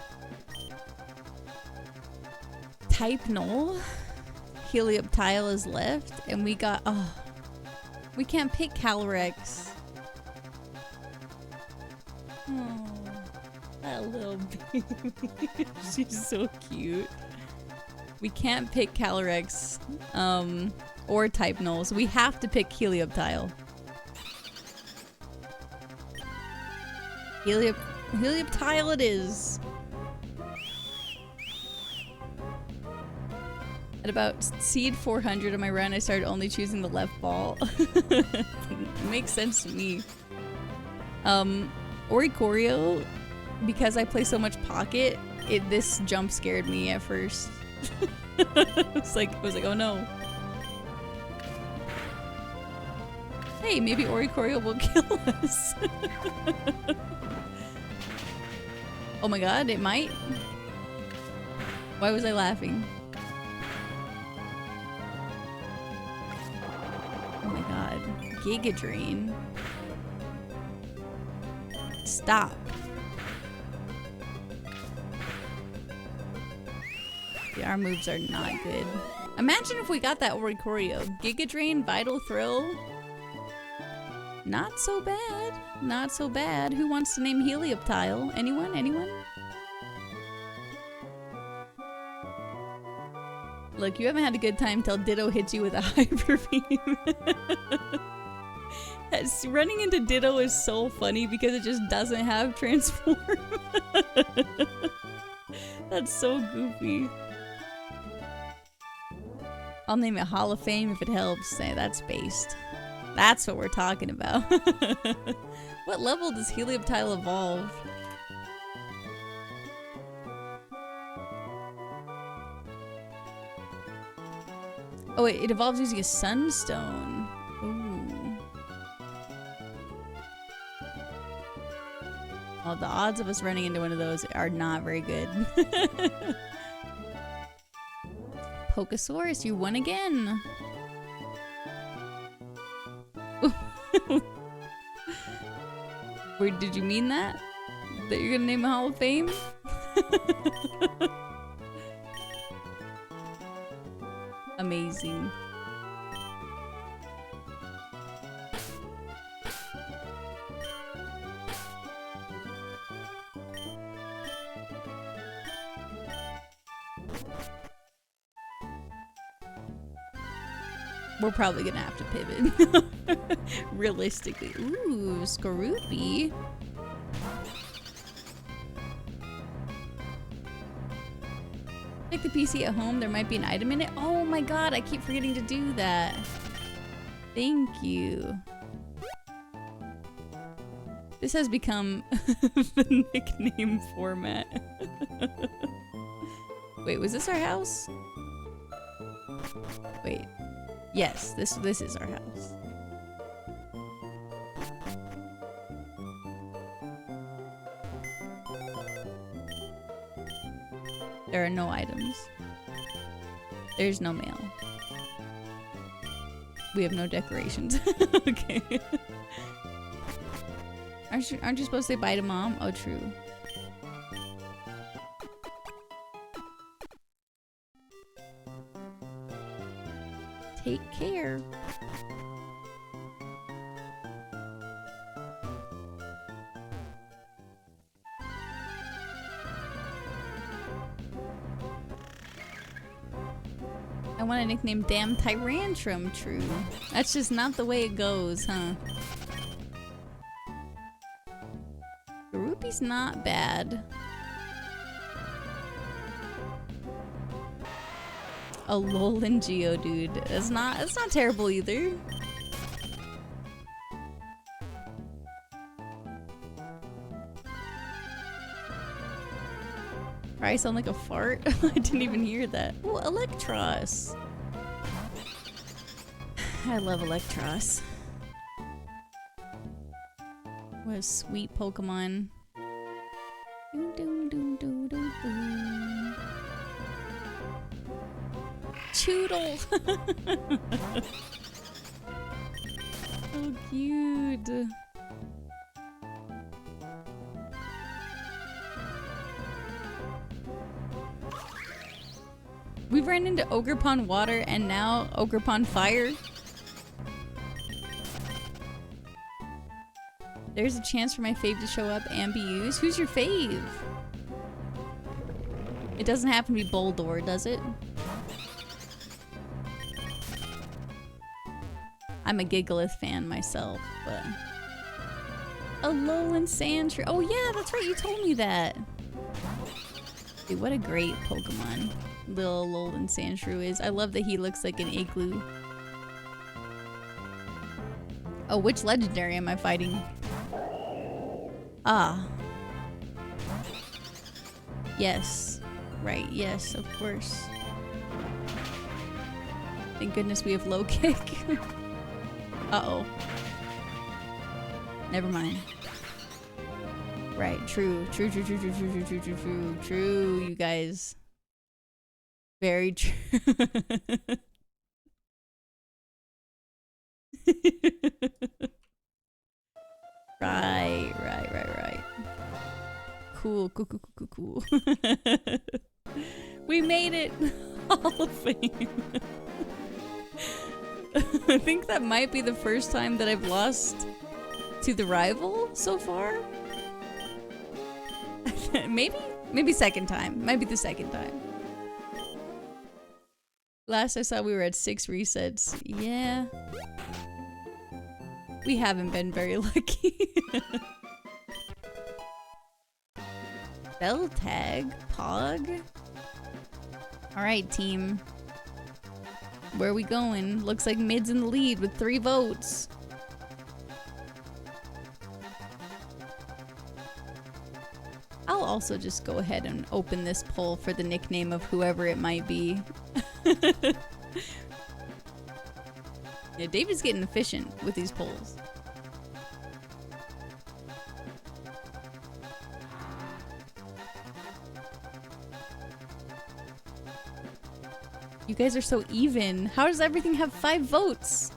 Type null. Helioptile is left, and we got... Oh, we can't pick Calyrex. Oh, that little baby. She's so cute. We can't pick Calyrex, or Type null, so we have to pick Helioptile. Helioptile it is. At about seed 400 of my run, I started only choosing the left ball. Makes sense to me. Oricorio, because I play so much pocket, this jump scared me at first. I was like, oh no. Hey, maybe Oricorio will kill us. Oh my god, it might. Why was I laughing? Oh my god. Giga Drain. Stop. Yeah, our moves are not good. Imagine if we got that Oricorio. Giga Drain, Vital Thrill. Not so bad. Not so bad. Who wants to name Helioptile? Anyone? Anyone? Look, you haven't had a good time till Ditto hits you with a Hyper Beam. Running into Ditto is so funny because it just doesn't have Transform. That's so goofy. I'll name it Hall of Fame if it helps. Say that's based. That's what we're talking about. What level does Helioptile evolve? Oh wait, it evolves using a Sunstone. Ooh. Well, the odds of us running into one of those are not very good. Pokesaurus, you won again. Where did you mean that? That you're gonna name a Hall of Fame? Amazing. We're probably gonna have to pivot. Realistically. Ooh, Skorupi. Take the PC at home, there might be an item in it. Oh my god, I keep forgetting to do that. Thank you. This has become the nickname format. Wait, was this our house? Wait. Yes, this is our house. There are no items. There's no mail. We have no decorations. Okay. Aren't you supposed to say bye to mom? Oh, true. Take care. I want to nickname Damn Tyrantrum. True. That's just not the way it goes, huh? The rupee's not bad. A Alolan Geodude. That's not terrible either. Probably sound like a fart. I didn't even hear that. Oh, Electros. I love Electros. What a sweet Pokemon. Choodle! So cute. We've ran into Ogerpon Water and now Ogerpon Fire. There's a chance for my fave to show up and be used. Who's your fave? It doesn't happen to be Boldor, does it? I'm a Gigalith fan myself, but... Alolan Sandshrew. Oh yeah, that's right, you told me that. Dude, what a great Pokemon little Alolan Sandshrew is. I love that he looks like an igloo. Oh, which legendary am I fighting? Ah. Yes. Right, yes, of course. Thank goodness we have low kick. Uh-oh. Never mind. Right, true, you guys. Very true. Right. Cool. We made it! Hall of Fame. I think that might be the first time that I've lost to the rival so far. Maybe second time. Might be the second time. Last I saw we were at 6 resets. Yeah. We haven't been very lucky. Bell tag? Pog? Alright, team. Where are we going? Looks like mid's in the lead with 3 votes. I'll also just go ahead and open this poll for the nickname of whoever it might be. Yeah, David's getting efficient with these polls. You guys are so even. How does everything have 5 votes?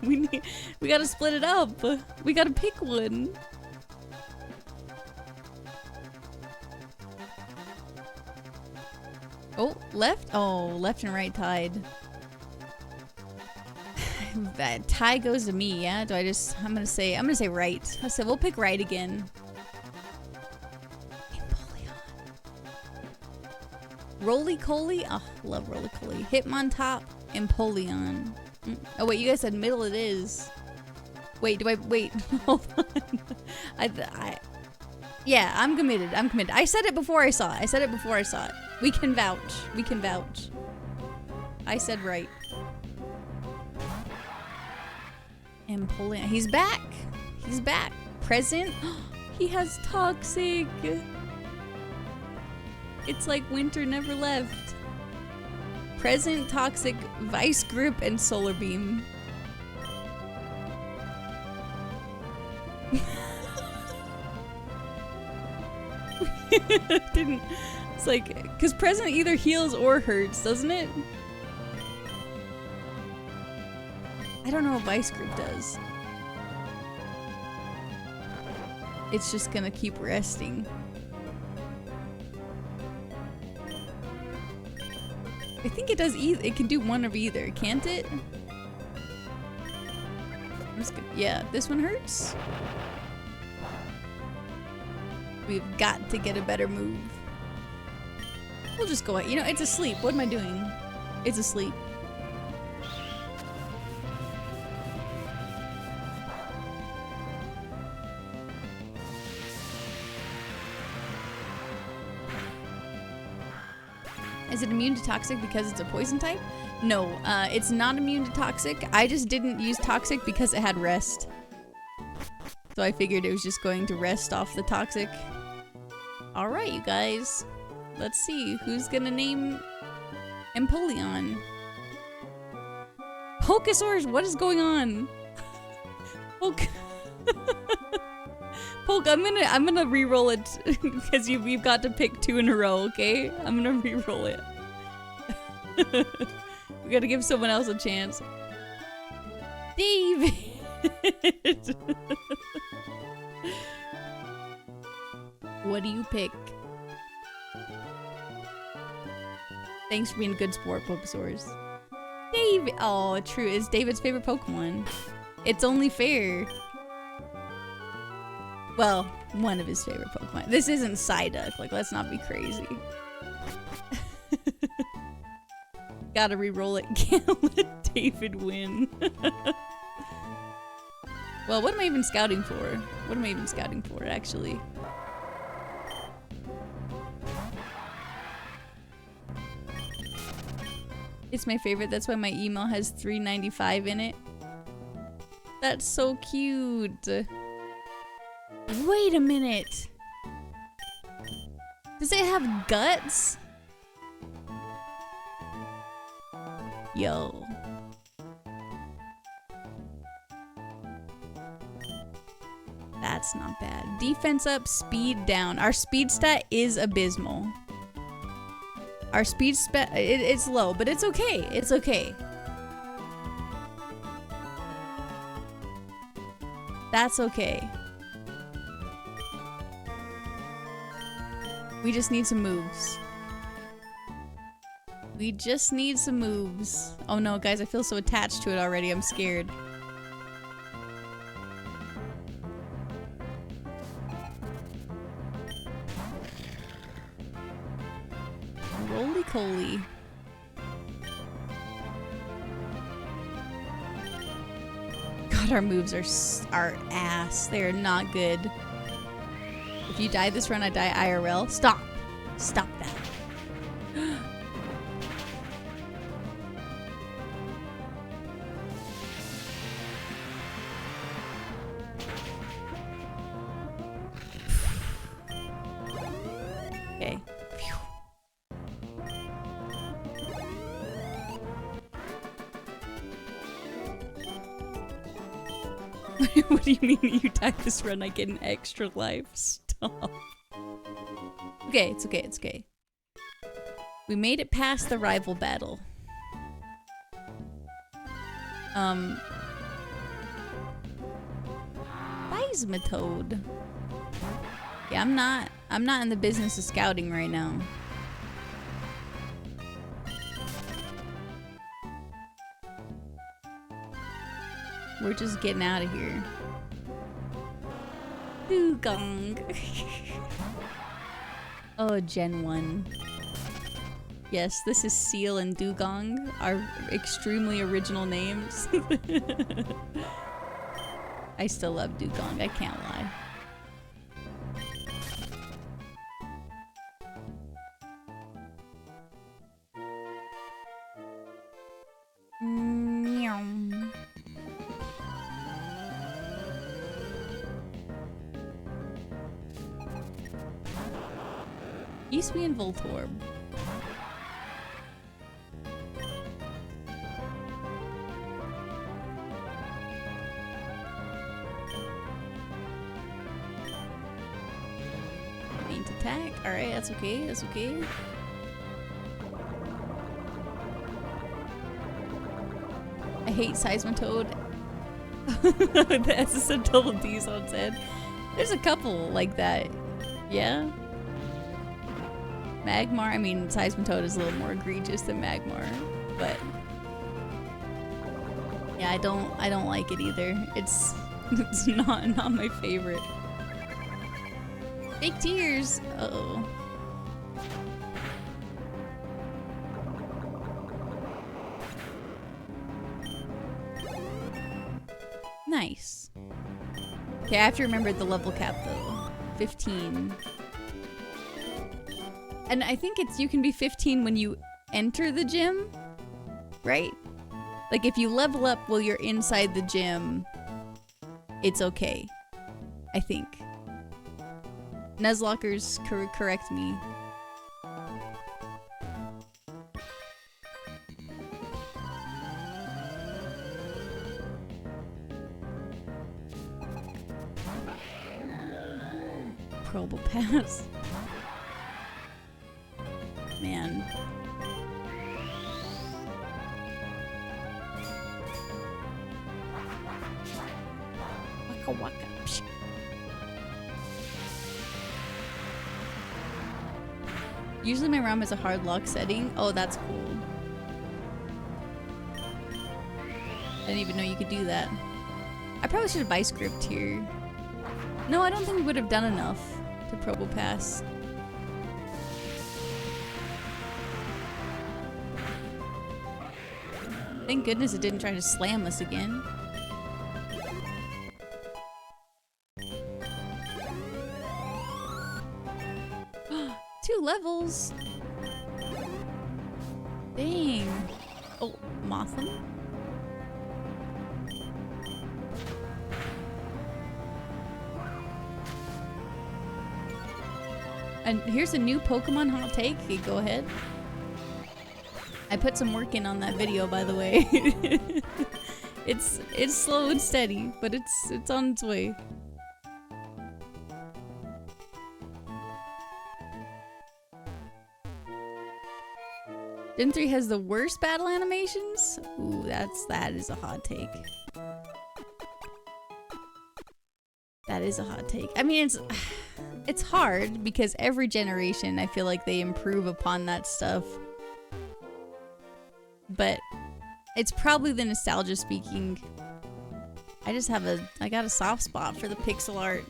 we gotta split it up. We gotta pick one. Oh, left? Oh, left and right tied. That tie goes to me, yeah? Do I just I'm gonna say right. I said we'll pick right again. Roly-Coly? Oh, love Roly-Coly. Hitmontop, Empoleon. Oh wait, you guys said middle it is. Wait, wait, hold on. Yeah, I'm committed, I said it before I saw it. We can vouch. I said right. Empoleon, he's back. Present, he has Toxic. It's like winter never left. Present, Toxic, Vice Grip, and Solar Beam. Didn't. It's like, because Present either heals or hurts, doesn't it? I don't know what Vice Grip does. It's just gonna keep resting. I think it does either. It can do one of either, can't it? Yeah, this one hurts. We've got to get a better move. We'll just go out. You know, it's asleep. What am I doing? It's asleep. Is it immune to Toxic because it's a poison type? No, it's not immune to Toxic. I just didn't use Toxic because it had Rest. So I figured it was just going to rest off the Toxic. Alright, you guys. Let's see. Who's gonna name Empoleon? Pokesaurus, what is going on? Poke. Poke, I'm gonna re-roll it because you've got to pick 2 in a row, okay? I'm gonna re-roll it. We gotta give someone else a chance. David! What do you pick? Thanks for being a good sport, Pokesaurus. David! Oh, true. It's David's favorite Pokemon. It's only fair. Well, one of his favorite Pokemon. This isn't Psyduck. Like, let's not be crazy. Gotta re-roll it. Can't let David win. Well, what am I even scouting for? Actually? It's my favorite. That's why my email has 395 in it. That's so cute. Wait a minute. Does it have guts? Yo. That's not bad. Defense up, speed down. Our speed stat is abysmal. Our speed stat, it's low, but it's okay. It's okay. That's okay. We just need some moves. We just need some moves. Oh no, guys, I feel so attached to it already. I'm scared. Roly-Coly. God, our moves are ass. They're not good. If you die this run, I die IRL. Stop. Stop that. Okay. What do you mean you die this run? I get an extra life. Stop. Okay, it's okay, it's okay. We made it past the rival battle. Seismitoad. Yeah, I'm not in the business of scouting right now. We're just getting out of here. Dugong. Oh, Gen 1. Yes, this is Seal and Dugong, our extremely original names. I still love Dugong, I can't lie. Used to be in Voltorb. Faint attack. Alright, that's okay, that's okay. I hate Seismitoad. The S is a double D, so it said. There's a couple like that. Yeah? Magmar, I mean, Seismitoad is a little more egregious than Magmar, but yeah, I don't like it either. It's not my favorite. Fake tears. Uh-oh. Nice. Okay, I have to remember the level cap though. 15. And I think you can be 15 when you enter the gym, right? Like if you level up while you're inside the gym, it's okay. I think. Nuzlockers, correct me. Probable pass. Man. Waka waka. Psh. Usually my ROM is a hard lock setting. Oh, that's cool. I didn't even know you could do that. I probably should have buy script here. No, I don't think we would have done enough to Probo Pass. Thank goodness it didn't try to slam us again. Two levels. Dang. Oh, Motham? And here's a new Pokemon hot take. Okay, go ahead. I put some work in on that video, by the way. It's slow and steady, but it's on its way. Gen 3 has the worst battle animations? Ooh, that is a hot take. That is a hot take. I mean, it's hard because every generation I feel like they improve upon that stuff. But it's probably the nostalgia speaking. I got a soft spot for the pixel art.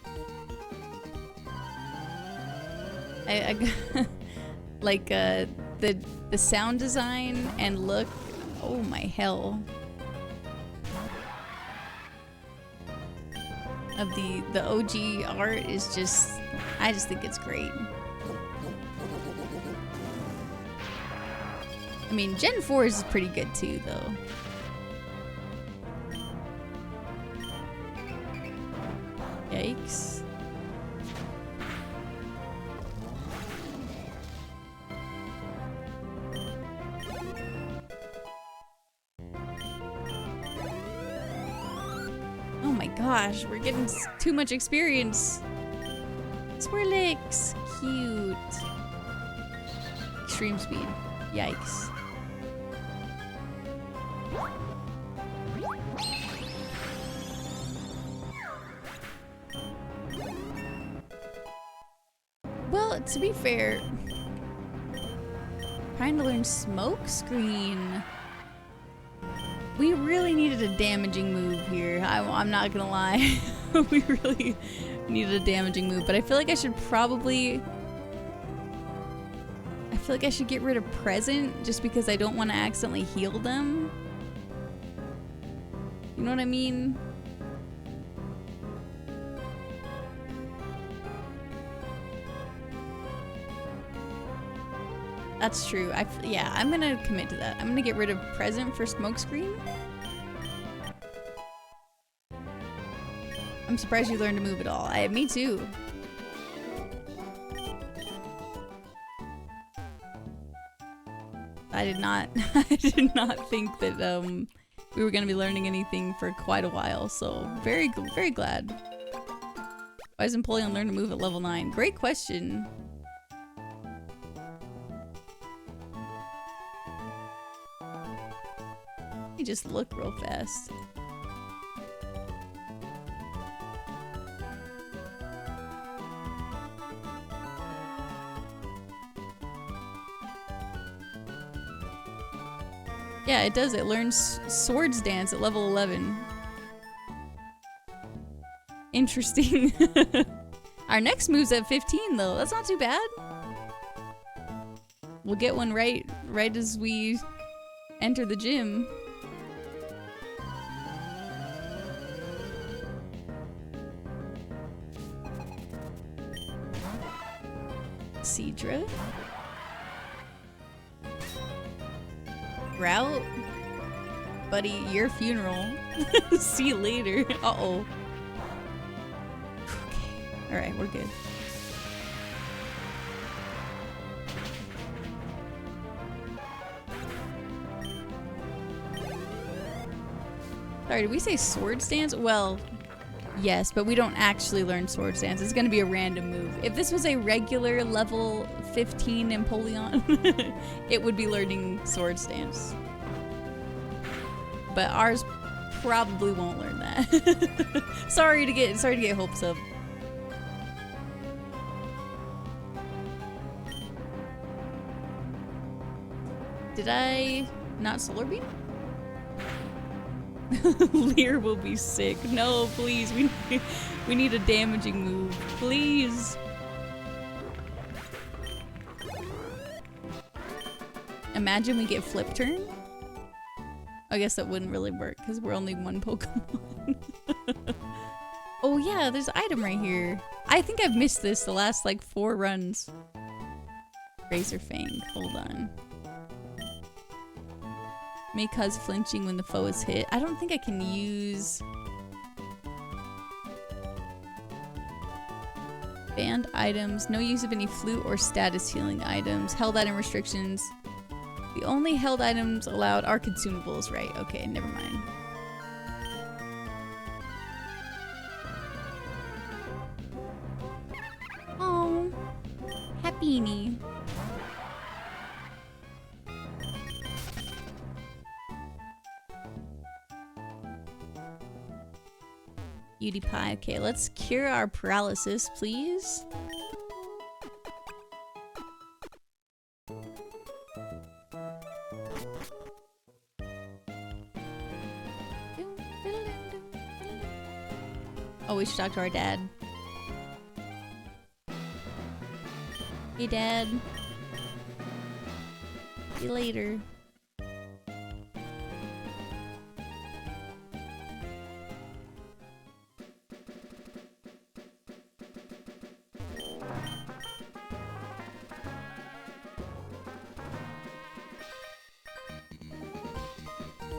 Like the sound design and look. Oh my hell. Of the OG art is just, I just think it's great. I mean, Gen 4 is pretty good too, though. Yikes. Oh my gosh, we're getting too much experience. Swirlix, cute. Extreme speed, yikes. Well, to be fair, trying to learn Smoke Screen. We really needed a damaging move here. I'm not gonna lie. We really needed a damaging move, but I feel like I feel like I should get rid of present just because I don't want to accidentally heal them. You know what I mean? That's true. Yeah, I'm gonna commit to that. I'm gonna get rid of present for smokescreen. I'm surprised you learned to move at all. Me too. I did not think that we were gonna be learning anything for quite a while, so very glad. Why does Empoleon learn to move at level 9? Great question. Let me just look real fast. Yeah, it does. It learns Swords Dance at level 11. Interesting. Our next move's at 15 though. That's not too bad. We'll get one right as we enter the gym. Seadra. Route? Buddy, your funeral. See you later. Uh-oh. Okay. Alright, we're good. Sorry, did we say Swords Dance? Well, yes, but we don't actually learn Swords Dance. It's gonna be a random move. If this was a regular level 15 Empoleon, it would be learning Swords Dance. But ours probably won't learn that. Sorry to get hopes up. Did I not Solar Beam? Leer will be sick. No, please. We need a damaging move. Please. Imagine we get Flip Turn. I guess that wouldn't really work because we're only one Pokemon. Oh yeah, there's an item right here. I think I've missed this the last like 4 runs. Razor Fang. Hold on. May cause flinching when the foe is hit. I don't think I can use banned items. No use of any flute or status healing items. Held item restrictions. The only held items allowed are consumables, right? Okay, never mind. Oh, Happyini. Beauty pie. Okay, let's cure our paralysis, please. Oh, we should talk to our dad. Hey, Dad. See you later.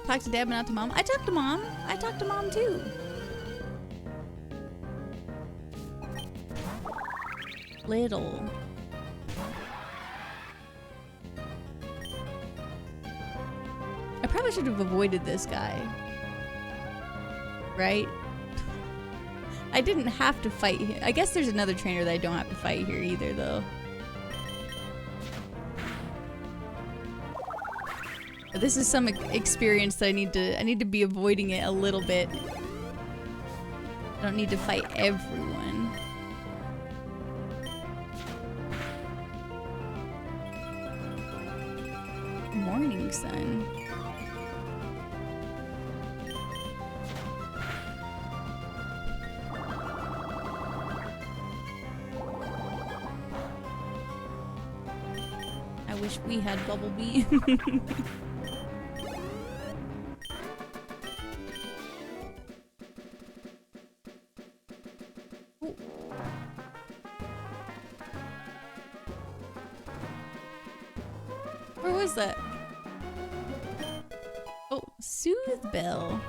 Talk to Dad but not to Mom. I talked to Mom. I talked to Mom too. Little. I probably should have avoided this guy. Right? I didn't have to fight him. I guess there's another trainer that I don't have to fight here either though. This is some experience that I need to be avoiding it a little bit. I don't need to fight everyone. Morning sun. wish we had Bumblebee. Oh. Where was that? Oh, Soothe Bell.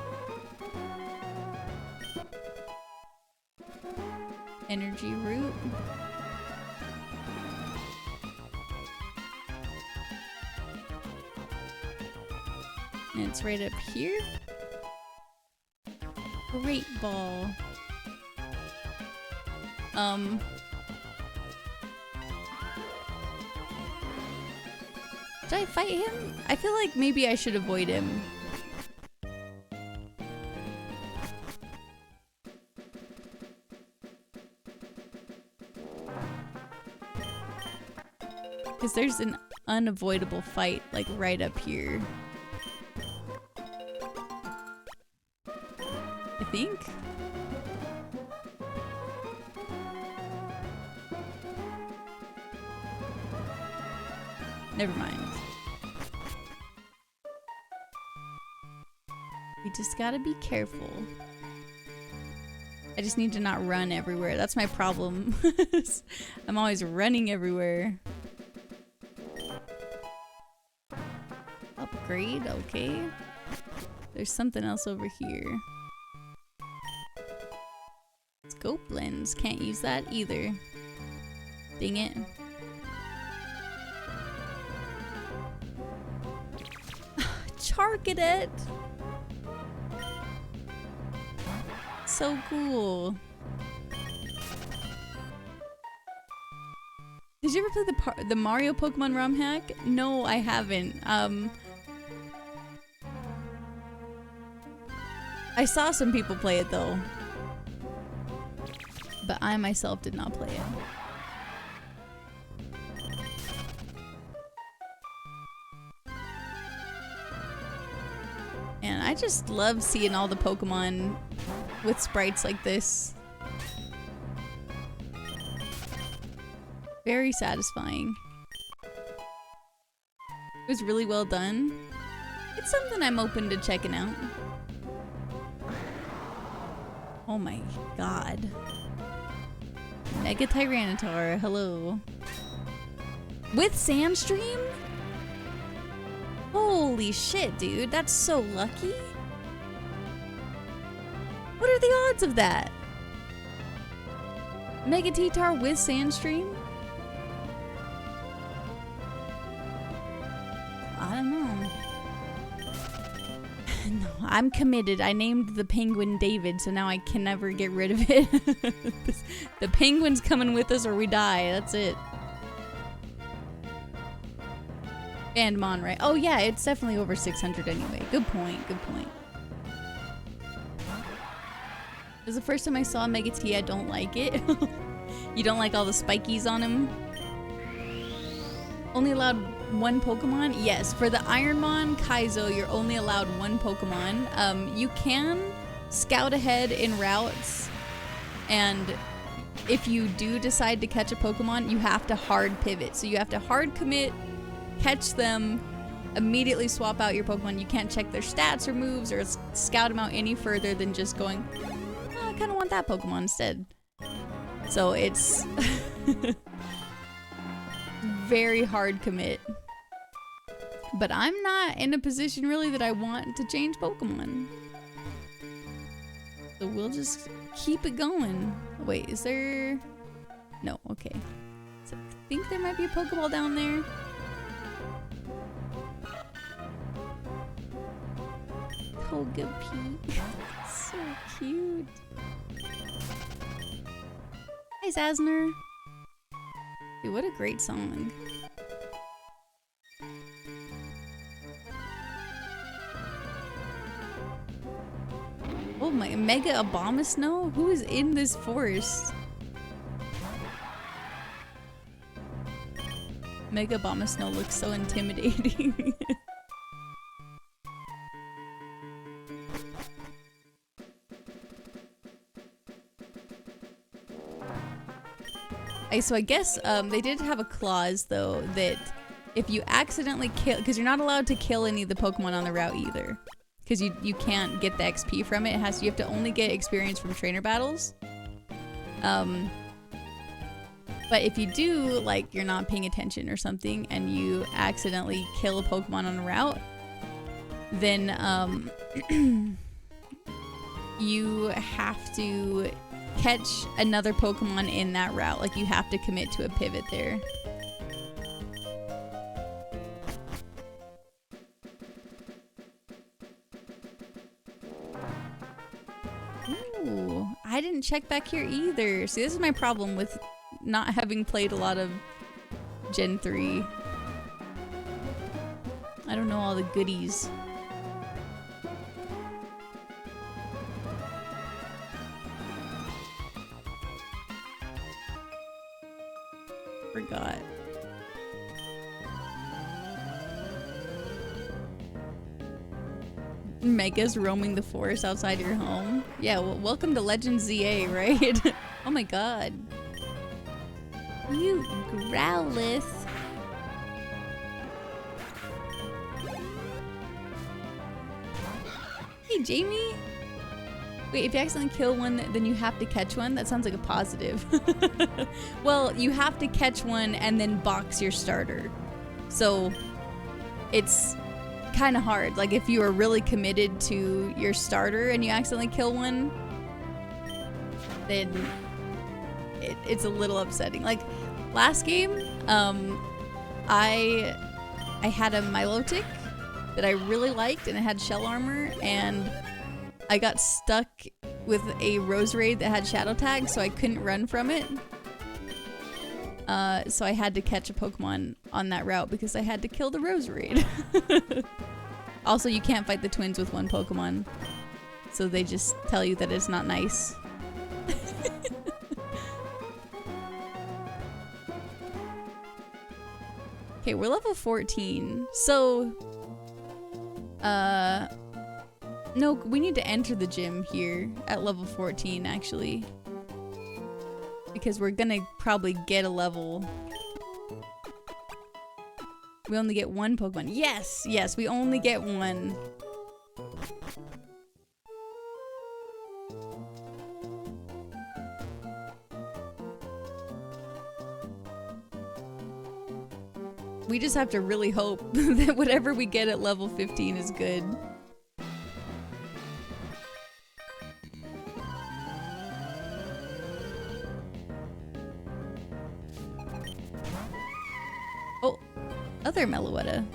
Energy root. And it's right up here. Great ball. Should I fight him? I feel like maybe I should avoid him. Because there's an unavoidable fight, like, right up here. I think? Never mind. We just gotta be careful. I just need to not run everywhere. That's my problem. I'm always running everywhere. Upgrade, okay. There's something else over here. Scope lens, can't use that either. Dang it. Charcadet! So cool. Did you ever play the Mario Pokemon ROM hack? No, I haven't. I saw some people play it though. But I myself did not play it. And I just love seeing all the Pokemon with sprites like this. Very satisfying. It was really well done. It's something I'm open to checking out. Oh my god. Mega Tyranitar, hello. With Sandstream? Holy shit, dude. That's so lucky. What are the odds of that? Mega T-Tar with Sandstream? I don't know. No, I'm committed. I named the penguin David, so now I can never get rid of it. The penguin's coming with us or we die. That's it. And Mon, right? Oh yeah, it's definitely over 600 anyway. Good point, good point. This is the first time I saw Mega T. I don't like it. You don't like all the spikies on him? Only allowed one Pokemon? Yes, for the IronMON Kaizo, you're only allowed one Pokemon. You can scout ahead in routes, and if you do decide to catch a Pokemon, you have to hard pivot. So you have to hard commit, catch them, immediately swap out your Pokemon. You can't check their stats or moves or scout them out any further than just going, oh, I kind of want that Pokemon instead. So it's very hard commit. But I'm not in a position really that I want to change Pokemon. So we'll just keep it going. Wait, is there... No, okay. So I think there might be a Pokeball down there. Togepi. So cute. Hi, Zasner. Dude, what a great song. Oh my, Mega Abomasnow? Who is in this forest? Mega Abomasnow looks so intimidating. So I guess they did have a clause though that if you accidentally kill, because you're not allowed to kill any of the Pokemon on the route either, because you can't get the XP from it. You have to only get experience from trainer battles. But if you do, like, you're not paying attention or something and you accidentally kill a Pokemon on a route, then you have to catch another Pokemon in that route. Like, you have to commit to a pivot there. Ooh, I didn't check back here either. See, this is my problem with not having played a lot of Gen 3. I don't know all the goodies. Forgot. Megas roaming the forest outside your home. Yeah, well, welcome to Legend ZA, right? Oh my god. You Growlithe. Hey, Jamie. Wait, if you accidentally kill one, then you have to catch one? That sounds like a positive. Well, you have to catch one and then box your starter. So, it's kind of hard. Like, if you are really committed to your starter and you accidentally kill one, then it's a little upsetting. Like, last game, I had a Milotic that I really liked, and it had shell armor, and I got stuck with a Roserade that had Shadow Tag, so I couldn't run from it. So I had to catch a Pokemon on that route because I had to kill the Roserade. Also, you can't fight the twins with one Pokemon, so they just tell you that it's not nice. Okay, we're level 14, so no, we need to enter the gym here at level 14, actually. Because we're gonna probably get a level. We only get one Pokemon. Yes! Yes, we only get one. We just have to really hope that whatever we get at level 15 is good. Oh, other Meloetta.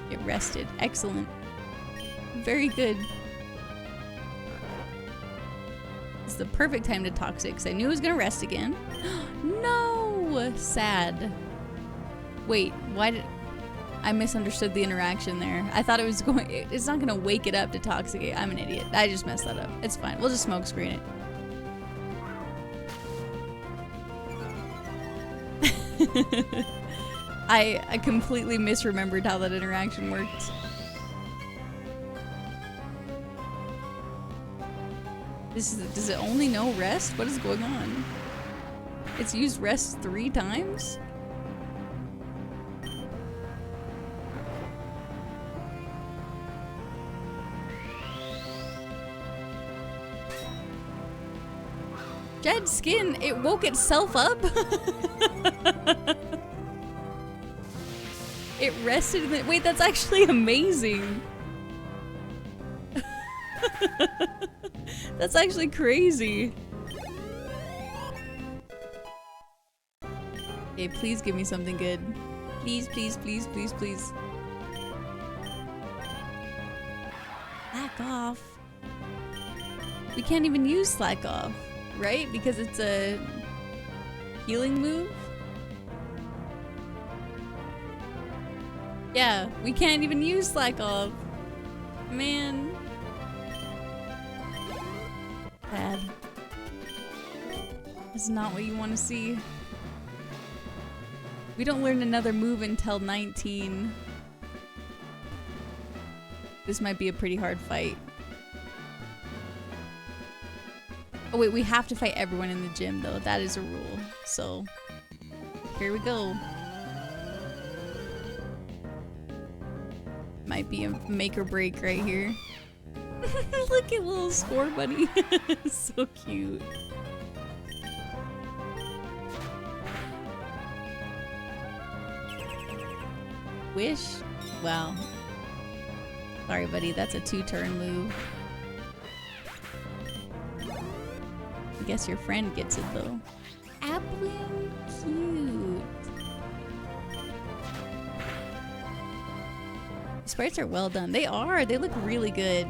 Get rested. Excellent. Very good. It's the perfect time to Toxic, because I knew I was gonna rest again. No! Sad. Wait, why did... I misunderstood the interaction there. I thought it was going... It's not gonna wake it up to Toxicate. I'm an idiot. I just messed that up. It's fine. We'll just smoke screen it. I completely misremembered how that interaction worked. Does it only know rest? What is going on? It's used rest 3 times? Dead skin, it woke itself up? It rested in the... Wait, that's actually amazing. That's actually crazy. Okay, please give me something good. Please, please, please, please, please. Slack off. We can't even use Slack off, right? Because it's a healing move? Yeah, we can't even use Slack off. Man. Bad. This is not what you want to see. We don't learn another move until 19. This might be a pretty hard fight. Oh wait, we have to fight everyone in the gym though. That is a rule. So here we go. Might be a make or break right here. Look at little score buddy. So cute. Wish? Wow. Sorry buddy, that's a 2-turn move. I guess your friend gets it though. Applin, cute. The sprites are well done. They are. They look really good.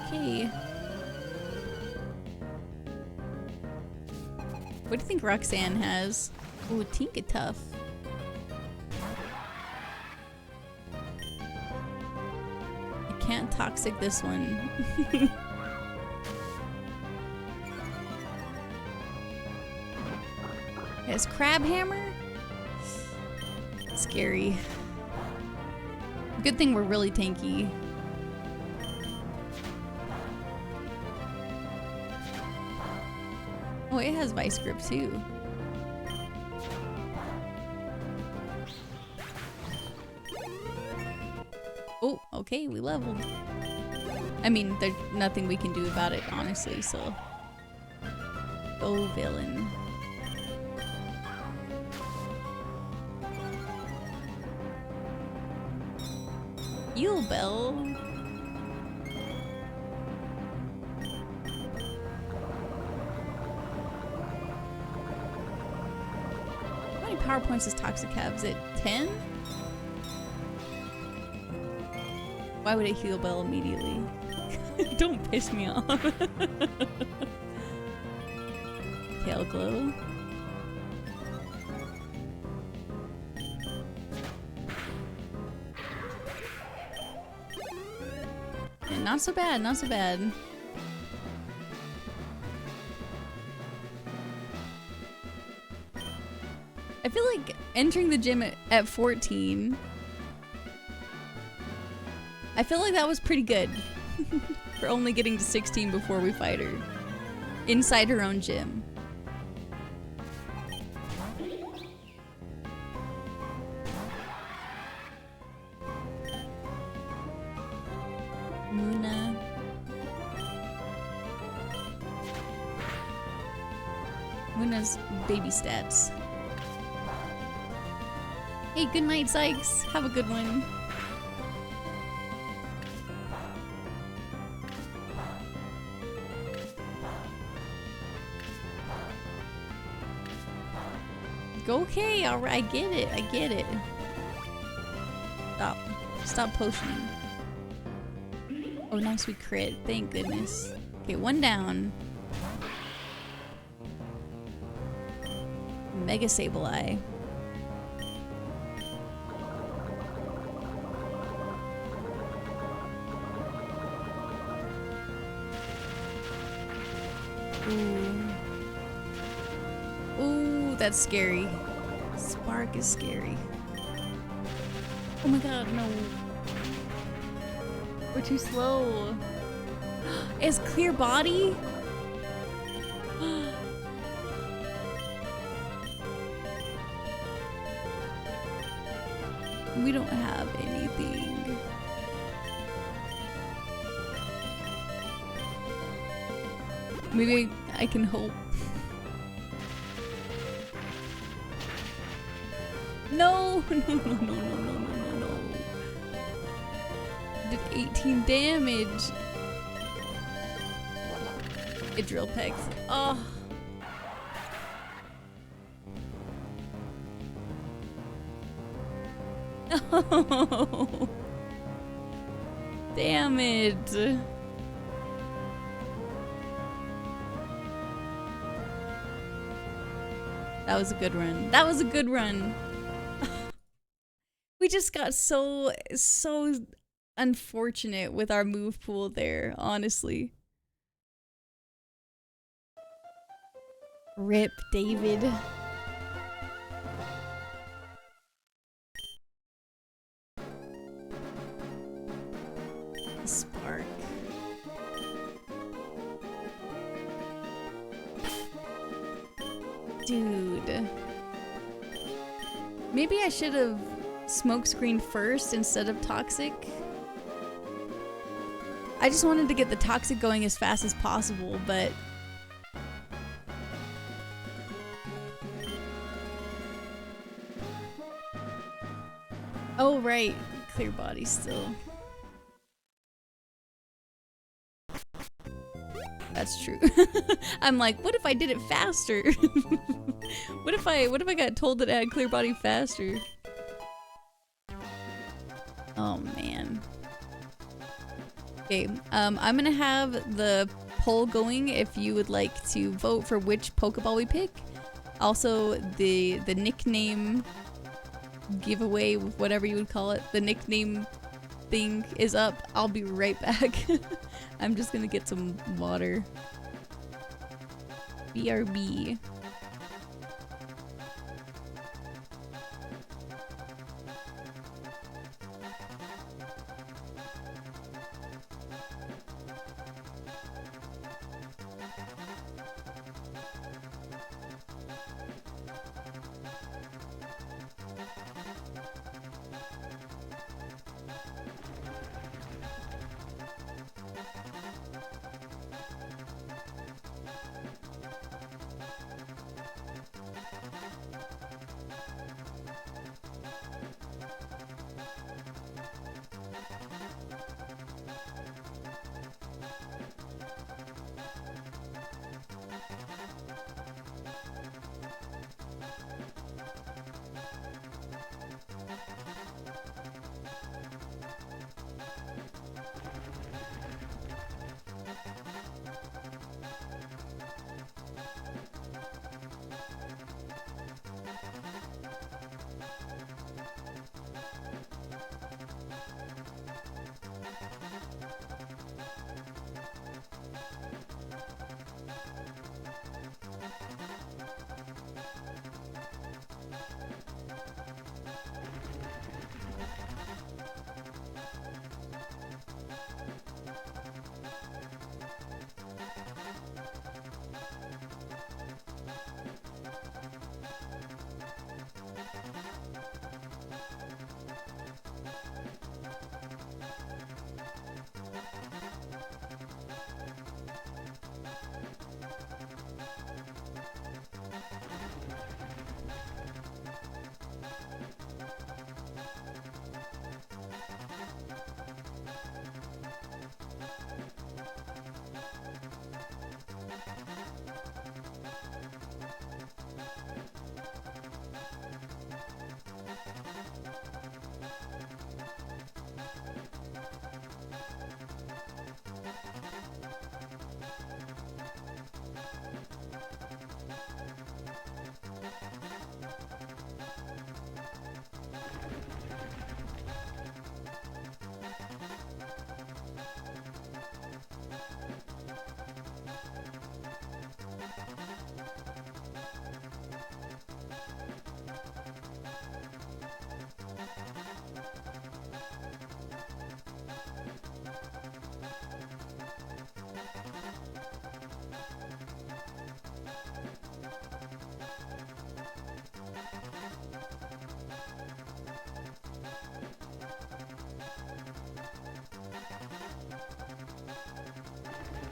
Okay. What do you think Roxanne has? Ooh, Tinka Tough. I can't toxic this one. Has Crab Hammer? Scary. Good thing we're really tanky. Oh, it has Vice Grip too. Oh, okay, we leveled. I mean, there's nothing we can do about it, honestly, so. Go villain. Yule Bell. How many power points does Toxic have? Is it 10? Why would it heal Bell immediately? Don't piss me off. Tail Glow. And not so bad, not so bad. I feel like entering the gym at 14, I feel like that was pretty good. For only getting to 16 before we fight her. Inside her own gym. Muna. Muna's baby stats. Hey, good night, Sykes. Have a good one. Okay, alright, I get it, I get it. Stop. Stop potioning. Oh, nice, we crit. Thank goodness. Okay, one down. Mega Sableye. Ooh. Ooh, that's scary. Spark is scary. Oh my god, no. We're too slow. It's clear body? We don't have anything. Maybe I can hope. No! No, no, no, no, no, no, no. Did 18 damage. It drill pegs. Oh. Oh. Damn it. That was a good run. That was a good run. We just got so unfortunate with our move pool there, honestly. RIP, David. Dude. Maybe I should have smokescreened first instead of toxic. I just wanted to get the toxic going as fast as possible, but... Oh, right. Clear body still. That's true. I'm like, what if I did it faster? What if I got told that I had clear body faster? Oh man. Okay, I'm gonna have the poll going if you would like to vote for which Pokeball we pick. Also, the nickname giveaway, whatever you would call it, the nickname thing is up. I'll be right back. I'm just gonna get some water. BRB.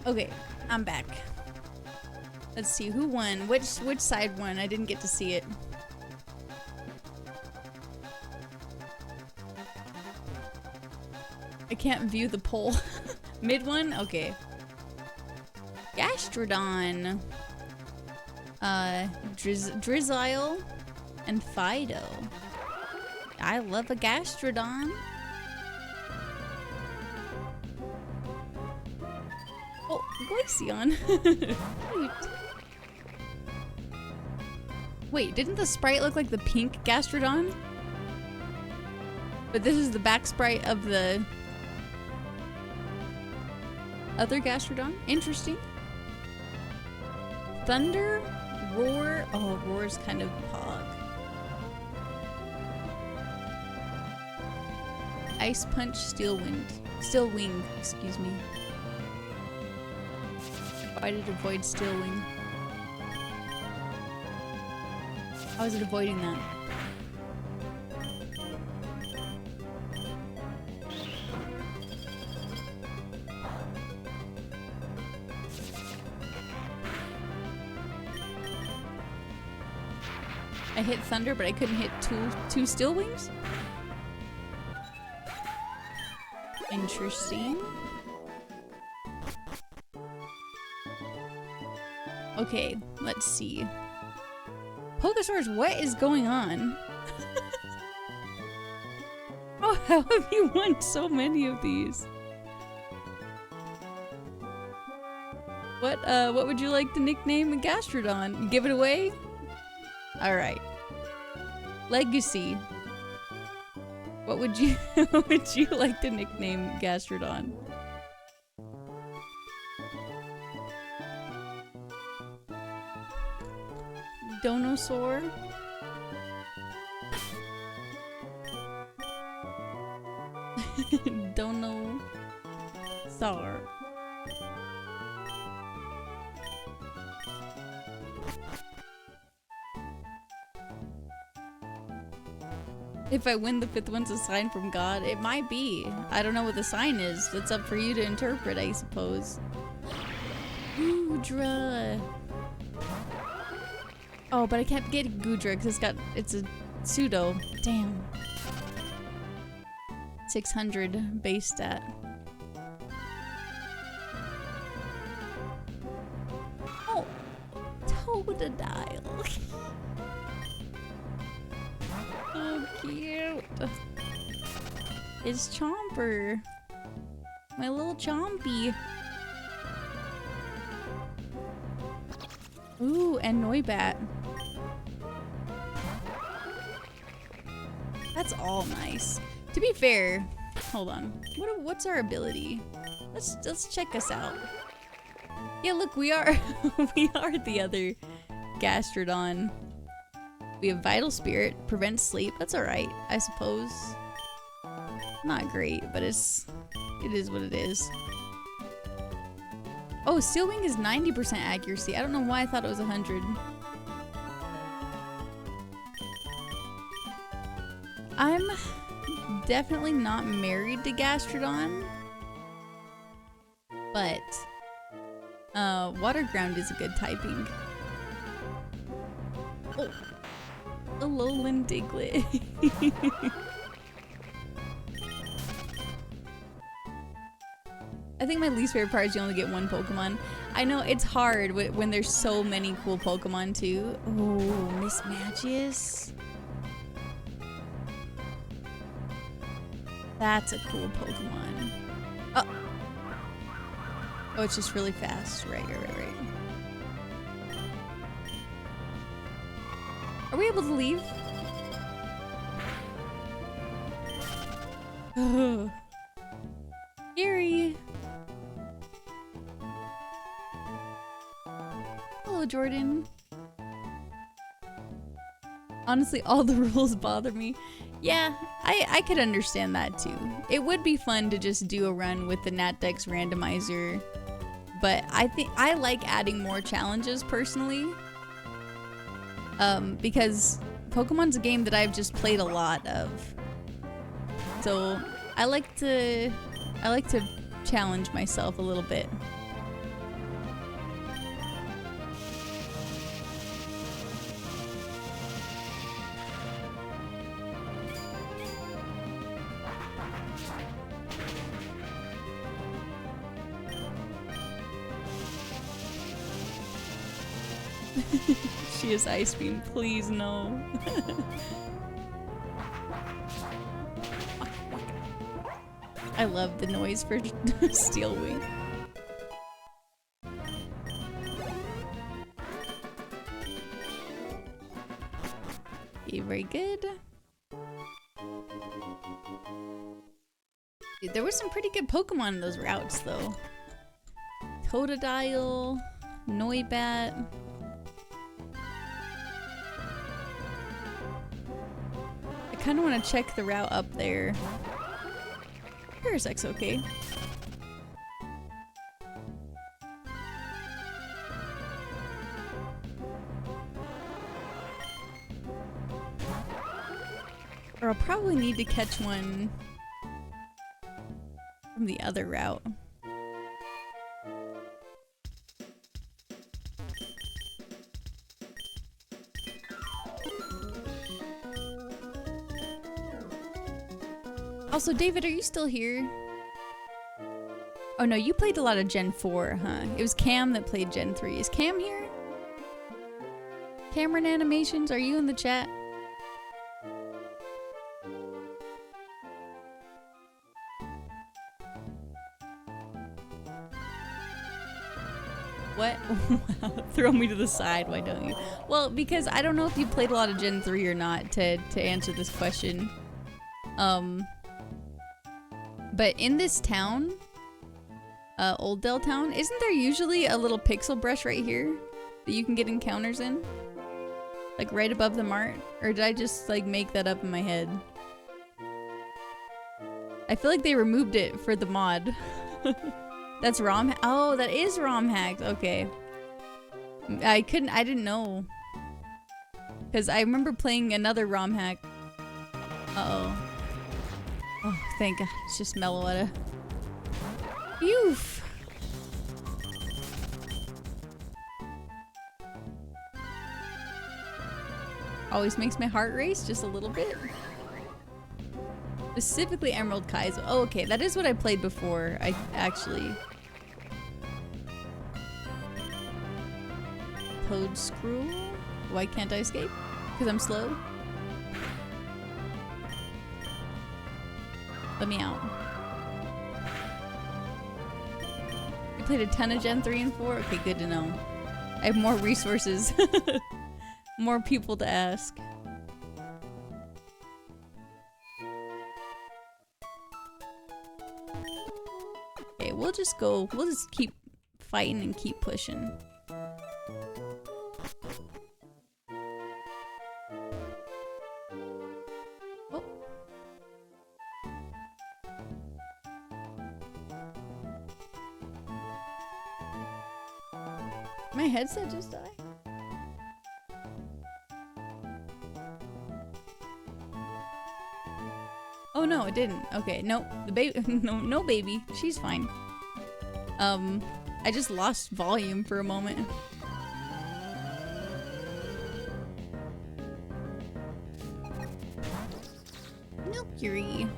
Okay, I'm back. Let's see who won. Which side won? I didn't get to see it. I can't view the poll. Mid one? Okay. Gastrodon. Drizzile and Fido. I love a Gastrodon. Oh, Glaceon. Wait, didn't the sprite look like the pink Gastrodon? But this is the back sprite of the other Gastrodon? Interesting. Thunder? Roar? Oh, Roar's kind of pog. Ice Punch, Steel Wing, excuse me. Why did it avoid Steel Wing? How is it avoiding that? I hit thunder, but I couldn't hit two steel wings? Interesting. Okay, let's see. Pokesaurs, what is going on? Oh, how have you won so many of these? What would you like to nickname Gastrodon? Give it away? Alright. Legacy. What would you like to nickname Gastrodon? Donosaur? Donosaur. If I win, the fifth one's a sign from God. It might be. I don't know what the sign is. That's up for you to interpret, I suppose. Goodra. Oh, but I can't get Goodra because it's a pseudo. Damn. 600 base stat. Oh, Totodile. So cute. It's Chomper. My little Chompy. Ooh, and Noibat. That's all nice. To be fair, hold on. What's our ability? Let's check us out. Yeah, look, we are we are the other Gastrodon. We have Vital Spirit, prevents sleep. That's alright, I suppose. Not great, but it is what it is. Oh, Steel Wing is 90% accuracy. I don't know why I thought it was 100. I'm definitely not married to Gastrodon, but Water Ground is a good typing. Oh, Alolan Diglett. I think my least favorite part is you only get one Pokemon. I know it's hard when there's so many cool Pokemon too. Oh, Mismagius. That's a cool Pokemon. Oh. Oh, it's just really fast. Right. Are we able to leave? Oh. Scary. Hello, Jordan. Honestly, all the rules bother me. Yeah, I could understand that too. It would be fun to just do a run with the NatDex randomizer, but I think I like adding more challenges personally. Because Pokemon's a game that I've just played a lot of. So I like to challenge myself a little bit. She is Ice Beam, please no. I love the noise for Steel Wing. Okay, very good. Dude, there were some pretty good Pokemon in those routes though. Totodile, Noibat. I kind of want to check the route up there. Parasec's okay. Or I'll probably need to catch one from the other route. Also, David, are you still here? Oh no, you played a lot of Gen 4, huh? It was Cam that played Gen 3. Is Cam here? Cameron Animations, are you in the chat? What? Throw me to the side, why don't you? Well, because I don't know if you played a lot of Gen 3 or not to answer this question. But in this town, Old Dell Town, isn't there usually a little pixel brush right here that you can get encounters in? Like right above the mart? Or did I just like make that up in my head? I feel like they removed it for the mod. That's ROM. Oh, that is ROM hacked. Okay. I didn't know. Because I remember playing another ROM hack. Uh-oh. Oh, thank God. It's just Meloetta. Phew. Always makes my heart race just a little bit. Specifically Emerald Kaizo. Oh, okay. That is what I played before. I actually... Toad Screw? Why can't I escape? Because I'm slow? Let me out. You played a ton of Gen 3 and 4? Okay, good to know. I have more resources. More people to ask. Okay, we'll just keep fighting and keep pushing. Oh. My headset just died. Oh no, it didn't. Okay, no, the baby, no baby. She's fine. I just lost volume for a moment. Milkury.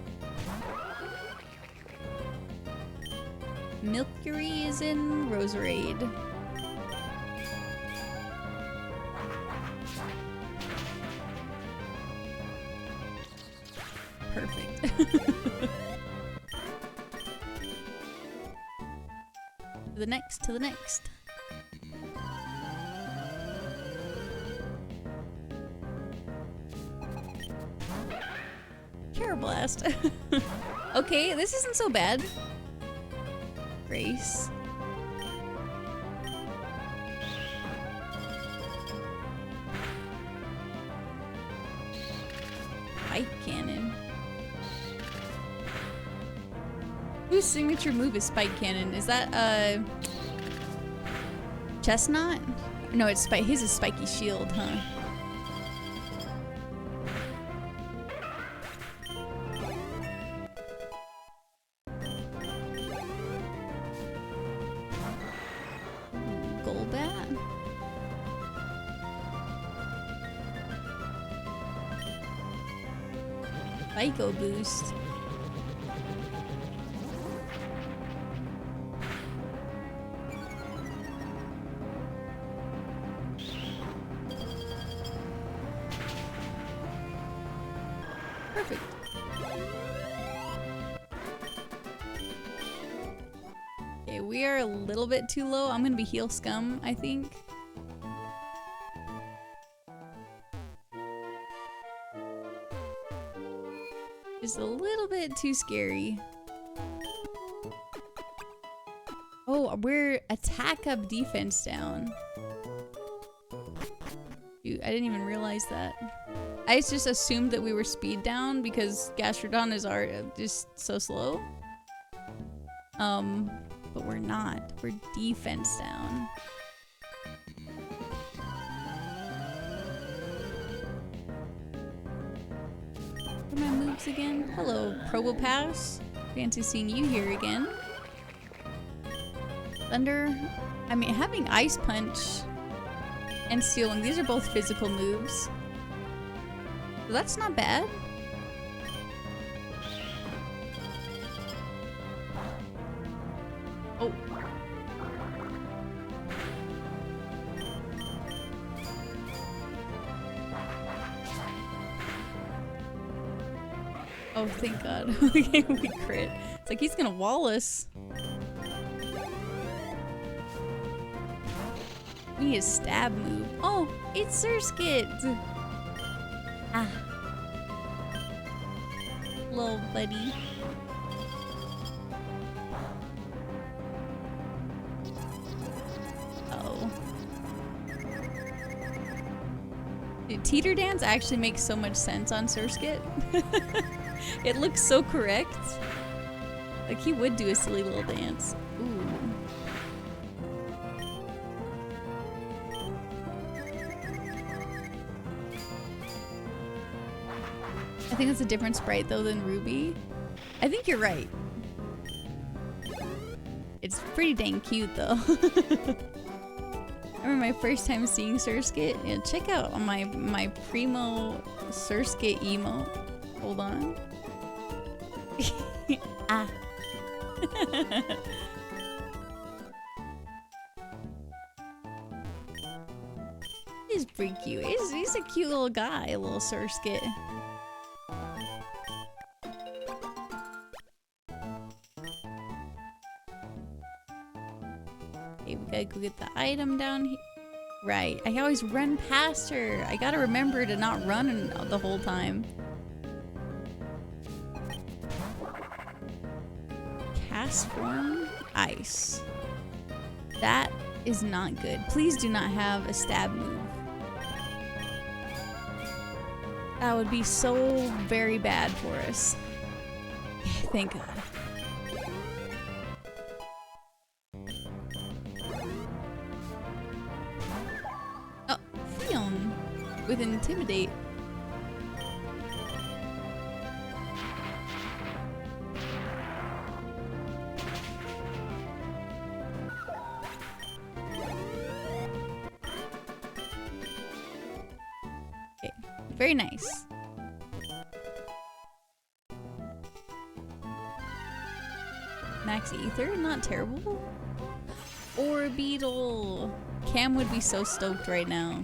Milkury is in Roserade. Perfect. To the next. Carablast. Okay, this isn't so bad. Grace. Pipe cannon. Whose signature move is Spike Cannon? Is that, Chestnut? No, it's his is Spiky Shield, huh? Golbat? Psycho Boost. Perfect. Okay, we are a little bit too low. I'm gonna be Heal Scum, I think. Just a little bit too scary. Oh, we're attack up, defense down. Dude, I didn't even realize that. I just assumed that we were speed down because Gastrodon is just so slow. But we're not. We're defense down. What are my moves again? Hello, Probopass. Fancy seeing you here again. Thunder. I mean, having Ice Punch and Steel Wing, these are both physical moves. So that's not bad. Oh. Oh, thank God. Okay, we crit. It's like he's gonna wall us. We need a stab move. Oh, it's Surskit! Ah. Little buddy. Uh-oh. Dude, Teeter Dance actually makes so much sense on Surskit. It looks so correct. Like he would do a silly little dance. Ooh. I think that's a different sprite though than Ruby. I think you're right. It's pretty dang cute though. I remember my first time seeing Surskit. Yeah, check out on my primo Surskit emote. Hold on. Ah. He's pretty cute. He's a cute little guy, a little Surskit. Okay, we gotta go get the item down here. Right, I always run past her. I gotta remember to not run the whole time. Cast form ice. That is not good. Please do not have a stab move. That would be so very bad for us. Thank God. Oh, Fion with Intimidate. Very nice. Max Ether, not terrible. Orbeetle. Cam would be so stoked right now.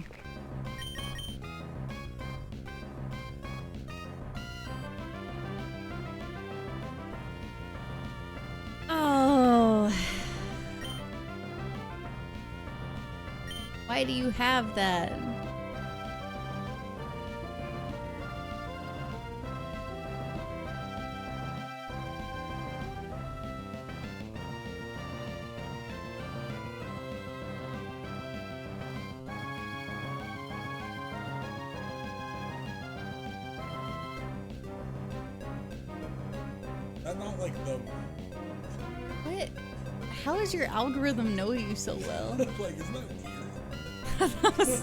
Oh. Why do you have that? That's not like the... What? How does your algorithm know you so well? Like, isn't that weird?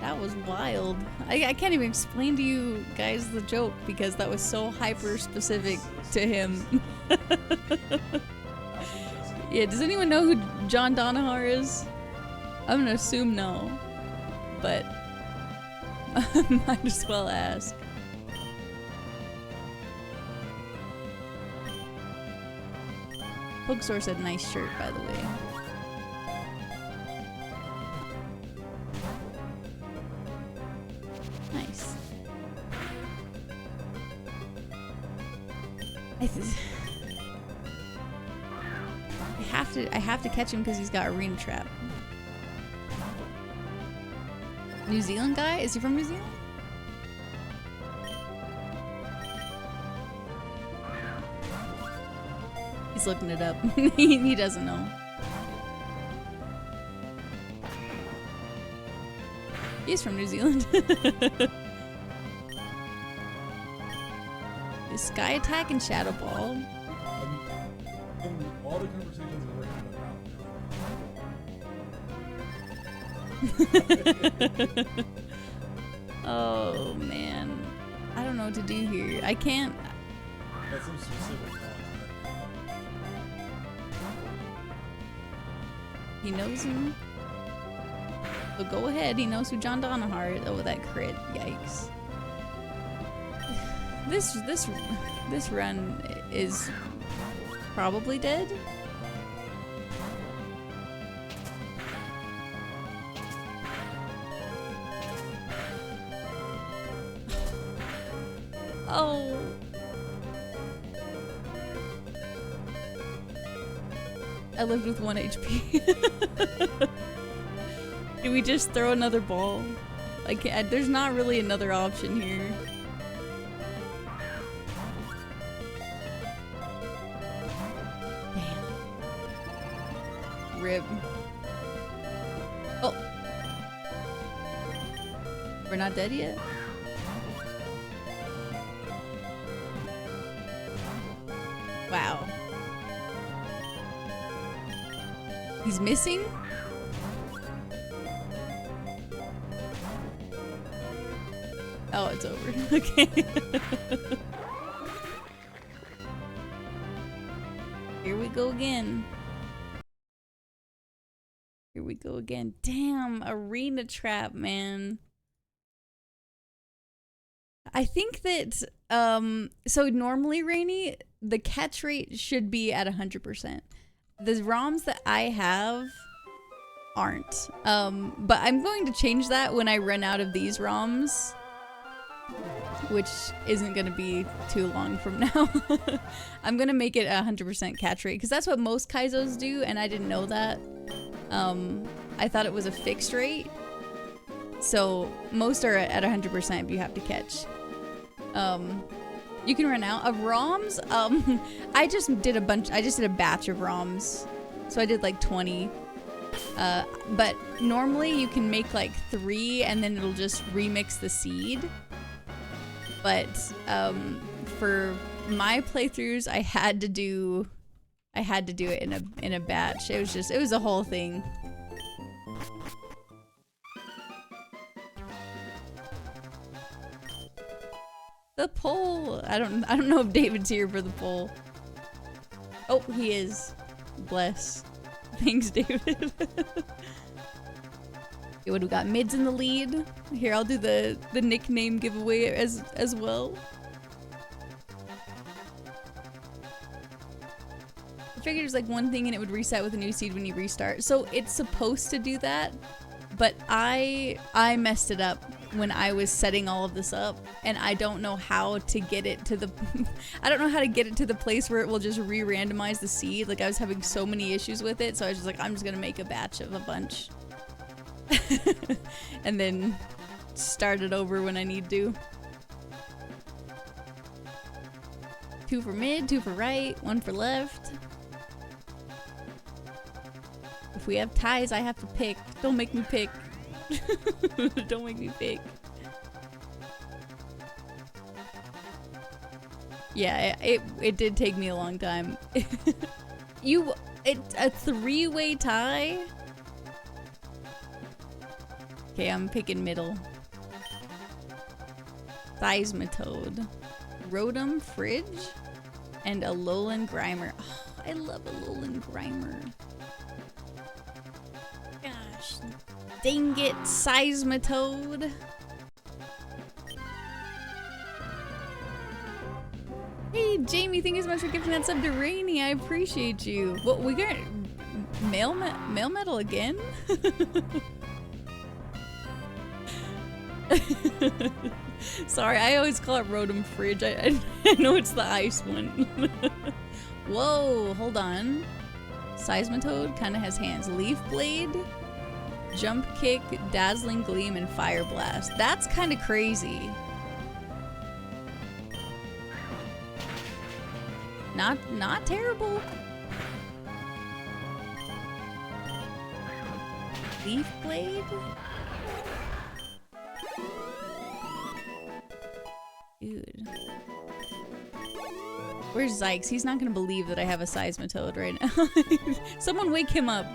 That was wild. I can't even explain to you guys the joke because that was so hyper specific to him. Yeah, does anyone know who John Donahar is? I'm gonna assume no, but might as well ask. Pokesaur said nice shirt, by the way. Nice. I have to catch him because he's got Arena Trap. New Zealand guy? Is he from New Zealand? He's looking it up. He doesn't know. He's from New Zealand. The Sky Attack and Shadow Ball. All the conversations Oh man. I don't know what to do here. I can't. That's some specific cause. He knows him. So go ahead. He knows who John Donahart. Oh, that crit. Yikes. This run is probably dead. Oh. I lived with 1 HP. Do we just throw another ball? Like, there's not really another option here. Damn. Rip. Oh. We're not dead yet? Wow. He's missing? Oh, it's over. Okay. Here we go again. Here we go again. Damn, arena trap, man. I think that, so normally, Rainy, the catch rate should be at 100%. The ROMs that I have aren't. But I'm going to change that when I run out of these ROMs, which isn't going to be too long from now. I'm going to make it 100% catch rate, because that's what most Kaizos do, and I didn't know that. I thought it was a fixed rate. So most are at 100% if you have to catch. You can run out of ROMs. I just did a batch of ROMs. So I did like 20. But normally you can make like 3 and then it'll just remix the seed. But for my playthroughs, I had to do it in a batch. It was a whole thing. The poll. I don't know if David's here for the poll. Oh, he is. Bless. Thanks, David. Okay, what do we got? Mid's in the lead. Here, I'll do the nickname giveaway as well. I figured it was like one thing and it would reset with a new seed when you restart. So it's supposed to do that, but I messed it up when I was setting all of this up, and I don't know how to get it to the I don't know how to get it to the place where it will just re-randomize the seed. Like, I was having so many issues with it, so I was just like, I'm just gonna make a batch of a bunch and then start it over when I need to. 2 for mid, 2 for right, 1 for left. If we have ties, I have to pick. Don't make me pick. Don't make me pick. Yeah, it did take me a long time. It's a 3-way tie? Okay, I'm picking middle. Seismitoad. Rotom Fridge? And a Alolan Grimer. Oh, I love Alolan Grimer. Gosh. Dang it, Seismitoad. Hey, Jamie, thank you so much for gifting that sub to Rainy. I appreciate you. Well, we got mail metal again? Sorry, I always call it Rotom Fridge. I know it's the ice one. Whoa, hold on. Seismitoad kind of has hands. Leaf Blade, Jump Kick, Dazzling Gleam, and Fire Blast. That's kind of crazy. Not terrible. Leaf Blade? Dude. Where's Zykes? He's not gonna believe that I have a Seismitoad right now. Someone wake him up.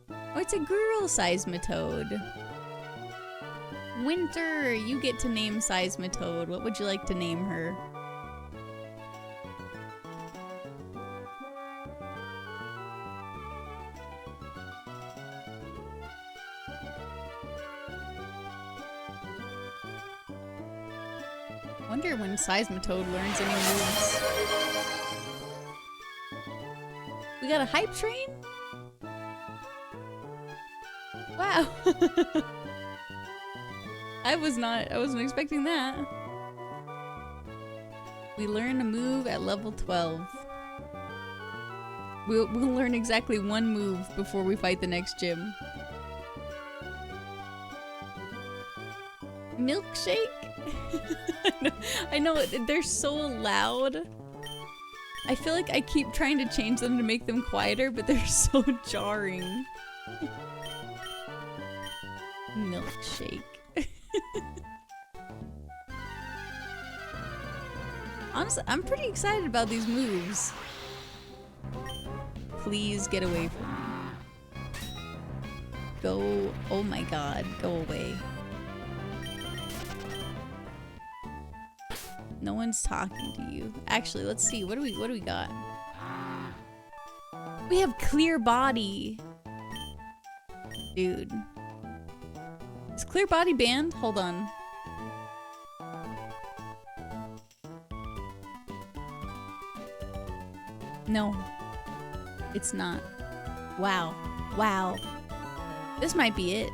Oh, it's a girl Seismitoad. Winter, you get to name Seismitoad. What would you like to name her? Wonder when Seismitoad learns any moves. We got a hype train? Wow. I wasn't expecting that. We learn a move at level 12. We'll learn exactly one move before we fight the next gym. Milkshake? I know, they're so loud. I feel like I keep trying to change them to make them quieter, but they're so jarring. Milkshake. Honestly, I'm pretty excited about these moves. Please get away from me. Go. Oh my god, go away. No one's talking to you. Actually, let's see. What do we got? We have clear body. Dude. Is clear body banned? Hold on. No. It's not. Wow. Wow. This might be it.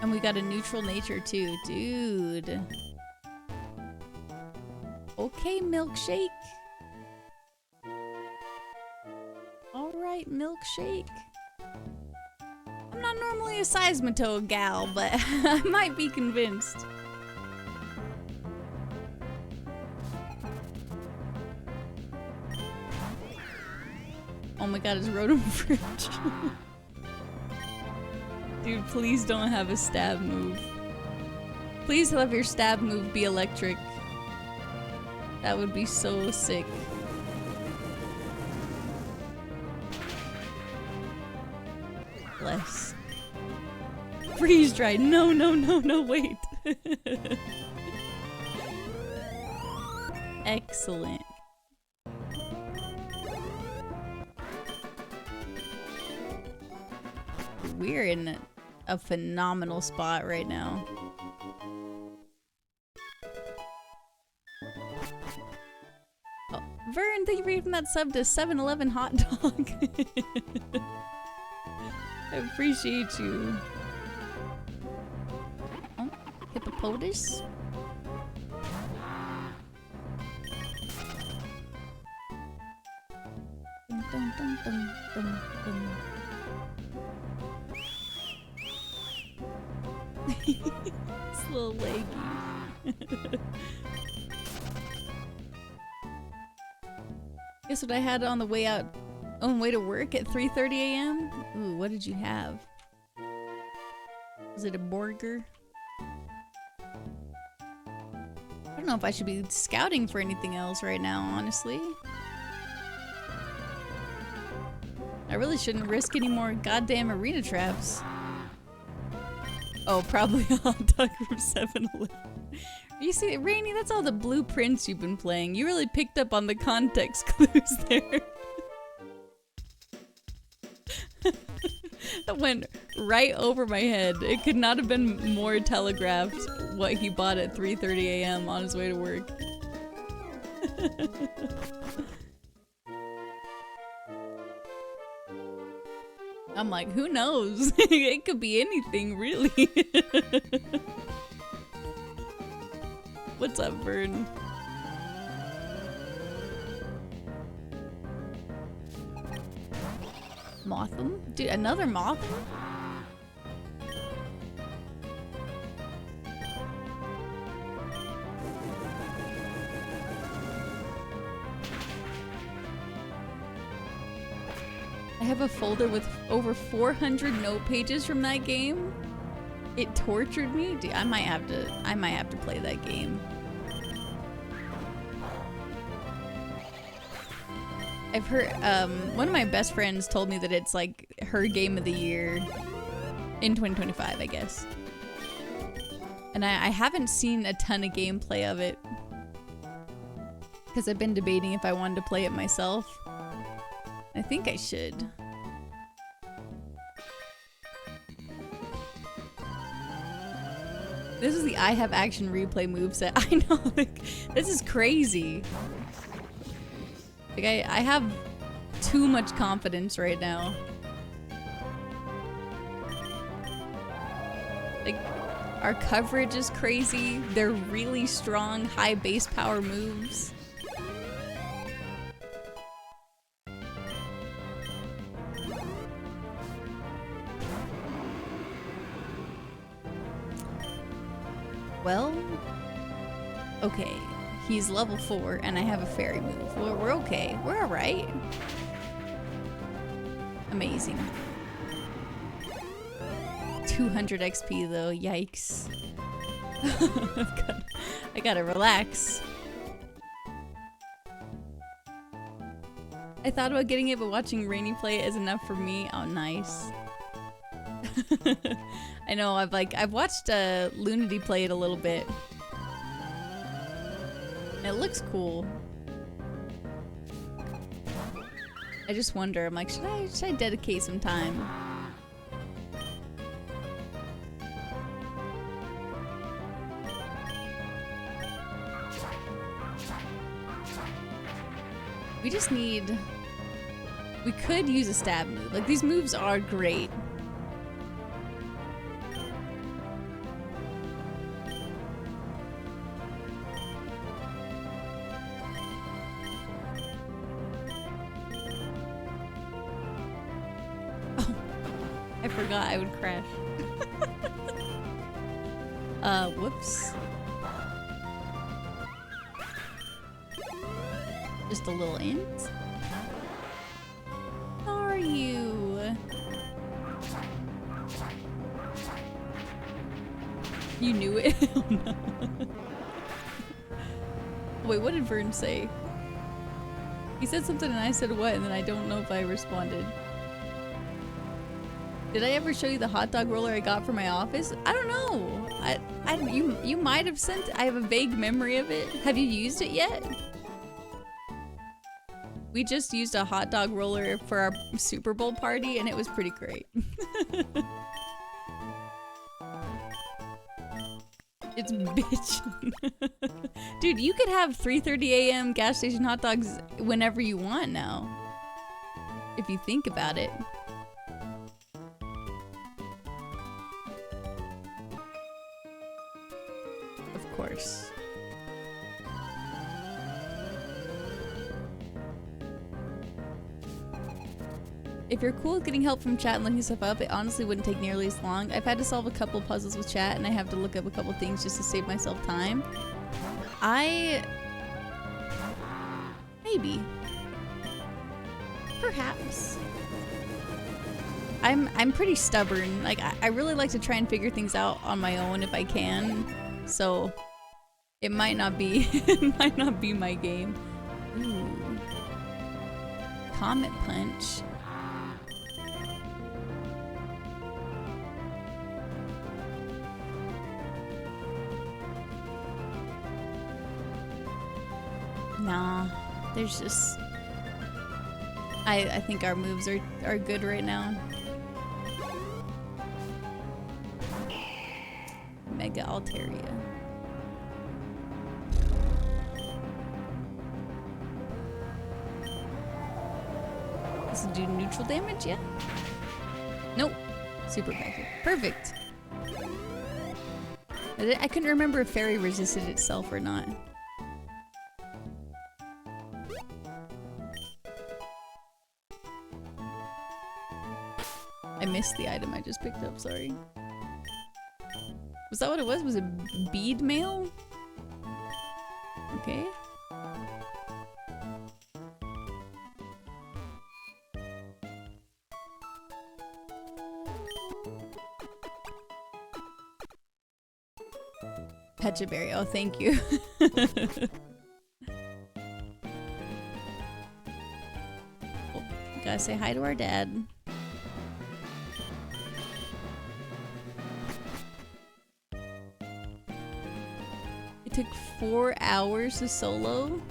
And we got a neutral nature too, dude. Okay, Milkshake. Alright, Milkshake. I'm not normally a Seismitoad gal, but I might be convinced. Oh my god, it's Rotom Fridge. Dude, please don't have a stab move. Please have your stab move be electric. That would be so sick. Bless. Freeze dried. No, no, no, no, wait. Excellent. We're in a phenomenal spot right now. Oh, Vern, thank you for giving that sub to 7-Eleven Hot Dog. I appreciate you. Oh, Hippopotamus? Dum, dum, dum, dum, dum, dum. It's a little leggy. Guess what I had on the way out, on the way to work at 3:30 a.m.? Ooh, what did you have? Was it a burger? I don't know if I should be scouting for anything else right now, honestly. I really shouldn't risk any more goddamn arena traps. Oh, probably a hot dog from 7-Eleven. You see, Rainy, that's all the blueprints you've been playing. You really picked up on the context clues there. That went right over my head. It could not have been more telegraphed what he bought at 3:30 a.m. on his way to work. I'm like, who knows? It could be anything, really. What's up, Vern? Motham? Dude, another Motham? I have a folder with over 400 note pages from that game. It tortured me. Dude, I might have to play that game. I've heard, one of my best friends told me that it's like her game of the year in 2025, I guess. And I haven't seen a ton of gameplay of it. Because I've been debating if I wanted to play it myself. I think I should. This is the I have action replay moveset. I know, like, this is crazy. Like, I have too much confidence right now. Like, our coverage is crazy. They're really strong, high base power moves. Well, okay. He's level 4 and I have a fairy move. We're okay. We're alright. Amazing. 200 XP though, yikes. I gotta relax. I thought about getting it, but watching Rainy play it is enough for me. Oh, nice. I know, I've watched Lunity play it a little bit. It looks cool. I just wonder, I'm like, should I dedicate some time? We just need... We could use a stab move. Like, these moves are great. Oh, I forgot I would crash. Whoops. Just a little int. How are you? You knew it? Oh no. Wait, what did Vern say? He said something and I said what, and then I don't know if I responded. Did I ever show you the hot dog roller I got for my office? I don't know. You might have sent it. I have a vague memory of it. Have you used it yet? We just used a hot dog roller for our Super Bowl party and it was pretty great. It's bitch. Dude, you could have 3:30 a.m. gas station hot dogs whenever you want now. If you think about it. Of course. If you're cool with getting help from chat and looking stuff up, it honestly wouldn't take nearly as long. I've had to solve a couple puzzles with chat and I have to look up a couple things just to save myself time. Maybe. Perhaps. I'm pretty stubborn. Like, I really like to try and figure things out on my own if I can. So, it might not be, it might not be my game. Ooh. Comet Punch. Nah, there's just... I think our moves are good right now. Mega Altaria. Does it do neutral damage yet? Nope. Super effective. Perfect. I couldn't remember if Fairy resisted itself or not. I missed the item I just picked up, sorry. Was that what it was? Was it bead mail? Okay. Pecha berry. Oh, thank you. Gotta say hi to our dad. It took 4 hours to solo?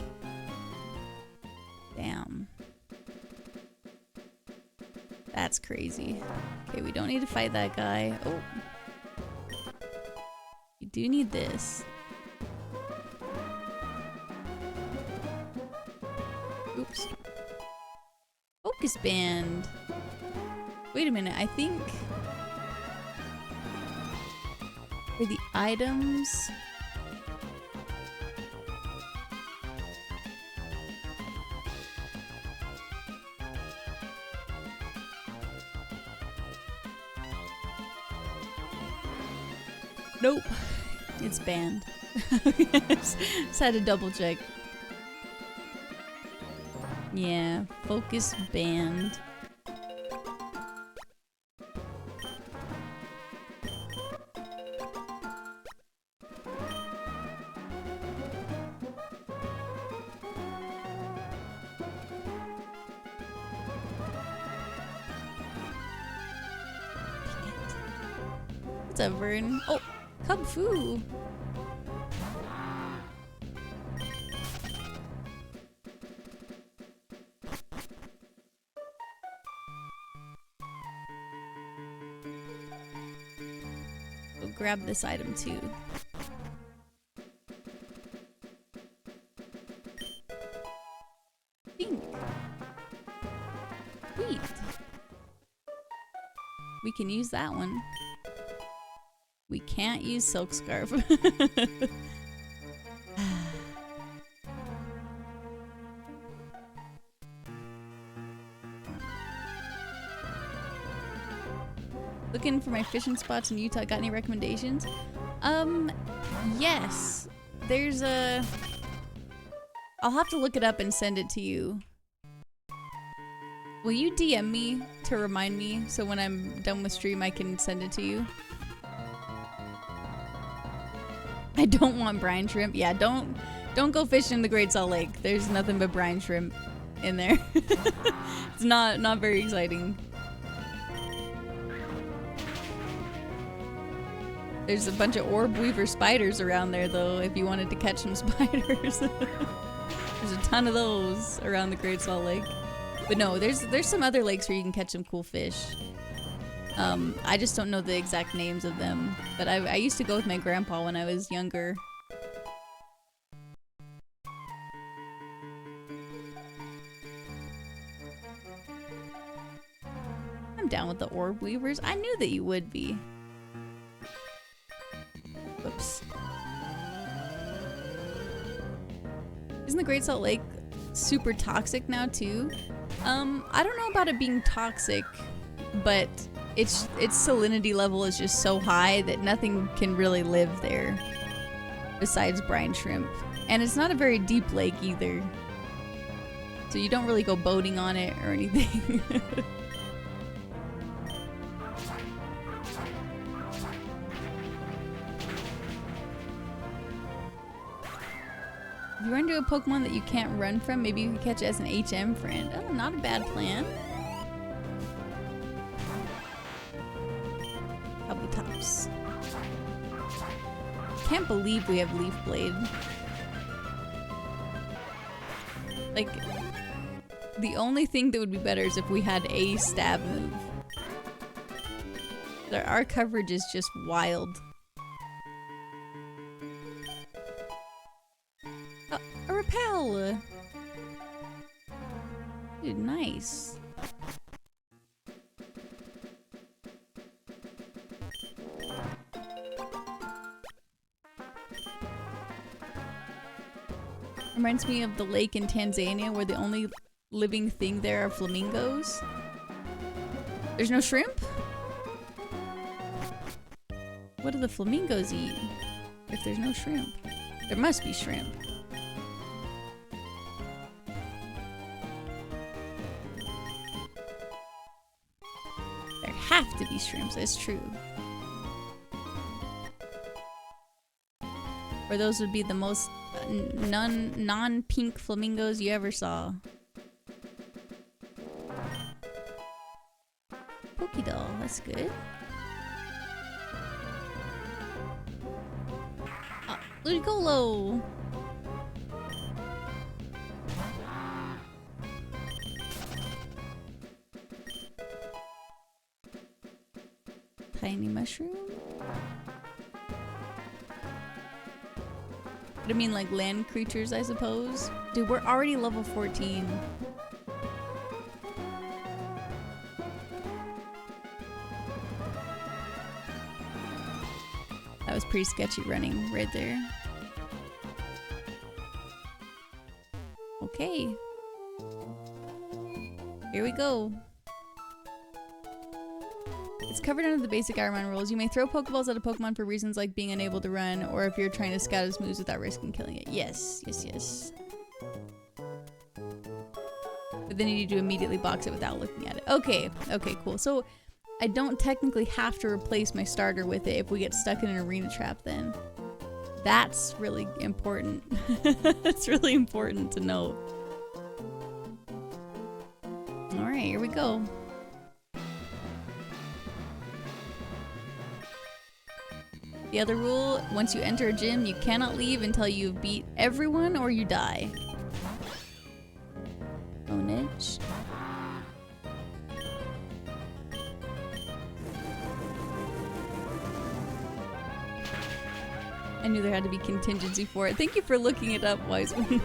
Damn. That's crazy. Okay, we don't need to fight that guy. Oh. You do need this. Oops. Focus band. Wait a minute, I think for the items. Nope. It's banned. Just had to double check. Yeah, focus banned. What's up, Vern? Oh, Cub Fu. We'll grab this item too. Pink. Sweet. We can use that one. We can't use Silk Scarf. Looking for my fishing spots in Utah. Got any recommendations? Yes. There's a... I'll have to look it up and send it to you. Will you DM me to remind me so when I'm done with stream I can send it to you? I don't want brine shrimp. Yeah, don't go fishing in the Great Salt Lake. There's nothing but brine shrimp in there. It's not very exciting. There's a bunch of orb weaver spiders around there though, if you wanted to catch some spiders. There's a ton of those around the Great Salt Lake. But no, there's some other lakes where you can catch some cool fish. I just don't know the exact names of them. But I used to go with my grandpa when I was younger. I'm down with the orb weavers. I knew that you would be. Whoops. Isn't the Great Salt Lake super toxic now too? I don't know about it being toxic, but its salinity level is just so high that nothing can really live there besides brine shrimp. And it's not a very deep lake either. So you don't really go boating on it or anything. If you run into a Pokemon that you can't run from, maybe you can catch it as an HM friend. Oh, not a bad plan. Tops. Can't believe we have Leaf Blade. Like, the only thing that would be better is if we had a stab move. Our coverage is just wild. Oh, a repel! Dude, nice. Reminds me of the lake in Tanzania where the only living thing there are flamingos. There's no shrimp? What do the flamingos eat if there's no shrimp? There must be shrimp. There have to be shrimps, that's true. Or those would be the most non-pink flamingos you ever saw. That's good. Ludicolo! Tiny mushroom? I mean, like land creatures, I suppose. Dude, we're already level 14. That was pretty sketchy running right there. Okay. Here we go. It's covered under the basic IronMON rules. You may throw Pokeballs at a Pokemon for reasons like being unable to run, or if you're trying to scout its moves without risking killing it. Yes, yes, yes. But then you need to immediately box it without looking at it. Okay, okay, cool. So I don't technically have to replace my starter with it if we get stuck in an arena trap then. That's really important. That's really important to know. Alright, here we go. The other rule, once you enter a gym, you cannot leave until you've beat everyone or you die. Ownage. I knew there had to be contingency for it. Thank you for looking it up, Wise One.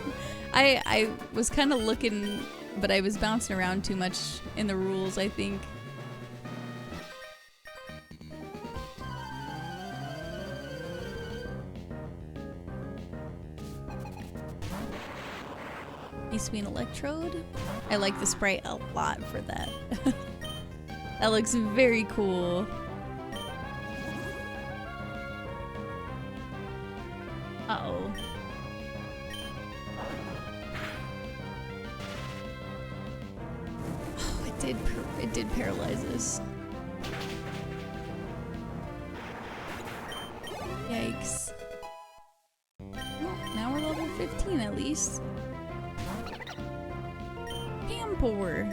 I was kind of looking, but I was bouncing around too much in the rules, I think. Sweet Electrode. I like the sprite a lot for that. That looks very cool. Uh-oh. Oh, it did paralyze us. Yikes. Well, now we're level 15 at least. Pour.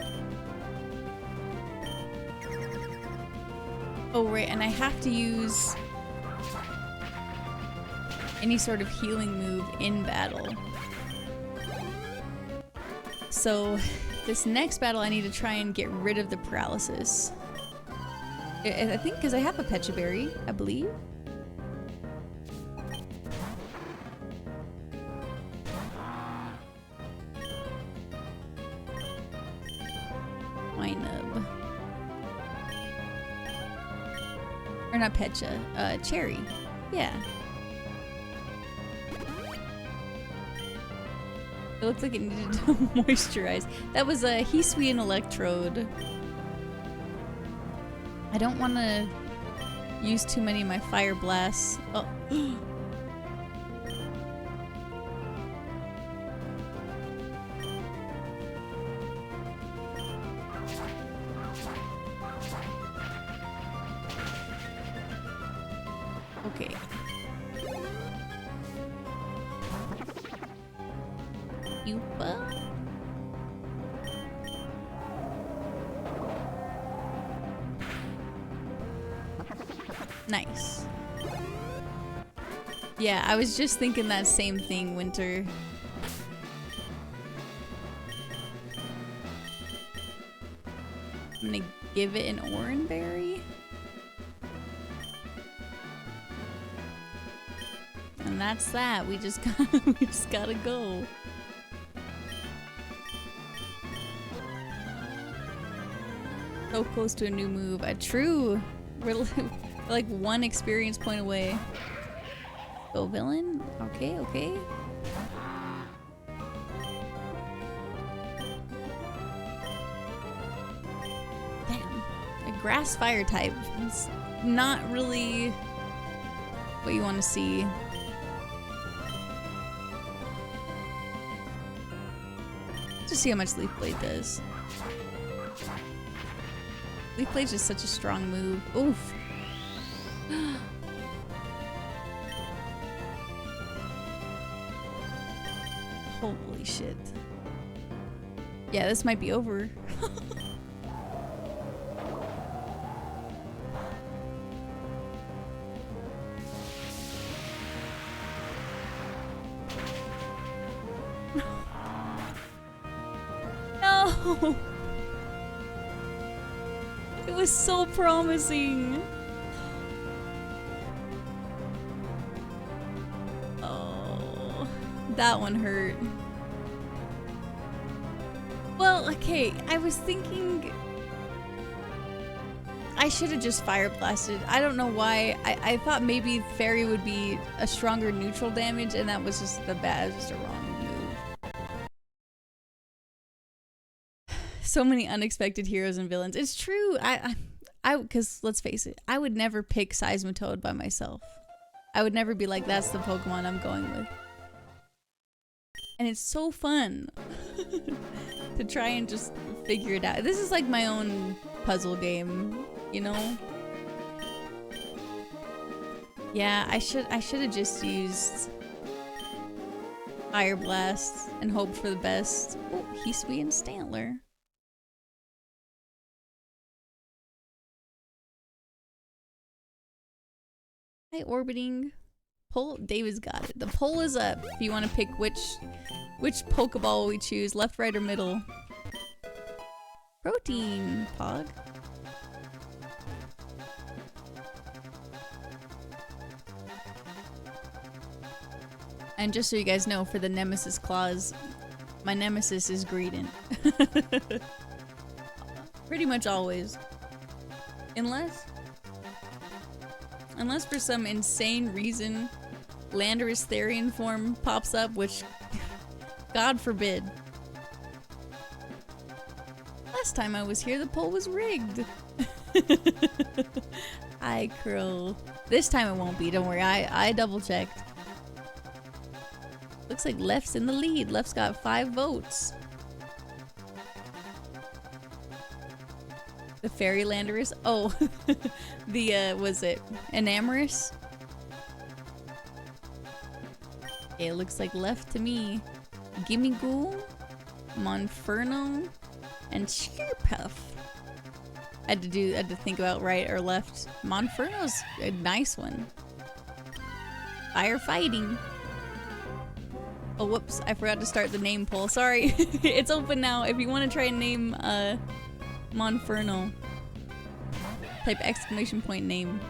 Oh right, and I have to use any sort of healing move in battle. So this next battle I need to try and get rid of the paralysis. I think because I have a Pecha Berry, I believe. Or not Pecha, Cherry. Yeah. It looked like it needed to moisturize. That was a Hisuian Electrode. I don't want to use too many of my Fire Blasts. Oh. Okay. Yupa? Nice. Yeah, I was just thinking that same thing, Winter. I'm gonna give it an Oran Berry. And that's that. We just gotta go. So close to a new move. True. We're like one experience point away. Go villain. Okay, okay. Damn. A grass fire type. It's not really what you want to see. Just see how much Leaf Blade does. Leaf Blade's just such a strong move. Oof. Holy shit. Yeah, this might be over. no! It was so promising! Oh, that one hurt. Well, okay, I was thinking I should have just fire blasted. I don't know why. I thought maybe fairy would be a stronger neutral damage, and that was just just a wrong move. So many unexpected heroes and villains. It's true. Because let's face it, I would never pick Seismitoad by myself. I would never be like, that's the Pokemon I'm going with. And it's so fun to try and just figure it out. This is like my own puzzle game, you know? Yeah, I should have just used Fire Blast and hoped for the best. Oh, Hisui and Stantler. Hi, orbiting. Poll. David's got it. The poll is up. If you want to pick which Pokeball we choose, left, right, or middle. Protein, Pog. And just so you guys know, for the Nemesis clause, my Nemesis is Greedent. Pretty much always. Unless for some insane reason Landorus Therian form pops up, which God forbid. Last time I was here, the poll was rigged. Hi, Krill. This time it won't be, don't worry. I double checked. Looks like Left's in the lead. Left's got 5 votes. The Fairy Landorus? Oh, was it Enamorous? Okay, it looks like Left to me. Gimmighoul, Monferno, and Cheerpuff. I had to think about right or left. Monferno's a nice one. Firefighting. Oh, whoops, I forgot to start the name poll. Sorry. It's open now. If you want to try and name Monferno, type exclamation point name.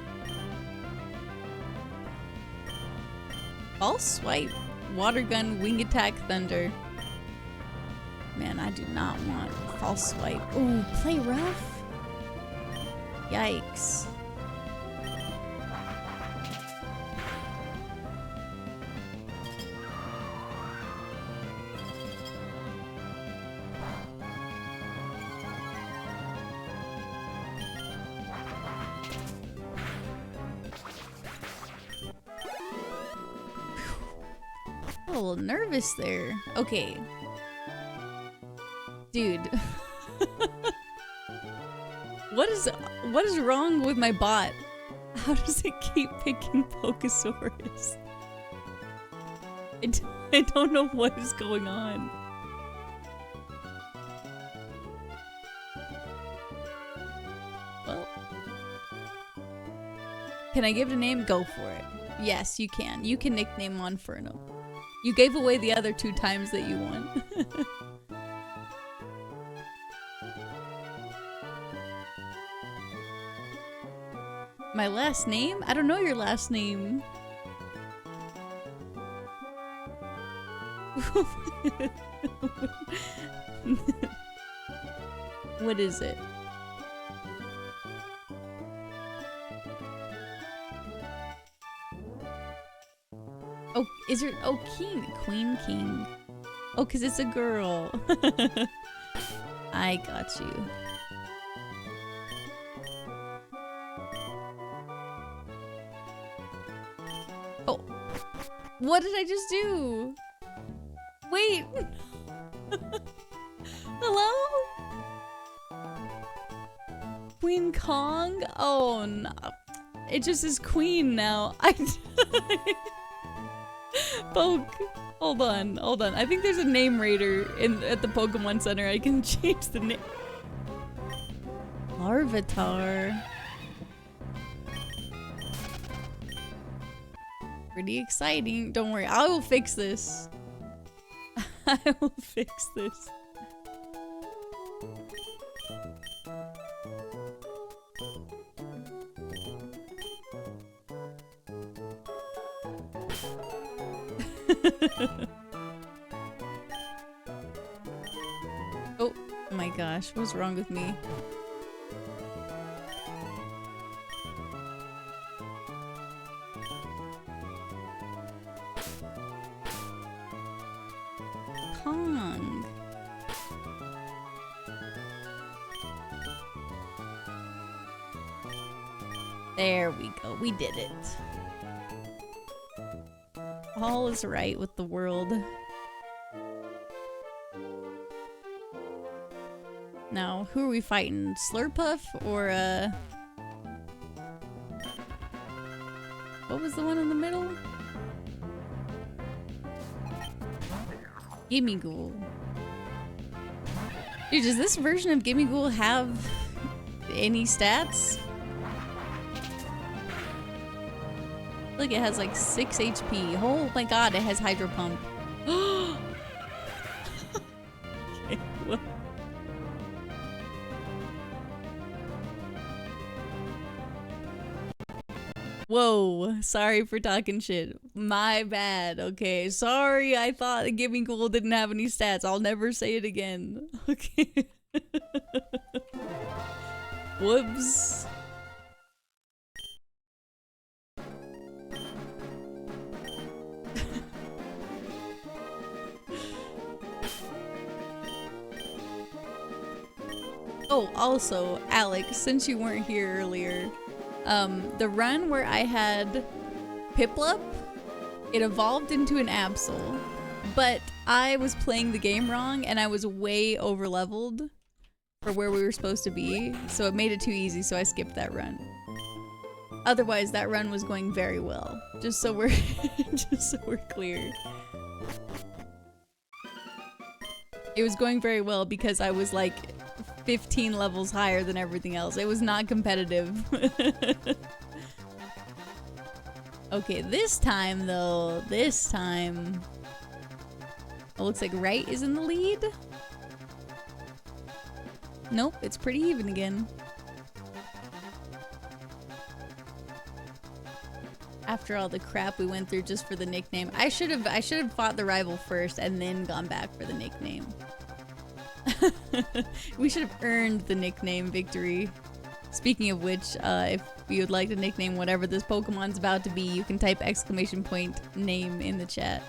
False Swipe, Water Gun, Wing Attack, Thunder. Man, I do not want False Swipe. Ooh, Play Rough? Yikes. A little nervous there. Okay. Dude. What is wrong with my bot? How does it keep picking Pokesaurus? I don't know what is going on. Well. Can I give it a name? Go for it. Yes, you can. You can nickname Monferno. You gave away the other 2 times that you won. My last name? I don't know your last name. What is it? Oh, is there— oh, King. Queen King. Oh, because it's a girl. I got you. Oh. What did I just do? Wait. Hello? Queen Kong? Oh, no. It just is Queen now. Poke. Hold on. I think there's a name raider at the Pokemon Center. I can change the name. Larvitar. Pretty exciting. Don't worry, I will fix this. I will fix this. Oh my gosh, what's wrong with me? Kong. There we go. We did it. All is right with the world. Now, who are we fighting? Slurpuff or what was the one in the middle? Gimme Ghoul. Dude, does this version of Gimme Ghoul have any stats? I feel like it has like 6 HP. Oh my god, it has Hydro Pump. Okay, well. Whoa, sorry for talking shit. My bad, okay. Sorry, I thought the Gimme Ghoul didn't have any stats. I'll never say it again. Okay. Whoops. Oh, also, Alex, since you weren't here earlier, the run where I had Piplup, it evolved into an Absol, but I was playing the game wrong and I was way over leveled for where we were supposed to be, so it made it too easy, so I skipped that run. Otherwise, that run was going very well. Just so we're just so we're clear. It was going very well because I was like 15 levels higher than everything else. It was not competitive. Okay, this time though, this time it looks like Right is in the lead. Nope, it's pretty even again. After all the crap we went through just for the nickname. I should have fought the rival first and then gone back for the nickname. We should have earned the nickname victory. Speaking of which, if you would like to nickname whatever this Pokemon's about to be, you can type !name in the chat.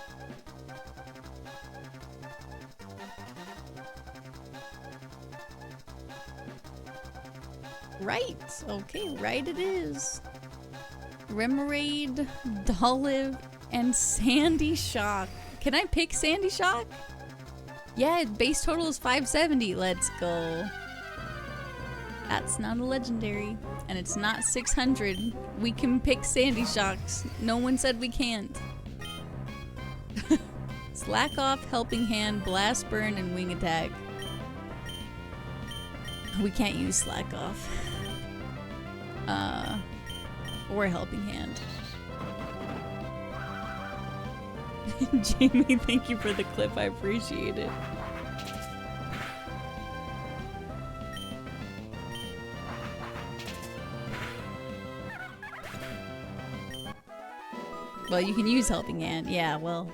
Right. Okay, right it is. Remoraid, Dolliv, and Sandy Shock. Can I pick Sandy Shock? Yeah, base total is 570. Let's go. That's not a legendary. And it's not 600. We can pick Sandy Shocks. No one said we can't. Slack Off, Helping Hand, Blast Burn, and Wing Attack. We can't use Slack Off. Or Helping Hand. Jamie, thank you for the clip. I appreciate it. Well, you can use Helping Hand. Yeah, well,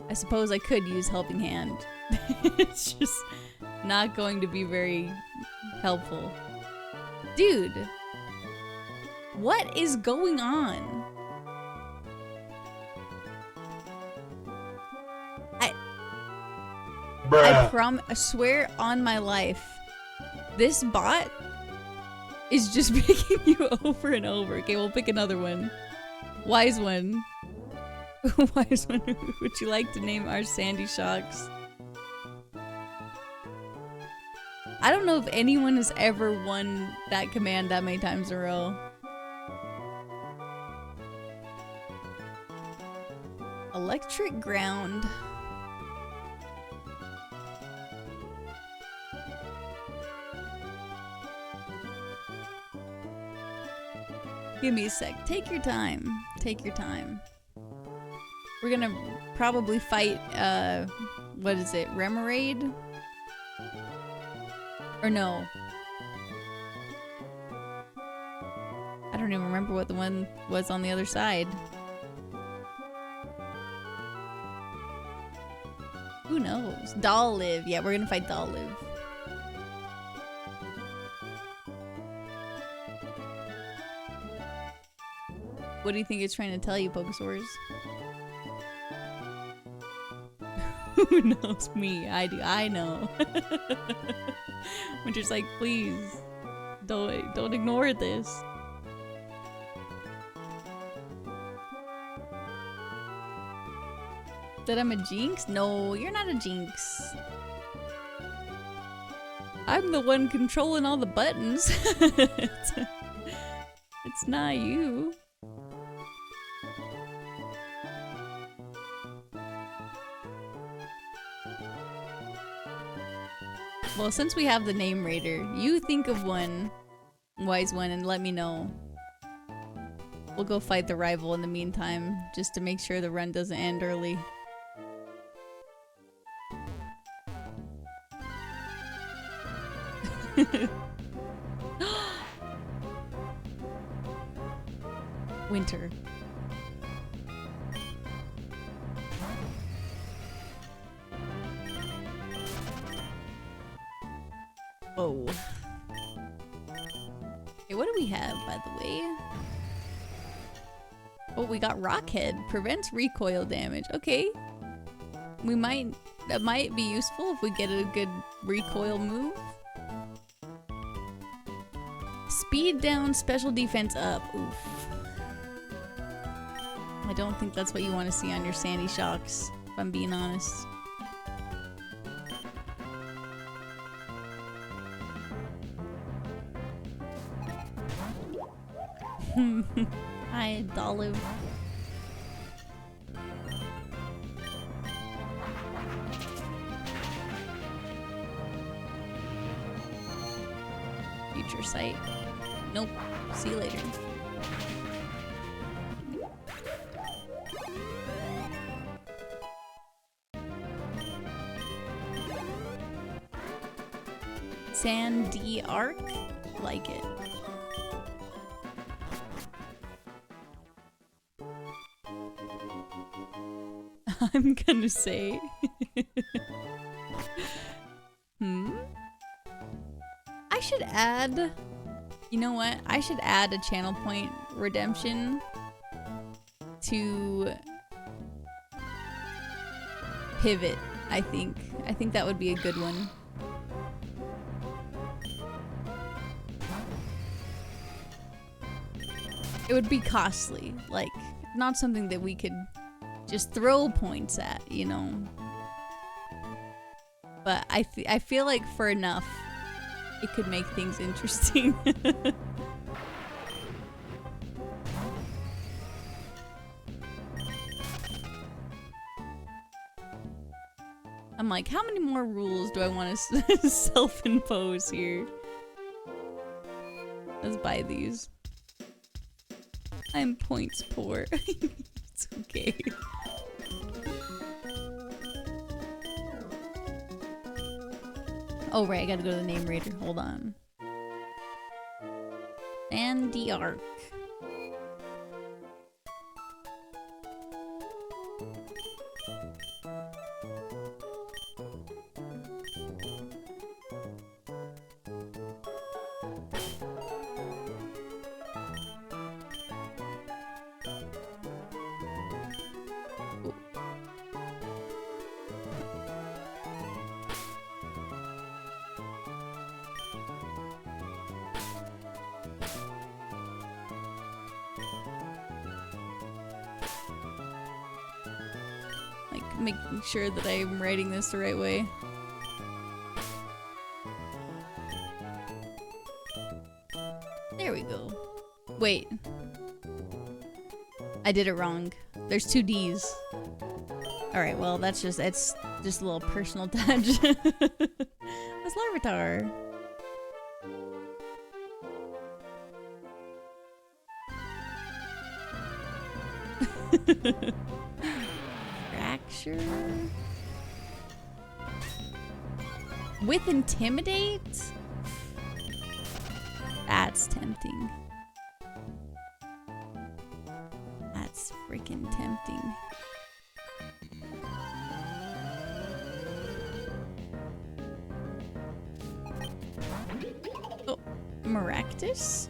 I suppose I could use Helping Hand. It's just not going to be very helpful. Dude, what is going on? I swear on my life, this bot is just picking you over and over. Okay, we'll pick another one. Wise one. Wise one, would you like to name our Sandy Shocks? I don't know if anyone has ever won that command that many times in a row. Electric Ground. Give me a sec. Take your time. Take your time. We're gonna probably fight, what is it? Remoraid? Or no. I don't even remember what the one was on the other side. Who knows? Dolive. Yeah, we're gonna fight Dolive. What do you think it's trying to tell you, Pokesaurs? Who knows? Me. I do. I know. Winter's like, please, don't ignore this. That I'm a jinx? No, you're not a jinx. I'm the one controlling all the buttons. It's not you. Well, since we have the name raider, you think of one, wise one, and let me know. We'll go fight the rival in the meantime, just to make sure the run doesn't end early. Winter. Oh. Okay, what do we have, by the way? Oh, we got Rockhead. Prevents recoil damage. Okay. That might be useful if we get a good recoil move. Speed down, special defense up. Oof. I don't think that's what you want to see on your Sandy Shocks, if I'm being honest. Hi, Dolive. Future sight. Nope. See you later. Sandy Arc? Like it. I'm gonna say. I should add. You know what? I should add a channel point redemption to pivot, I think. I think that would be a good one. It would be costly. Like, not something that we could just throw points at, you know? But I feel like for enough, it could make things interesting. I'm like, how many more rules do I want to self-impose here? Let's buy these. I'm points poor. It's okay. Oh right, I gotta go to the name raider. Hold on. Sandy Arc. Making sure that I'm writing this the right way. There we go. Wait. I did it wrong. There's 2 D's. Alright, well it's just a little personal touch. That's Larvitar. Fracture with Intimidate? That's tempting. That's freaking tempting. cactus.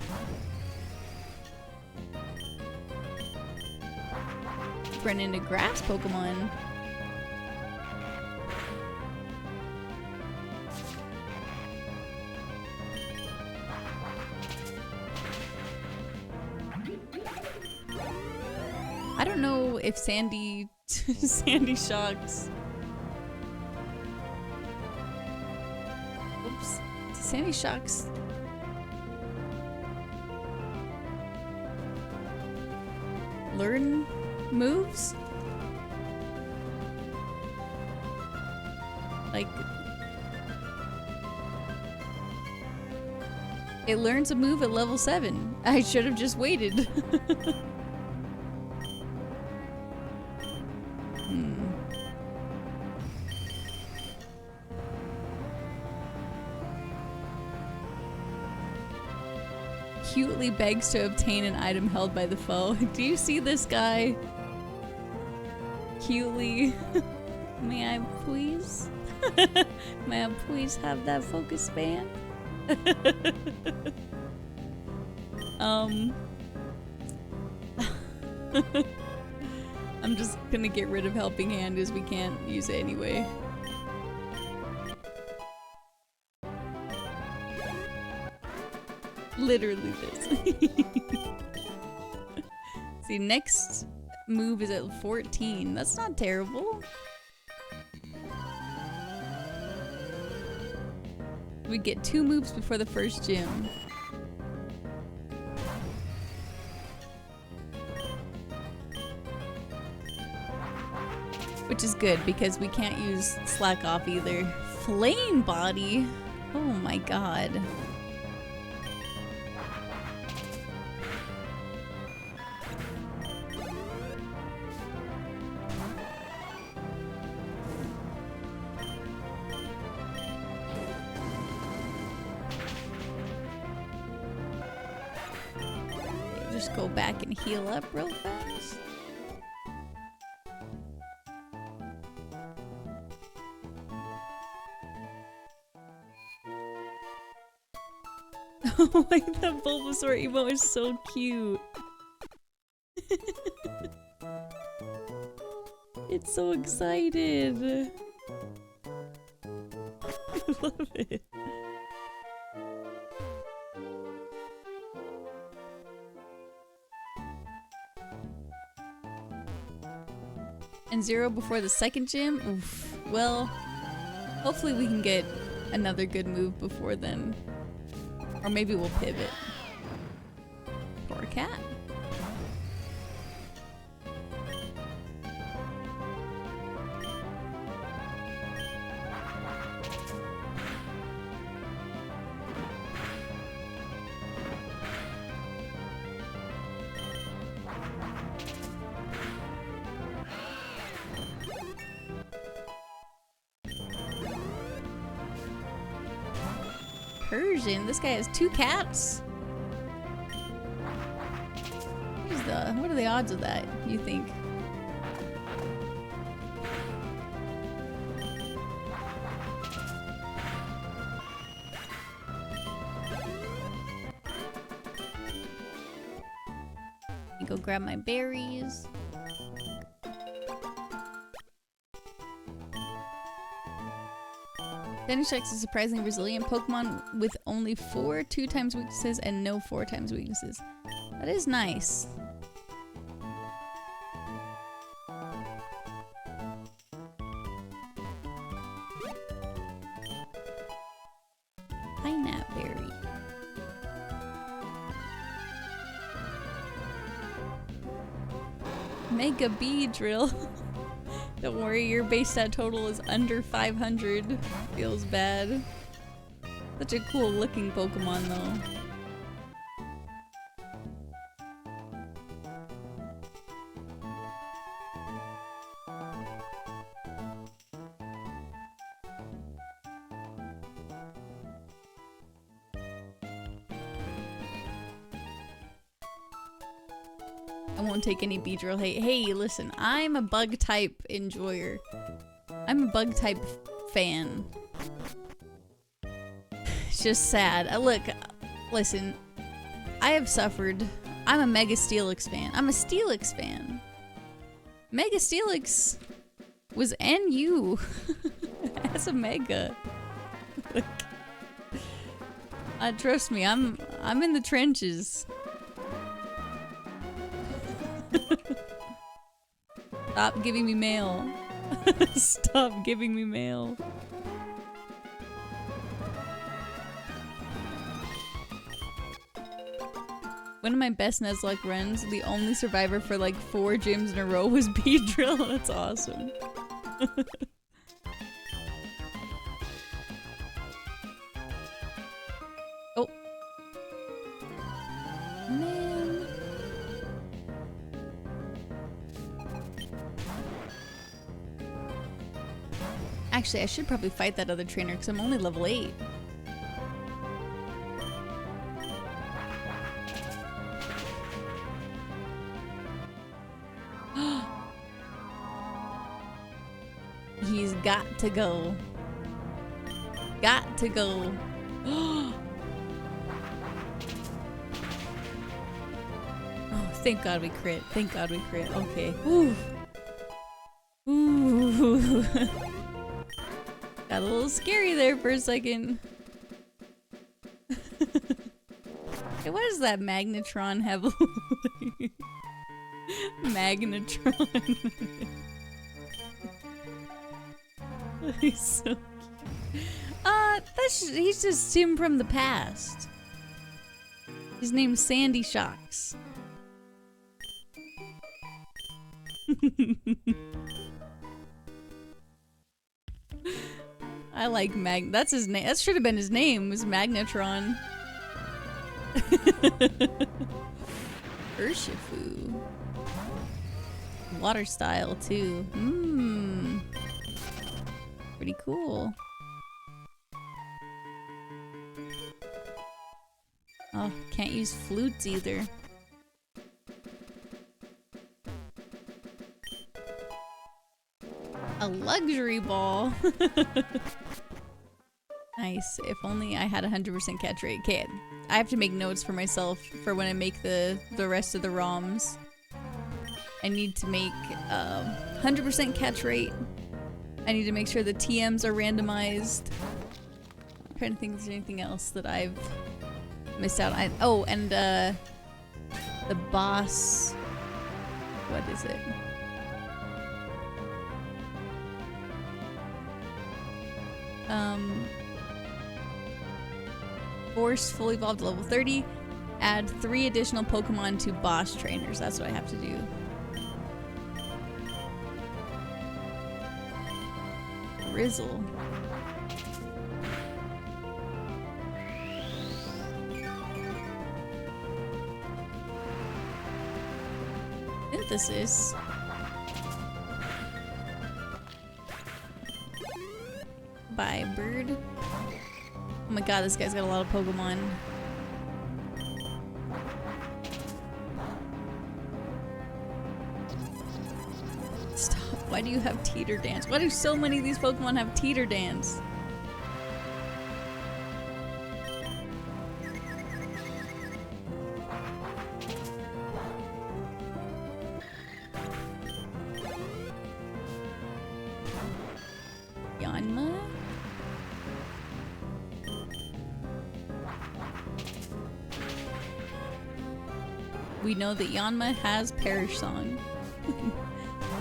Run into grass Pokemon. I don't know if Sandy Shocks. Oops. Sandy Shocks. Learn moves? Like, it learns a move at level 7. I should have just waited. Cutely begs to obtain an item held by the foe. Do you see this guy? Cutely. May I please? May I please have that focus band? I'm just gonna get rid of Helping Hand as we can't use it anyway. Literally this. See, next move is at 14. That's not terrible. We get 2 moves before the first gym. Which is good because we can't use Slack Off either. Flame Body? Oh my god. Just go back and heal up real fast. Oh my, that Bulbasaur emote is so cute. It's so excited. I love it. And 0 before the second gym? Oof. Well, hopefully we can get another good move before then. Or maybe we'll pivot. Poor cat. Persian. This guy has 2 cats. What are the odds of that, you think? Go grab my berries. Venusax is surprisingly resilient Pokemon with only 4 2x weaknesses and no 4x weaknesses. That is nice. Pineapberry. Mega Bee Drill. Don't worry, your base stat total is under 500. Feels bad. Such a cool looking Pokemon though. I won't take any Beedrill hate. Hey, listen, I'm a bug type enjoyer. I'm a bug type fan. It's just sad. Look, listen, I have suffered. I'm a Mega Steelix fan. I'm a Steelix fan. Mega Steelix was NU as a Mega. Trust me, I'm in the trenches. Stop giving me mail. Stop giving me mail. One of my best Nuzlocke runs, the only survivor for like 4 gyms in a row was Beedrill. That's awesome. Oh. Man. Actually, I should probably fight that other trainer because I'm only level 8. He's got to go. Got to go. Oh, thank God we crit. Thank God we crit. Okay. Ooh. Ooh. Got a little scary there for a second. Hey, what does that Magnetron have? Magnetron. He's so cute. He's just him from the past. His name's Sandy Shocks. I like that's his name. That should have been his name, was Magnetron. Urshifu. Water style too. Mmm. Pretty cool. Oh, can't use flutes either. A luxury ball. Nice. If only I had 100% catch rate. Okay, I have to make notes for myself for when I make the rest of the ROMs. I need to make 100% catch rate. I need to make sure the TMs are randomized. I'm trying to think if there's anything else that I've missed out on. Oh, and the boss. What is it? Force fully evolved to level 30. Add 3 additional Pokemon to boss trainers. That's what I have to do. Rizzle. Synthesis. Bye, bird. Oh my god, this guy's got a lot of Pokemon. Stop. Why do you have Teeter Dance? Why do so many of these Pokemon have Teeter Dance? Yanma? We know that Yanma has Perish Song.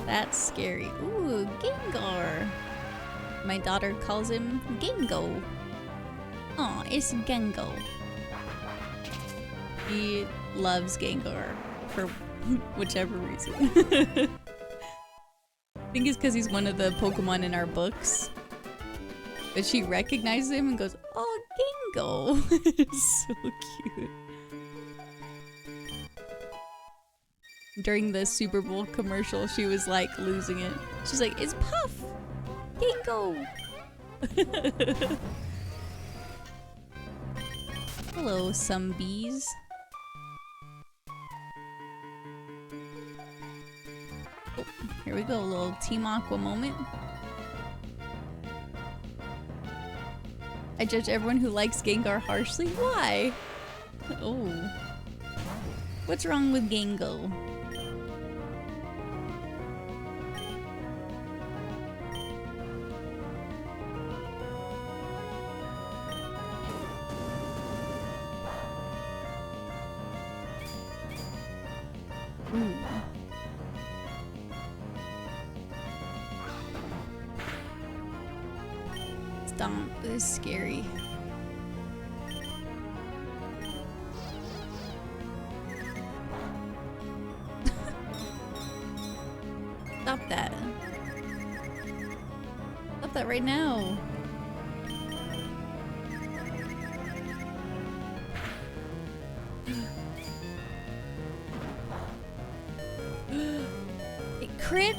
That's scary. Ooh, Gengar. My daughter calls him Gengo. Aw, it's Gengo. He loves Gengar for whichever reason. I think it's because he's one of the Pokemon in our books. But she recognizes him and goes, "Oh, Gengo." It's so cute. During the Super Bowl commercial, she was like losing it. She's like, "It's Puff! Gengo!" Hello, some bees. Oh, here we go, a little Team Aqua moment. I judge everyone who likes Gengar harshly. Why? Oh. What's wrong with Gango? Ooh. Stomp is scary. Stop that. Stop that right now. It crit.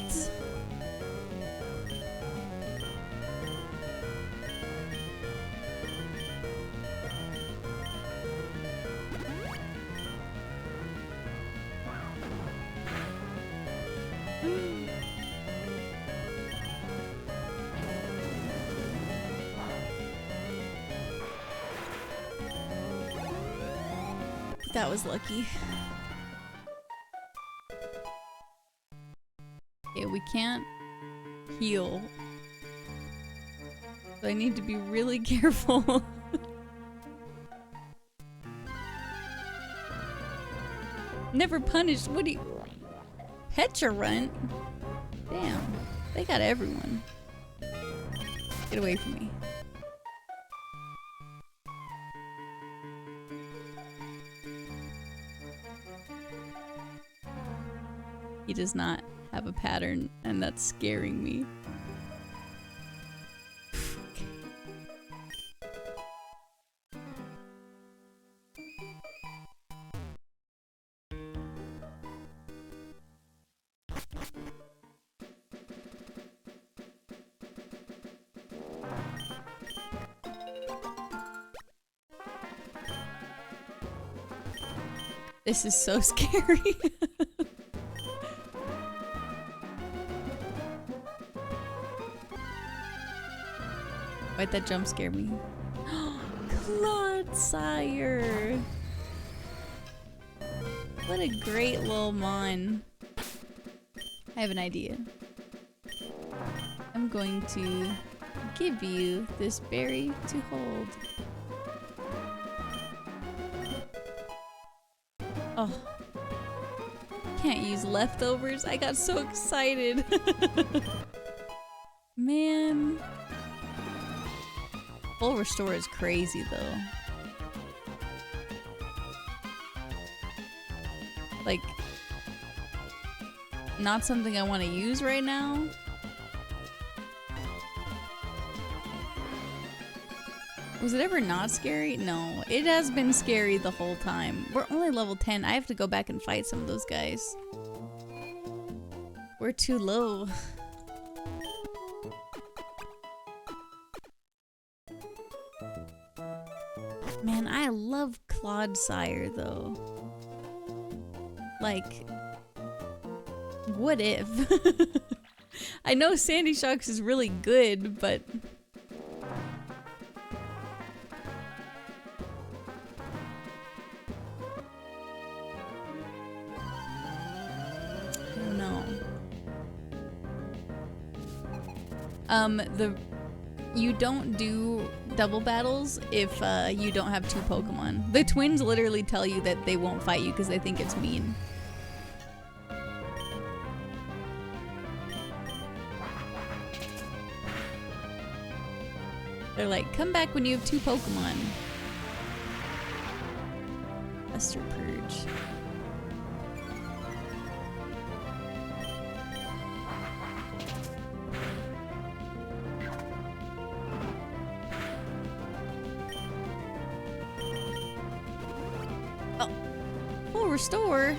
That was lucky. Okay, we can't heal. So I need to be really careful. Never punished. What do you... Petulant? Damn. They got everyone. Get away from me. He does not have a pattern, and that's scaring me. This is so scary. Why'd that jump scare me? Claude Sire! What a great little mon. I have an idea. I'm going to give you this berry to hold. Oh. Can't use leftovers. I got so excited. Man. Full restore is crazy though. Like, not something I want to use right now. Was it ever not scary? No, it has been scary the whole time. We're only level 10. I have to go back and fight some of those guys. We're too low. Man, I love Claude Sire though. Like, what if? I know Sandy Shocks is really good, but I don't know. You don't do double battles if you don't have two Pokemon. The twins literally tell you that they won't fight you because they think it's mean. They're like, come back when you have two Pokemon. Buster Purge. Oh. Full restore.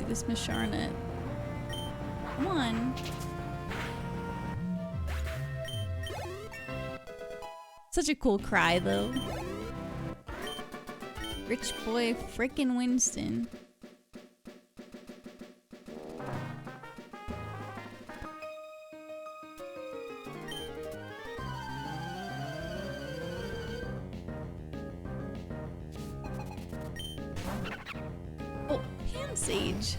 This Miss Charlotte. Come on. Such a cool cry, though. Rich boy frickin' Winston. Oh, Pan Sage.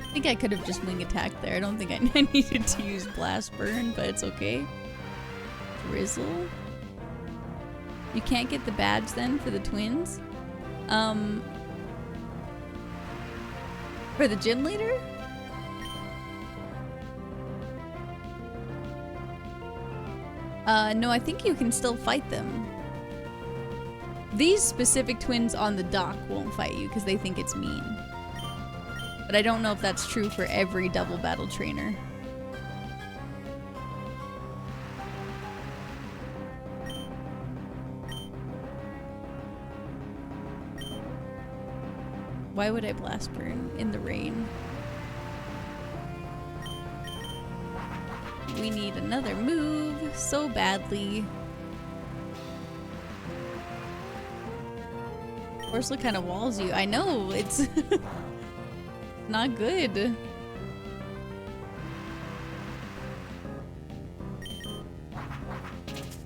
I think I could have just wing attacked there. I don't think I needed to use Blast Burn, but it's okay. Drizzle. You can't get the badge then for the twins? For the gym leader? No, I think you can still fight them. These specific twins on the dock won't fight you because they think it's mean. But I don't know if that's true for every double battle trainer. Why would I blast burn in the rain? We need another move so badly. Ursula kind of walls you. I know, it's not good.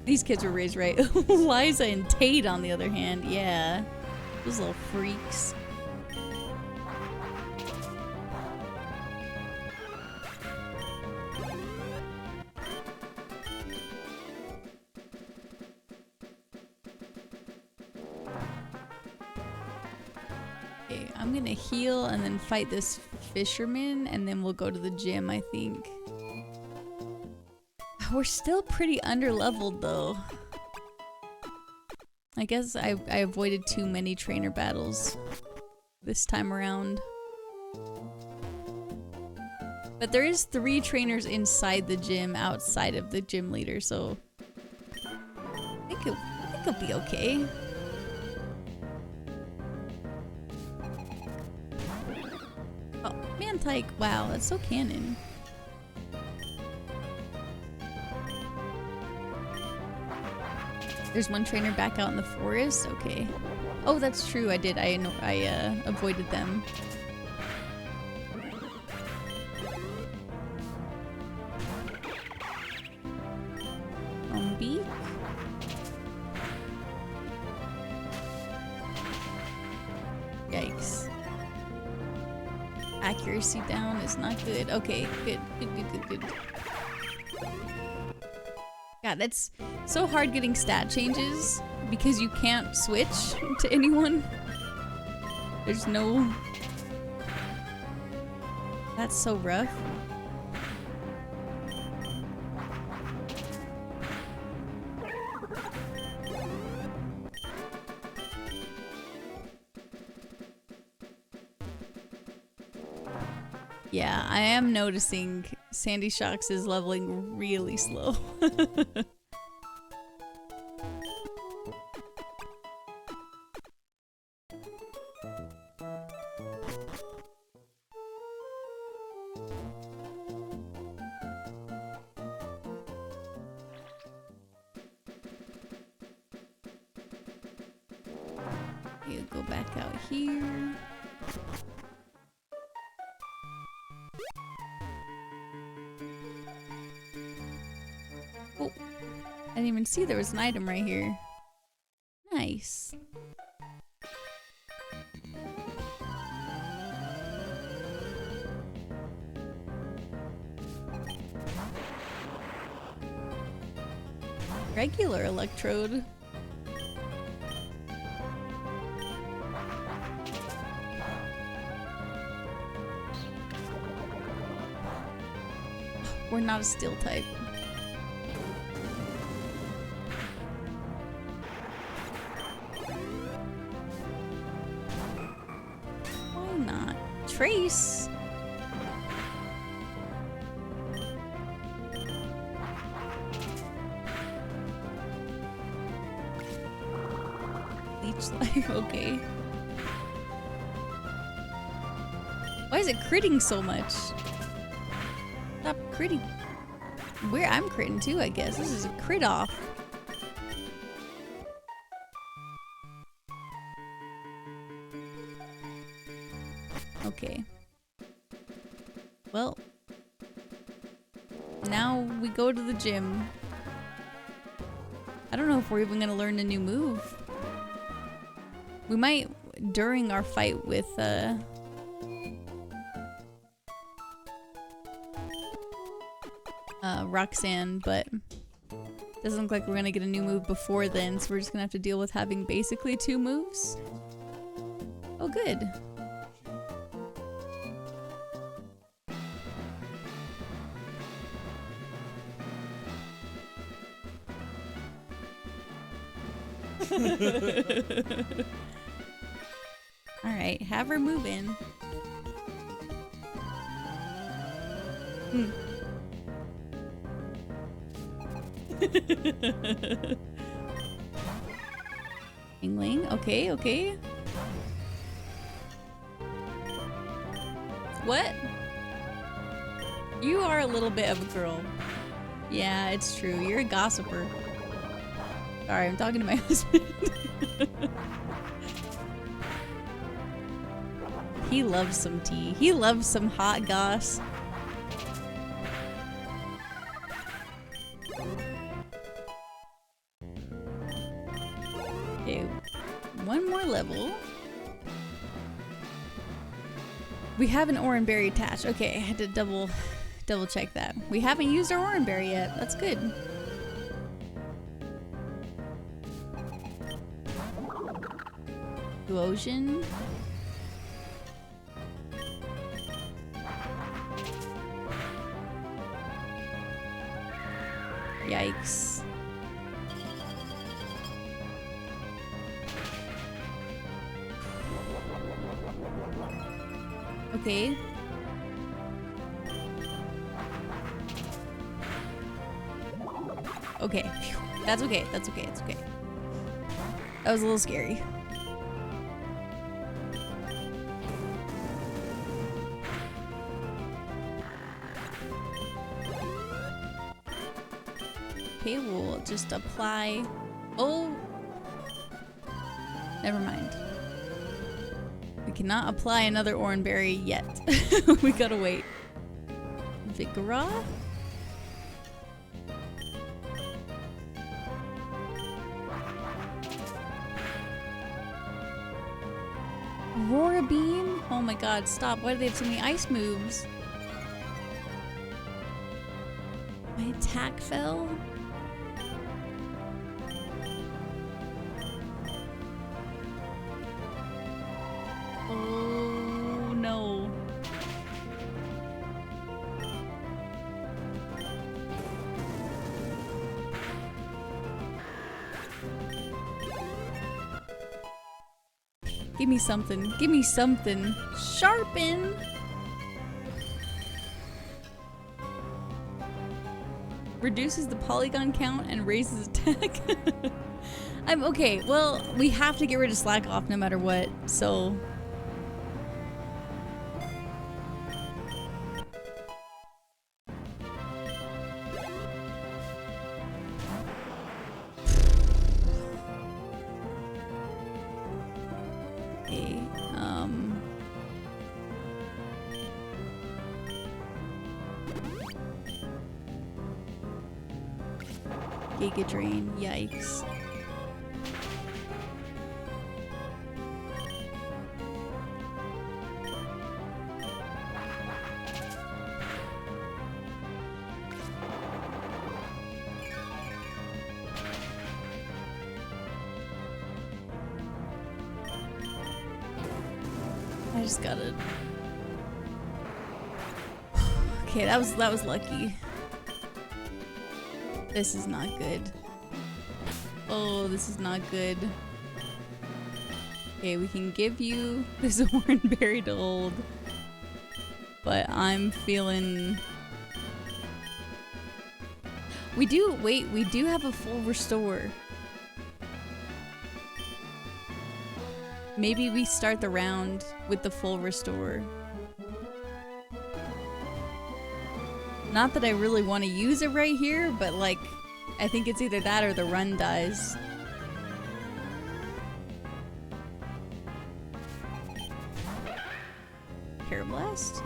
These kids were raised right. Liza and Tate, on the other hand, yeah. Those little freaks. Okay, I'm gonna heal and then fight this fisherman, and then we'll go to the gym, I think. We're still pretty under-leveled, though. I guess I avoided too many trainer battles this time around. But there is 3 trainers inside the gym outside of the gym leader, so I think it'll be okay. Oh, Mantike, wow, that's so canon. There's one trainer back out in the forest? Okay. Oh, that's true, I did. I avoided them. Beak? Yikes. Accuracy down is not good. Okay, good. God, that's so hard getting stat changes because you can't switch to anyone. There's no... That's so rough. Yeah, I am noticing Sandy Shocks is leveling really slow. You go back out here. Oh, I didn't even see there was an item right here. Nice. Regular electrode. We're not a steel type. Why not? Trace. Leech life, okay. Why is it critting so much? Stop critting. Where I'm critting too, I guess. This is a crit off. Okay. Well, now we go to the gym. I don't know if we're even gonna learn a new move. We might during our fight with Roxanne, but doesn't look like we're gonna get a new move before then, so we're just gonna have to deal with having basically 2 moves. Oh, good. Alright, have her move in. Yingling, okay, okay. What? You are a little bit of a girl. Yeah, it's true. You're a gossiper. Sorry, I'm talking to my husband. He loves some tea. He loves some hot goss. Okay, 1 more level. We have an Oranberry attached. Okay, I had to double check that. We haven't used our Oranberry yet. That's good. Ocean. Yikes. Okay. Okay. Phew. That's okay. That's okay. It's okay. That was a little scary. Okay, we'll just apply. Oh, never mind. We cannot apply another Oranberry yet. We gotta wait. Vigora? Aurora Beam? Oh my god, stop. Why do they have so many ice moves? My attack fell? Oh no. Give me something. Give me something. Sharpen! Reduces the polygon count and raises attack. I'm okay. Well, we have to get rid of Slack Off no matter what, so... Okay, Giga Drain, yikes. I just got it. Okay, that was lucky. This is not good. Oh, this is not good. Okay, we can give you this Oranberry to hold. But I'm feeling... We do have a full restore. Maybe we start the round with the full restore. Not that I really want to use it right here, but like, I think it's either that or the run dies. Hair Blast?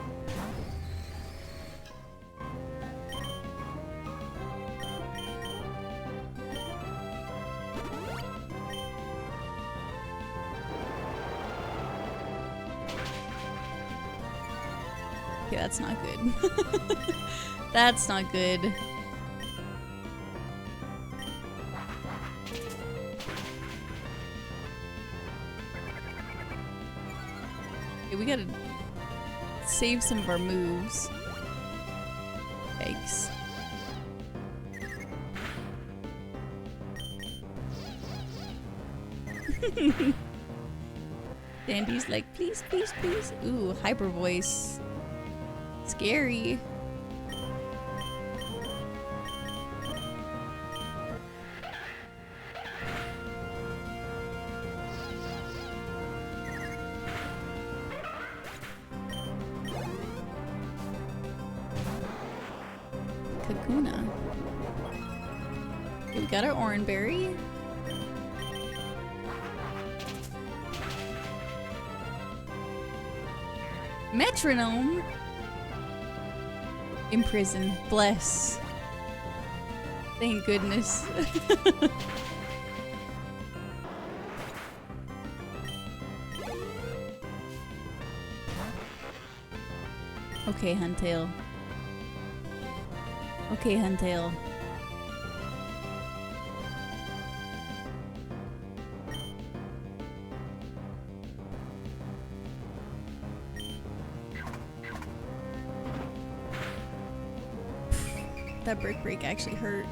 Okay, that's not good. That's not good. Okay, we gotta save some of our moves. Yikes. Dandy's like, please, please, please. Ooh, hyper voice. Scary. Kakuna. Okay, we got our Oranberry. Metronome. Imprison. Bless. Thank goodness. Okay, Huntail. Okay, Huntail. That brick break actually hurt.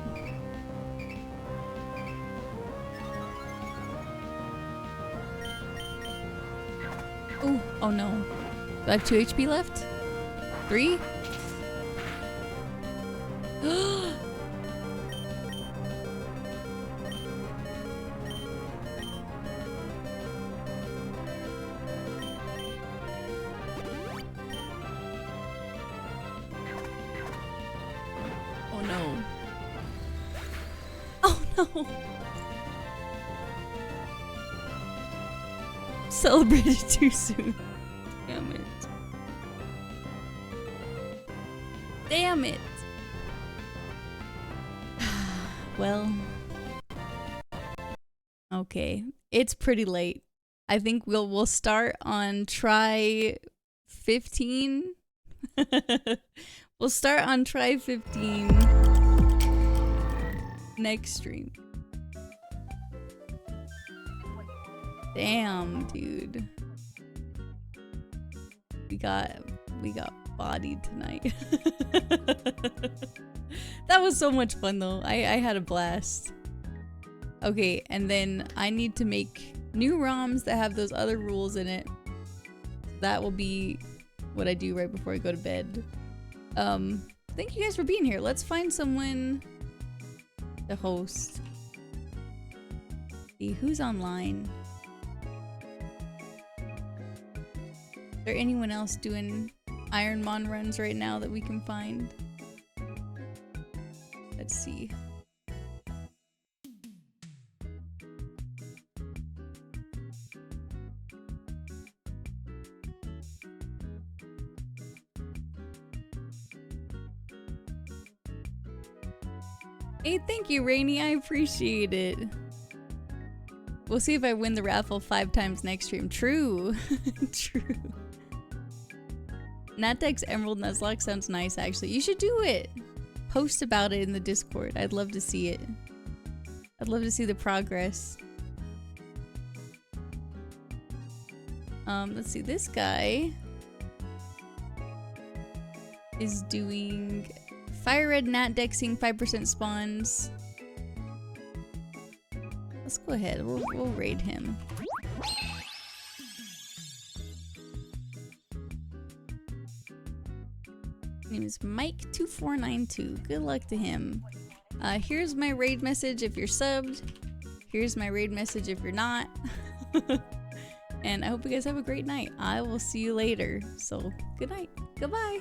Ooh, oh no. Do I have 2 HP left? 3? Oh no. Oh no. Celebrated too soon. Damn it. Damn it. Well. Okay. It's pretty late. I think we'll start on try 15. We'll start on try 15 next stream. Damn, dude. We got bodied tonight. That was so much fun though. I had a blast. Okay, and then I need to make new ROMs that have those other rules in it. That will be what I do right before I go to bed. Thank you guys for being here. Let's find someone to host. See who's online. Is there anyone else doing IronMON runs right now that we can find? Let's see. Hey, thank you, Rainy. I appreciate it. We'll see if I win the raffle 5 times next stream. True. True. NatDex Emerald Nuzlocke sounds nice, actually. You should do it. Post about it in the Discord. I'd love to see it. I'd love to see the progress. Let's see. This guy is doing Fire Red NatDexing 5% spawns. Let's go ahead. We'll raid him. His name is Mike2492. Good luck to him. Here's my raid message if you're subbed. Here's my raid message if you're not. And I hope you guys have a great night. I will see you later. So, good night. Goodbye.